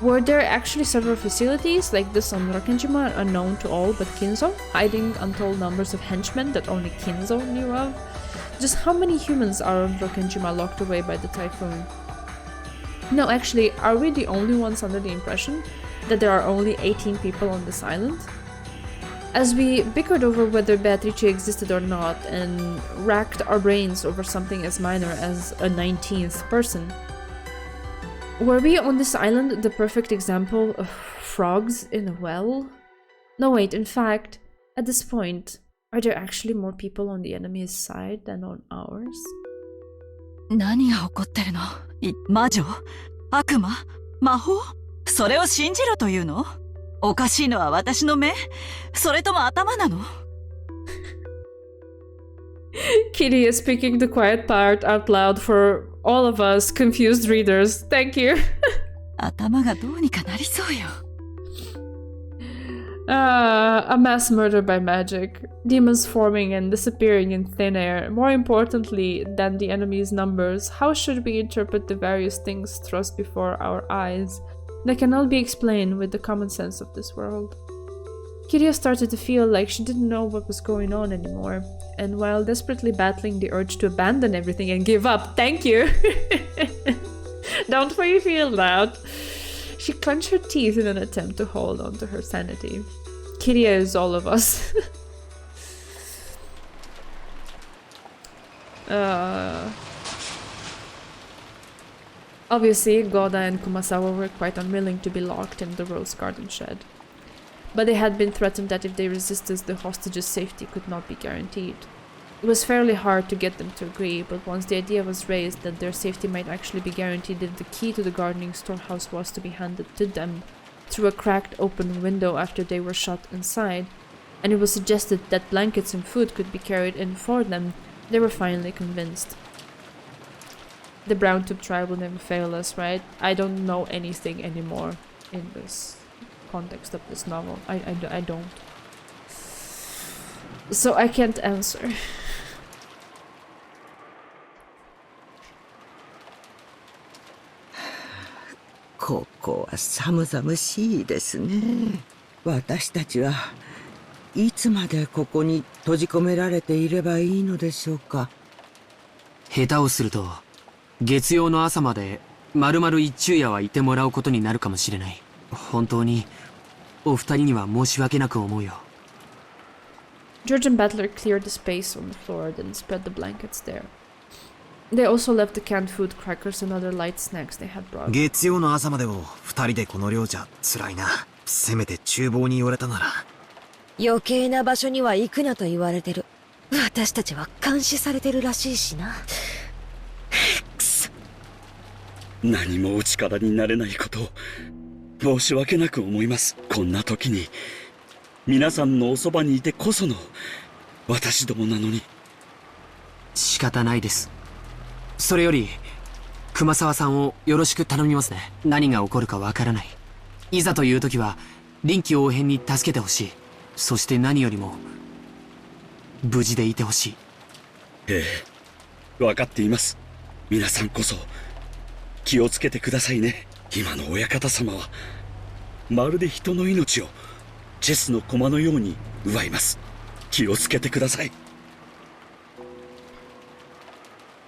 Were there actually several facilities like this on Rokkenjima unknown to all but Kinzo, hiding untold numbers of henchmen that only Kinzo knew of? Just how many humans are on Rokkenjima locked away by the typhoon? No, actually, are we the only ones under the impression that there are only 18 people on this island? As we bickered over whether Beatrice existed or not and racked our brains over something as minor as a 19th person, were we on this island the perfect example of frogs in a well? No wait, in fact, at this point, are there actually more people on the enemy's side than on ours? 何が起こってるの？魔女？悪魔？魔法？それを信じろというの？おかしいのは私の目？それとも頭なの？ Kitty is speaking the quiet part out loud for all of us confused readers. Thank you. 頭がどうにかなりそうよ。A mass murder by magic. Demons forming and disappearing in thin air. More importantly than the enemy's numbers, how should we interpret the various things thrust before our eyes that cannot be explained with the common sense of this world? Kiria started to feel like she didn't know what was going on anymore, and while desperately battling the urge to abandon everything and give up, thank you! Don't we feel that? She clenched her teeth in an attempt to hold on to her sanity. Kiria is all of us. Obviously, Goda and Kumasawa were quite unwilling to be locked in the Rose Garden shed. But they had been threatened that if they resisted, the hostages' safety could not be guaranteed. It was fairly hard to get them to agree, but once the idea was raised that their safety might actually be guaranteed if the key to the gardening storehouse was to be handed to them through a cracked open window after they were shut inside, and it was suggested that blankets and food could be carried in for them, they were finally convinced. The brown tube tribe will never fail us, right? I don't know anything anymore in this context of this novel. I don't. So I can't answer.ここは寒々しいですね。私たちはいつまでここに閉じ込められていればいいのでしょうか。下手をすると月曜の朝まで丸々一昼夜はいてもらうことになるかもしれない。本当にお二人には申し訳なく思うよ。George and Butler cleared the space on the floor, then spread the blankets there. They also left the canned food, crackers, and other light snacks they had brought. 月曜の朝までを二人でこの量じゃ辛いな。せめて厨房に寄れたなら。余計な場所には行くなと言われてる。私たちは監視されてるらしいしな。くそ。何もお力になれないことを申し訳なく思います。こんな時に皆さんのおそばにいてこその私どもなのに。仕方ないです。それより熊沢さんをよろしく頼みますね。何が起こるかわからない。いざという時は臨機応変に助けてほしい。そして何よりも無事でいてほしい。ええ、分かっています。皆さんこそ気をつけてくださいね。今の親方様はまるで人の命をチェスの駒のように奪います。気をつけてください。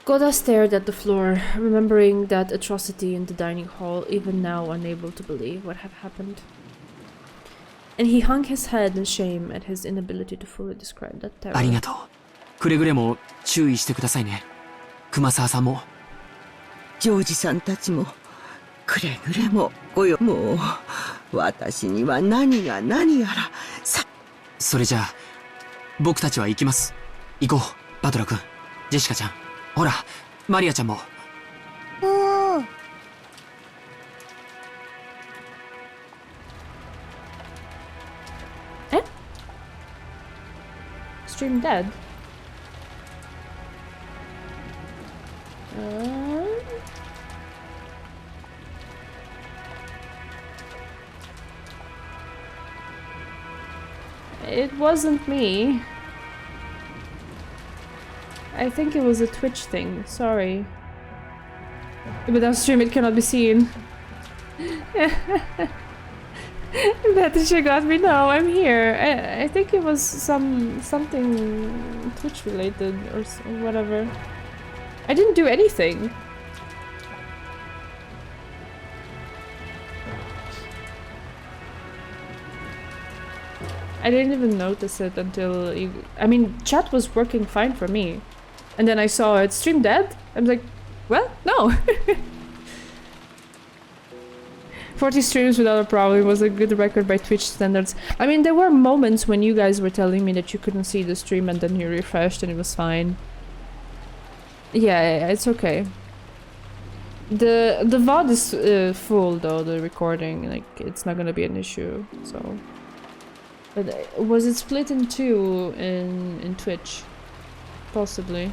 Goda stared at the floor, remembering that atrocity in the dining hall, even now unable to believe what had happened. And he hung his head in shame at his inability to fully describe that terror. ありがとう。くれぐれも注意してくださいね。熊沢さんも。ジョージさんたちも、くれぐれもごよ。もう、私には何が何やら、それじゃあ、僕たちは行きます。行こう、バトラ君、ジェシカちゃん。ほら、マリアちゃんも。え？ Stream dead? It wasn't me. I think it was a Twitch thing, sorry. But on stream it cannot be seen. That got me. No, I'm here. I think it was something Twitch related or whatever. I didn't do anything. I didn't even notice it until you... I mean, chat was working fine for me. And then I saw it stream dead. I'm like, well, no. 40 streams without a problem was a good record by Twitch standards. I mean, there were moments when you guys were telling me that you couldn't see the stream and then you refreshed and it was fine. Yeah, it's okay. The VOD is full though, the recording. Like, it's not gonna be an issue, so... But was it split in two in Twitch? Possibly.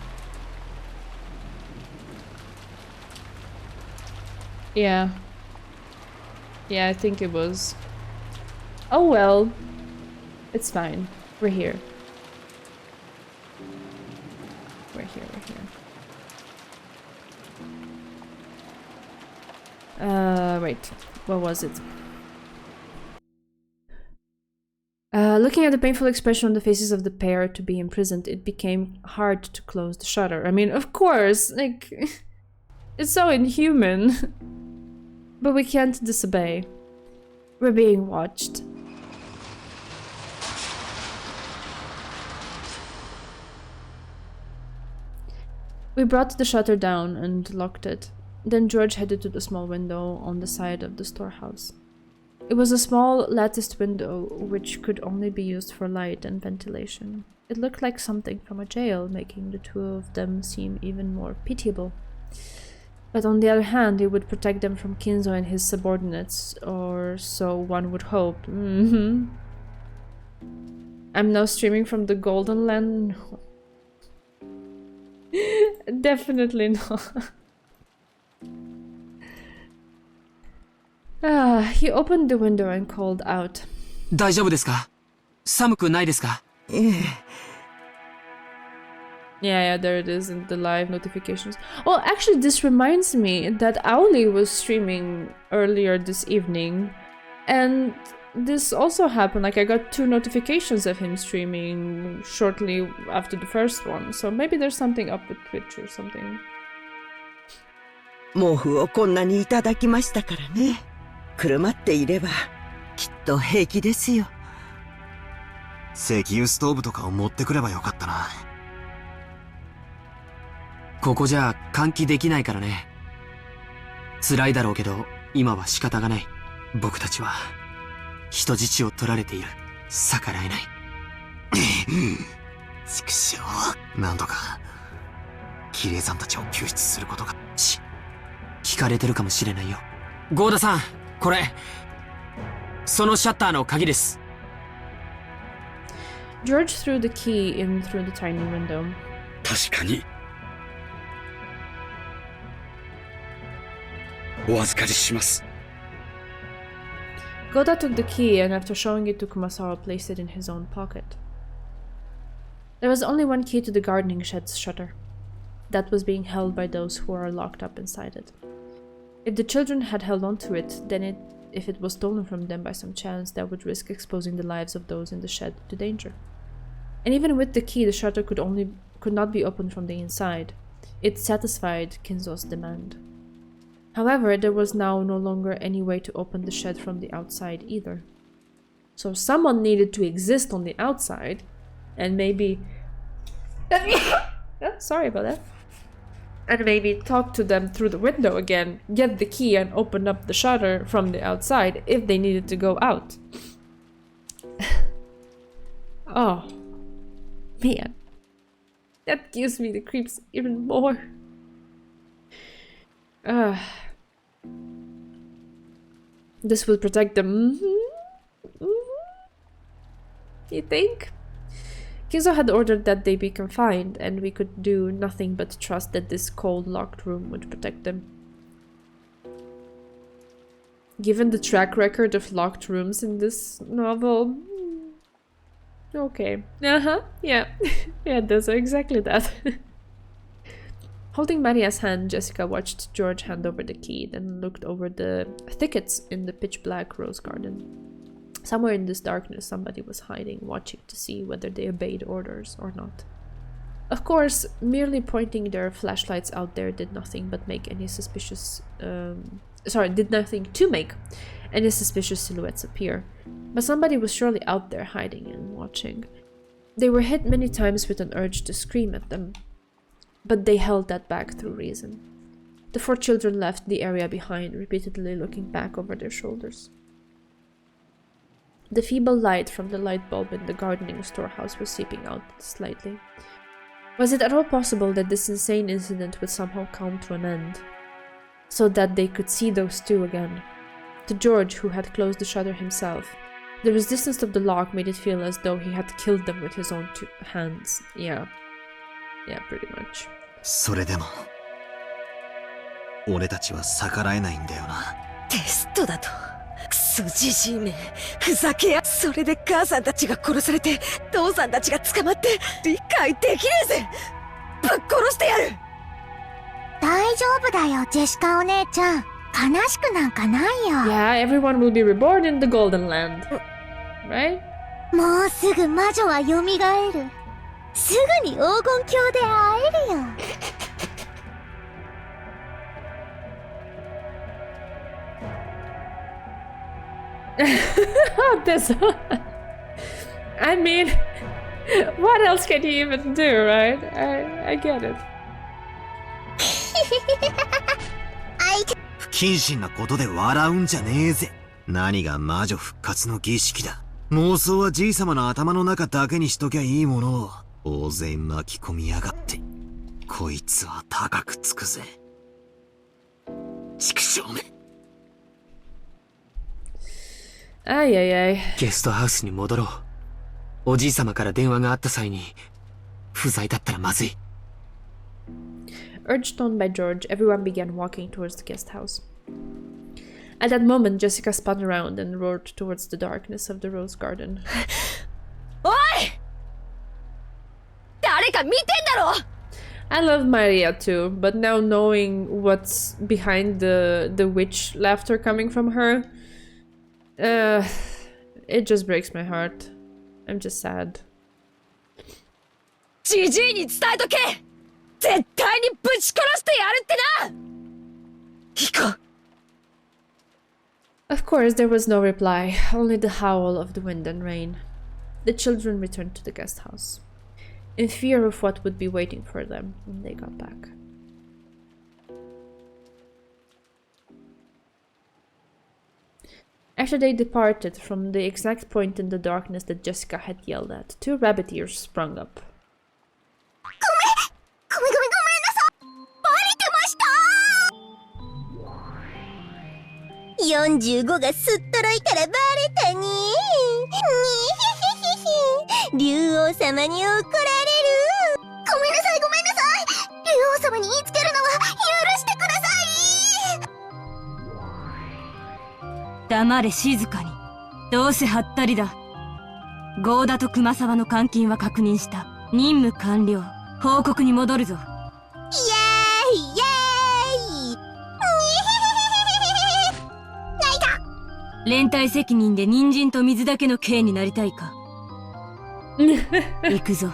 Yeah. Yeah, I think it was. Oh well. It's fine. We're here. We're here, we're here. Wait. What was it? Looking at the painful expression on the faces of the pair to be imprisoned, it became hard to close the shutter. I mean, of course, like, it's so inhuman. But we can't disobey. We're being watched. We brought the shutter down and locked it. Then George headed to the small window on the side of the storehouse. It was a small latticed window which could only be used for light and ventilation. It looked like something from a jail, making the two of them seem even more pitiable. But on the other hand, it would protect them from Kinzo and his subordinates, or so one would hope. I'm now streaming from the Golden Land? Definitely not. He opened the window and called out. 大丈夫ですか? 寒くないですか? Yeah, there it is in the live notifications. Oh, actually, this reminds me that Auli was streaming earlier this evening. And this also happened. Like, I got 2 notifications of him streaming shortly after the first one. So maybe there's something up with Twitch or something. 毛布をこんなにいただきましたからね。くるまっていればきっと平気ですよ。石油ストーブとかを持ってくればよかったな。ここじゃ換気できないからね。辛いだろうけど今は仕方がない。僕たちは人質を取られている。逆らえない。畜生。なんとかキレイさんたちを救出することが。聞かれてるかもしれないよ。ゴーダさん、これそのシャッターの鍵です。 George threw the key in through the tiny window. 確かに。お預かりします。 Goda took the key and after showing it to Kumasawa placed it in his own pocket. There was only one key to the gardening shed's shutter. That was being held by those who are locked up inside it. If the children had held on to it, then if it was stolen from them by some chance, that would risk exposing the lives of those in the shed to danger. And even with the key, the shutter could not be opened from the inside. It satisfied Kinzo's demand. However, there was now no longer any way to open the shed from the outside either. So someone needed to exist on the outside, and maybe... oh, sorry about that. And maybe talk to them through the window again, get the key and open up the shutter from the outside if they needed to go out. Oh, man. That gives me the creeps even more. This will protect them. You think? Kinzo had ordered that they be confined, and we could do nothing but trust that this cold, locked room would protect them. Given the track record of locked rooms in this novel... okay. Yeah. Yeah, those are exactly that. Holding Maria's hand, Jessica watched George hand over the key, then looked over the thickets in the pitch-black rose garden. Somewhere in this darkness, somebody was hiding, watching to see whether they obeyed orders or not. Of course, merely pointing their flashlights out there did nothing but make any suspicious... did nothing to make any suspicious silhouettes appear. But somebody was surely out there hiding and watching. They were hit many times with an urge to scream at them, but they held that back through reason. The 4 children left the area behind, repeatedly looking back over their shoulders. The feeble light from the light bulb in the gardening storehouse was seeping out slightly. Was it at all possible that this insane incident would somehow come to an end, so that they could see those 2 again? To George, who had closed the shutter himself, the resistance of the lock made it feel as though he had killed them with his own 2 hands. Yeah, pretty much. それでも俺たちは逆らえないんだよな。テストだと。クソじじいめ、ふざけや。それで母さんたちが殺されて、父さんたちが捕まって、理解できねえぜ。ぶっ殺してやる。大丈夫だよ、ジェシカお姉ちゃん。悲しくなんかないよ。Yeah, everyone will be reborn in the Golden Land. Right? もうすぐ魔女は蘇る。すぐに黄金鏡で会えるよ。This, I mean, what else can you even do, right? I get it. 不謹慎なことで笑うんじゃねえぜ。何が魔女復活の儀式だ。妄想はじいさまの頭の中だけにしときゃいいものを大勢巻き込みやがって。こいつは高くつくぜ。畜生め。あいやいやい。ゲストハウスに戻ろう。おじいさまから電話があった際に不在だったらまずい。Urged on by George, everyone began walking towards the guest house. At that moment, Jessica spun around and roared towards the darkness of the rose garden. おい！誰か見てんだろ！ I love Maria too, but now knowing what's behind the witch laughter coming from her, it just breaks my heart. I'm just sad. じじいに伝えとけ！絶対にぶち殺してやるってな！行こう。Of course, there was no reply, only the howl of the wind and rain. The children returned to the guest house, in fear of what would be waiting for them when they got back. After they departed from the exact point in the darkness that Jessica had yelled at, 2 rabbit ears sprung up. 45がすっとろいたらバレたに。竜王様に怒られる。ごめんなさい、ごめんなさい。竜王様に言いつけるのは許してください。黙れ、静かに。どうせハッタリだ。ゴーダと熊沢の監禁は確認した。任務完了。報告に戻るぞ。イエーイイエーイ。泣いた。連帯責任で人参と水だけの刑になりたいか。行くぞ。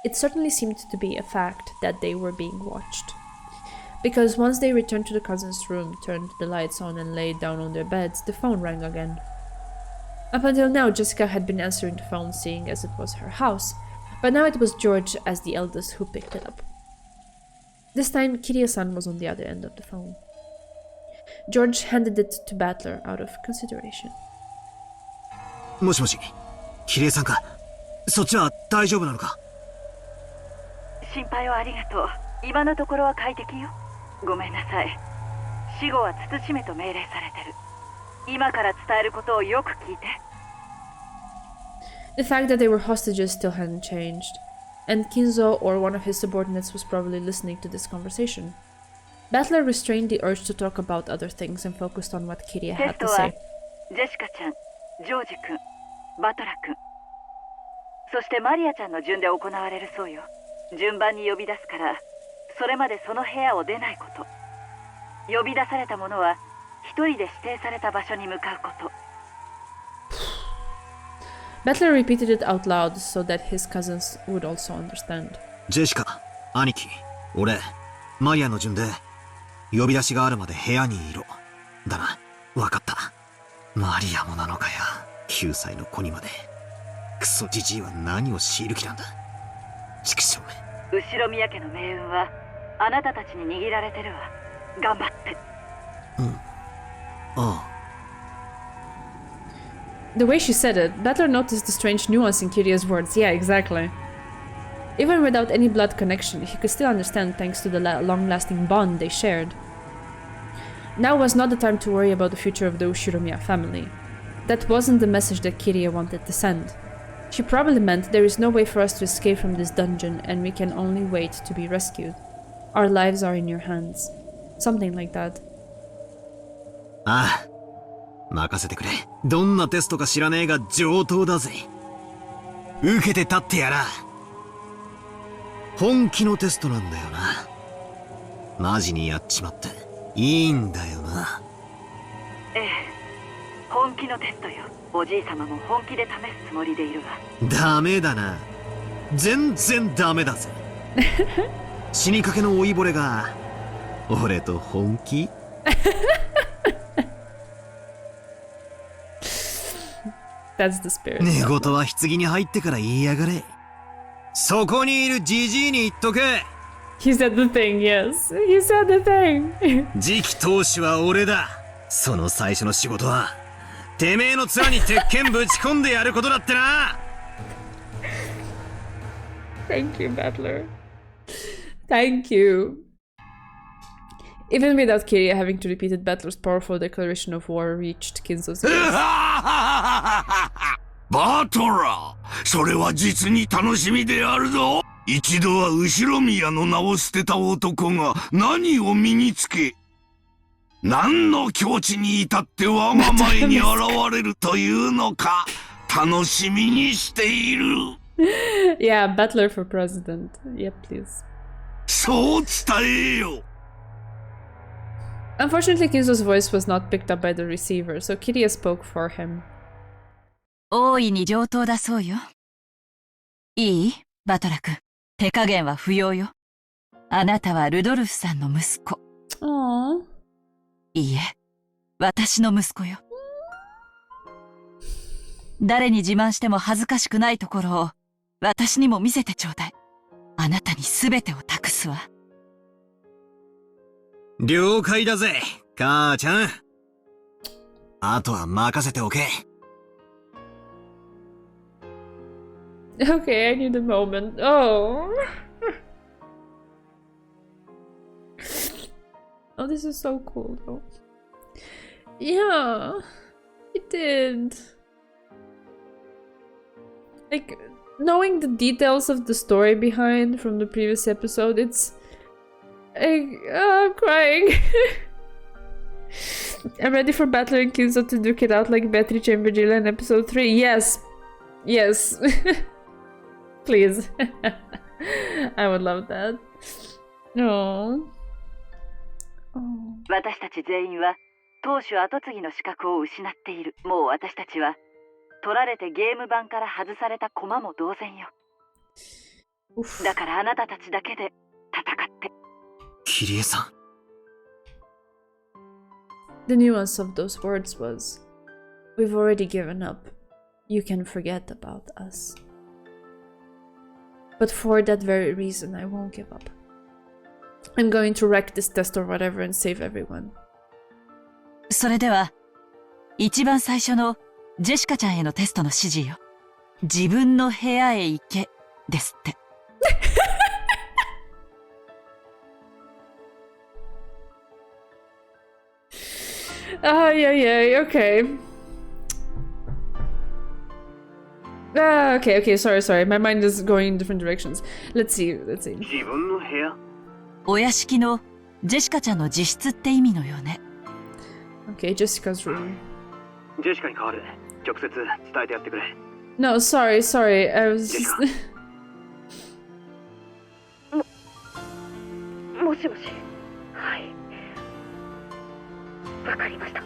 It certainly seemed to be a fact that they were being watched. Because once they returned to the cousin's room, turned the lights on and laid down on their beds, the phone rang again. Up until now, Jessica had been answering the phone seeing as it was her house, but now it was George as the eldest who picked it up. This time, Kiria-san was on the other end of the phone. George handed it to Battler out of consideration. もしもし、キリエさんか。そっちは大丈夫なのか。心配をありがとう。今のところは快適よ。ごめんなさい。死後は慎めと命令されてる。今から伝えることをよく聞いて。The fact that they were hostages still hadn't changed, and Kinzo or one of his subordinates was probably listening to this conversation. Battler restrained the urge to talk about other things and focused on what Kiria had to say. ジェシカちゃん、ジョージ君、バトラ君、そしてマリアちゃんの順で行われるそうよ。順番に呼び出すから、それまでその部屋を出ないこと。呼び出された者は一人で指定された場所に向かうこと。Battler repeated it out loud so that his cousins would also understand. ジェシカ、兄貴、俺、マリアの順で呼び出しがあるまで部屋にいろ。だな、わかった。マリアもなのかよ。9歳の子にまで。クソジジイは何を強いる気なんだ。畜生め。後ろ宮家の命運はあなたたちに握られてるわ。頑張って。うん。ああ。The way she said it, Battler noticed the strange nuance in Kiria's words. Yeah, exactly. Even without any blood connection, he could still understand thanks to the long-lasting bond they shared. Now was not the time to worry about the future of the Ushiromiya family. That wasn't the message that Kiria wanted to send. She probably meant there is no way for us to escape from this dungeon and we can only wait to be rescued. Our lives are in your hands. Something like that. ああ。任せてくれ。どんなテストか知らねえが上等だぜ。受けて立ってやら。本気のテストなんだよな。マジにやっちまっていいんだよな。ええ、本気のテストよ。おじい様も本気で試すつもりでいるわ。ダメだな。全然ダメだぜ。死にかけの老いぼれが俺と本気That's the spirit. 寝言は棺に入ってから言いやがれ。そこにいるジジイに言っとけ。He said the thing, yes. He said the thing. 次期当主は俺だ。その最初の仕事はてめえの面に鉄拳ぶち込んでやることだってな。Thank you, Battler. Thank you. Even without Kiria having to repeat it, Battler's powerful declaration of war reached Kinzo's ears. バトラー、それは実に楽しみであるぞ。一度は後ろ宮の名を捨てた男が何を身につけ、何の境地に至って我が前に現れるというのか、楽しみにしている。Yeah, Battler for president. Yep, please. そう伝えよ。Unfortunately, Kinzo's voice was not picked up by the receiver, so Kiria spoke for him. 大いに上等だそうよ。いい？バトラ君。手加減は不要よ。あなたはルドルフさんの息子。Aww. いいえ、私の息子よ。誰に自慢しても恥ずかしくないところを私にも見せてちょうだい。あなたに全てを託すわ。了解だぜ、母ちゃん。あとは任せておけ。Okay, I need a moment. Oh. Oh, this is so cool though. Yeah, it did. Like, knowing the details of the story behind from the previous episode, it's... I'm crying. I'm ready for Battler and Kinzo to duke it out like Beatrice and Virgilia in episode 3. Yes. Yes. Please. I would love that. No. Oh. 私たち全員は当主後継ぎの資格を失っている。もう私たちは取られてゲーム版から外された駒も同然よ。だからあなたたちだけで戦って。キリエさん。The nuance of those words was, "We've already given up. You can forget about us." But for that very reason, I won't give up. I'm going to wreck this test or whatever and save everyone. それでは一番最初のジェシカちゃんへのテストの指示よ。自分の部屋へ行けですって。Yeah, okay. Okay, sorry. My mind is going in different directions. Let's see. 自分の部屋？お屋敷のジェシカちゃんの自室って意味のよね。Okay, Jessica's room. ジェシカに代わる。直接伝えてやってくれ。No, sorry. I was just... もしもし。はい。わかりました。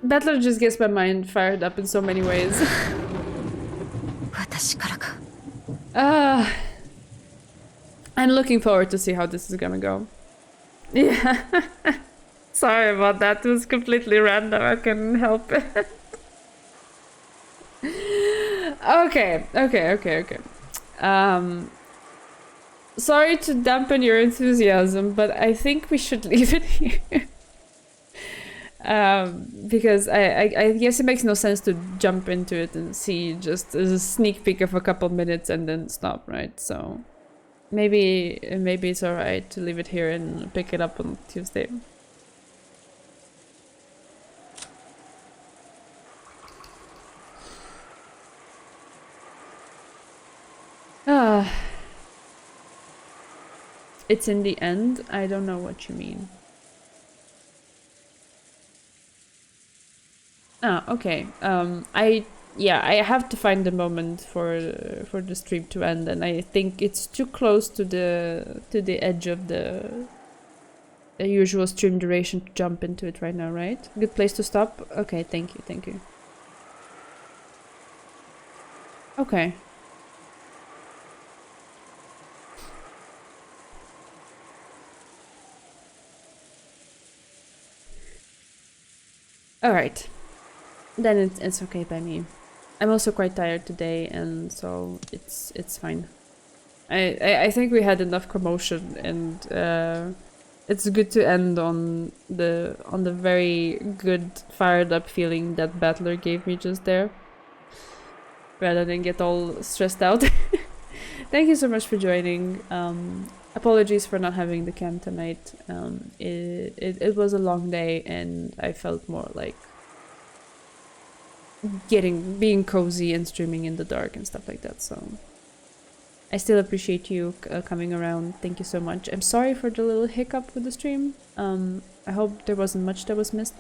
Battler just gets my mind fired up in so many ways. 私からか。I'm looking forward to see how this is gonna go. Yeah. Sorry about that. It was completely random. I couldn't help it. Okay. Sorry to dampen your enthusiasm, but I think we should leave it here. Because I guess it makes no sense to jump into it and see just a sneak peek of a couple minutes and then stop, right? So maybe it's alright to leave it here and pick it up on Tuesday. It's in the end? I don't know what you mean. Okay. I have to find the moment for the stream to end, and I think it's too close to the edge of the usual stream duration to jump into it right now, right? Good place to stop? Okay, thank you. Okay. Alright. Then it's okay by me. I'm also quite tired today, and so it's fine. I think we had enough commotion, and it's good to end on the very good fired up feeling that Battler gave me just there, rather than get all stressed out. Thank you so much for joining. Apologies for not having the cam tonight. It was a long day, and I felt more like being cozy and streaming in the dark and stuff like that. So I still appreciate you coming around. Thank you so much. I'm sorry for the little hiccup with the stream. I hope there wasn't much that was missed.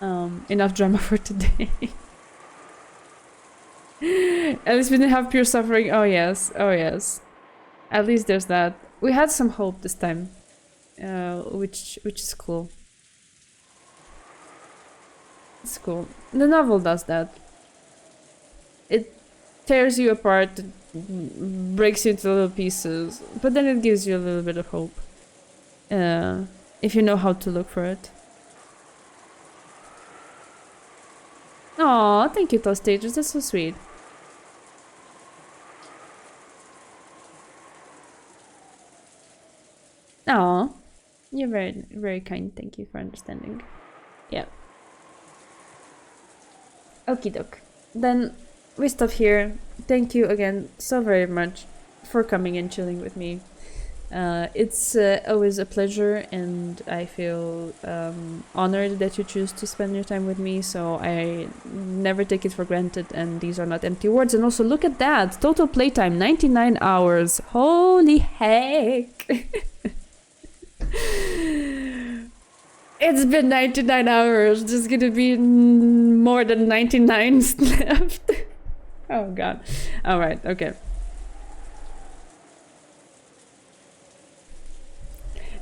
Enough drama for today. At least we didn't have pure suffering. Oh yes. At least there's that. We had some hope this time, which is cool. It's cool. The novel does that. It tears you apart, breaks you into little pieces, but then it gives you a little bit of hope. If you know how to look for it. Aw, thank you, Tostages. That's so sweet. Aw, you're very, very kind. Thank you for understanding. Yeah. Okie doke. Then we stop here. Thank you again so very much for coming and chilling with me. It's always a pleasure, and I feel honored that you choose to spend your time with me, so I never take it for granted, and these are not empty words. And also, look at that! Total playtime, 99 hours. Holy heck! It's been 99 hours. There's gonna be more than 99 left. Oh god. Alright, okay.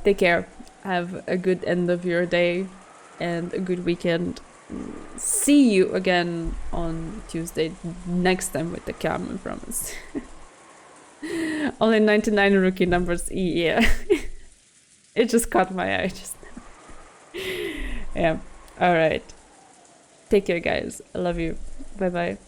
Take care. Have a good end of your day and a good weekend. See you again on Tuesday next time with the cam, I promise. Only 99 rookie numbers. Yeah. It just caught my eye just now. Yeah. Alright. Take care, guys. I love you. Bye bye.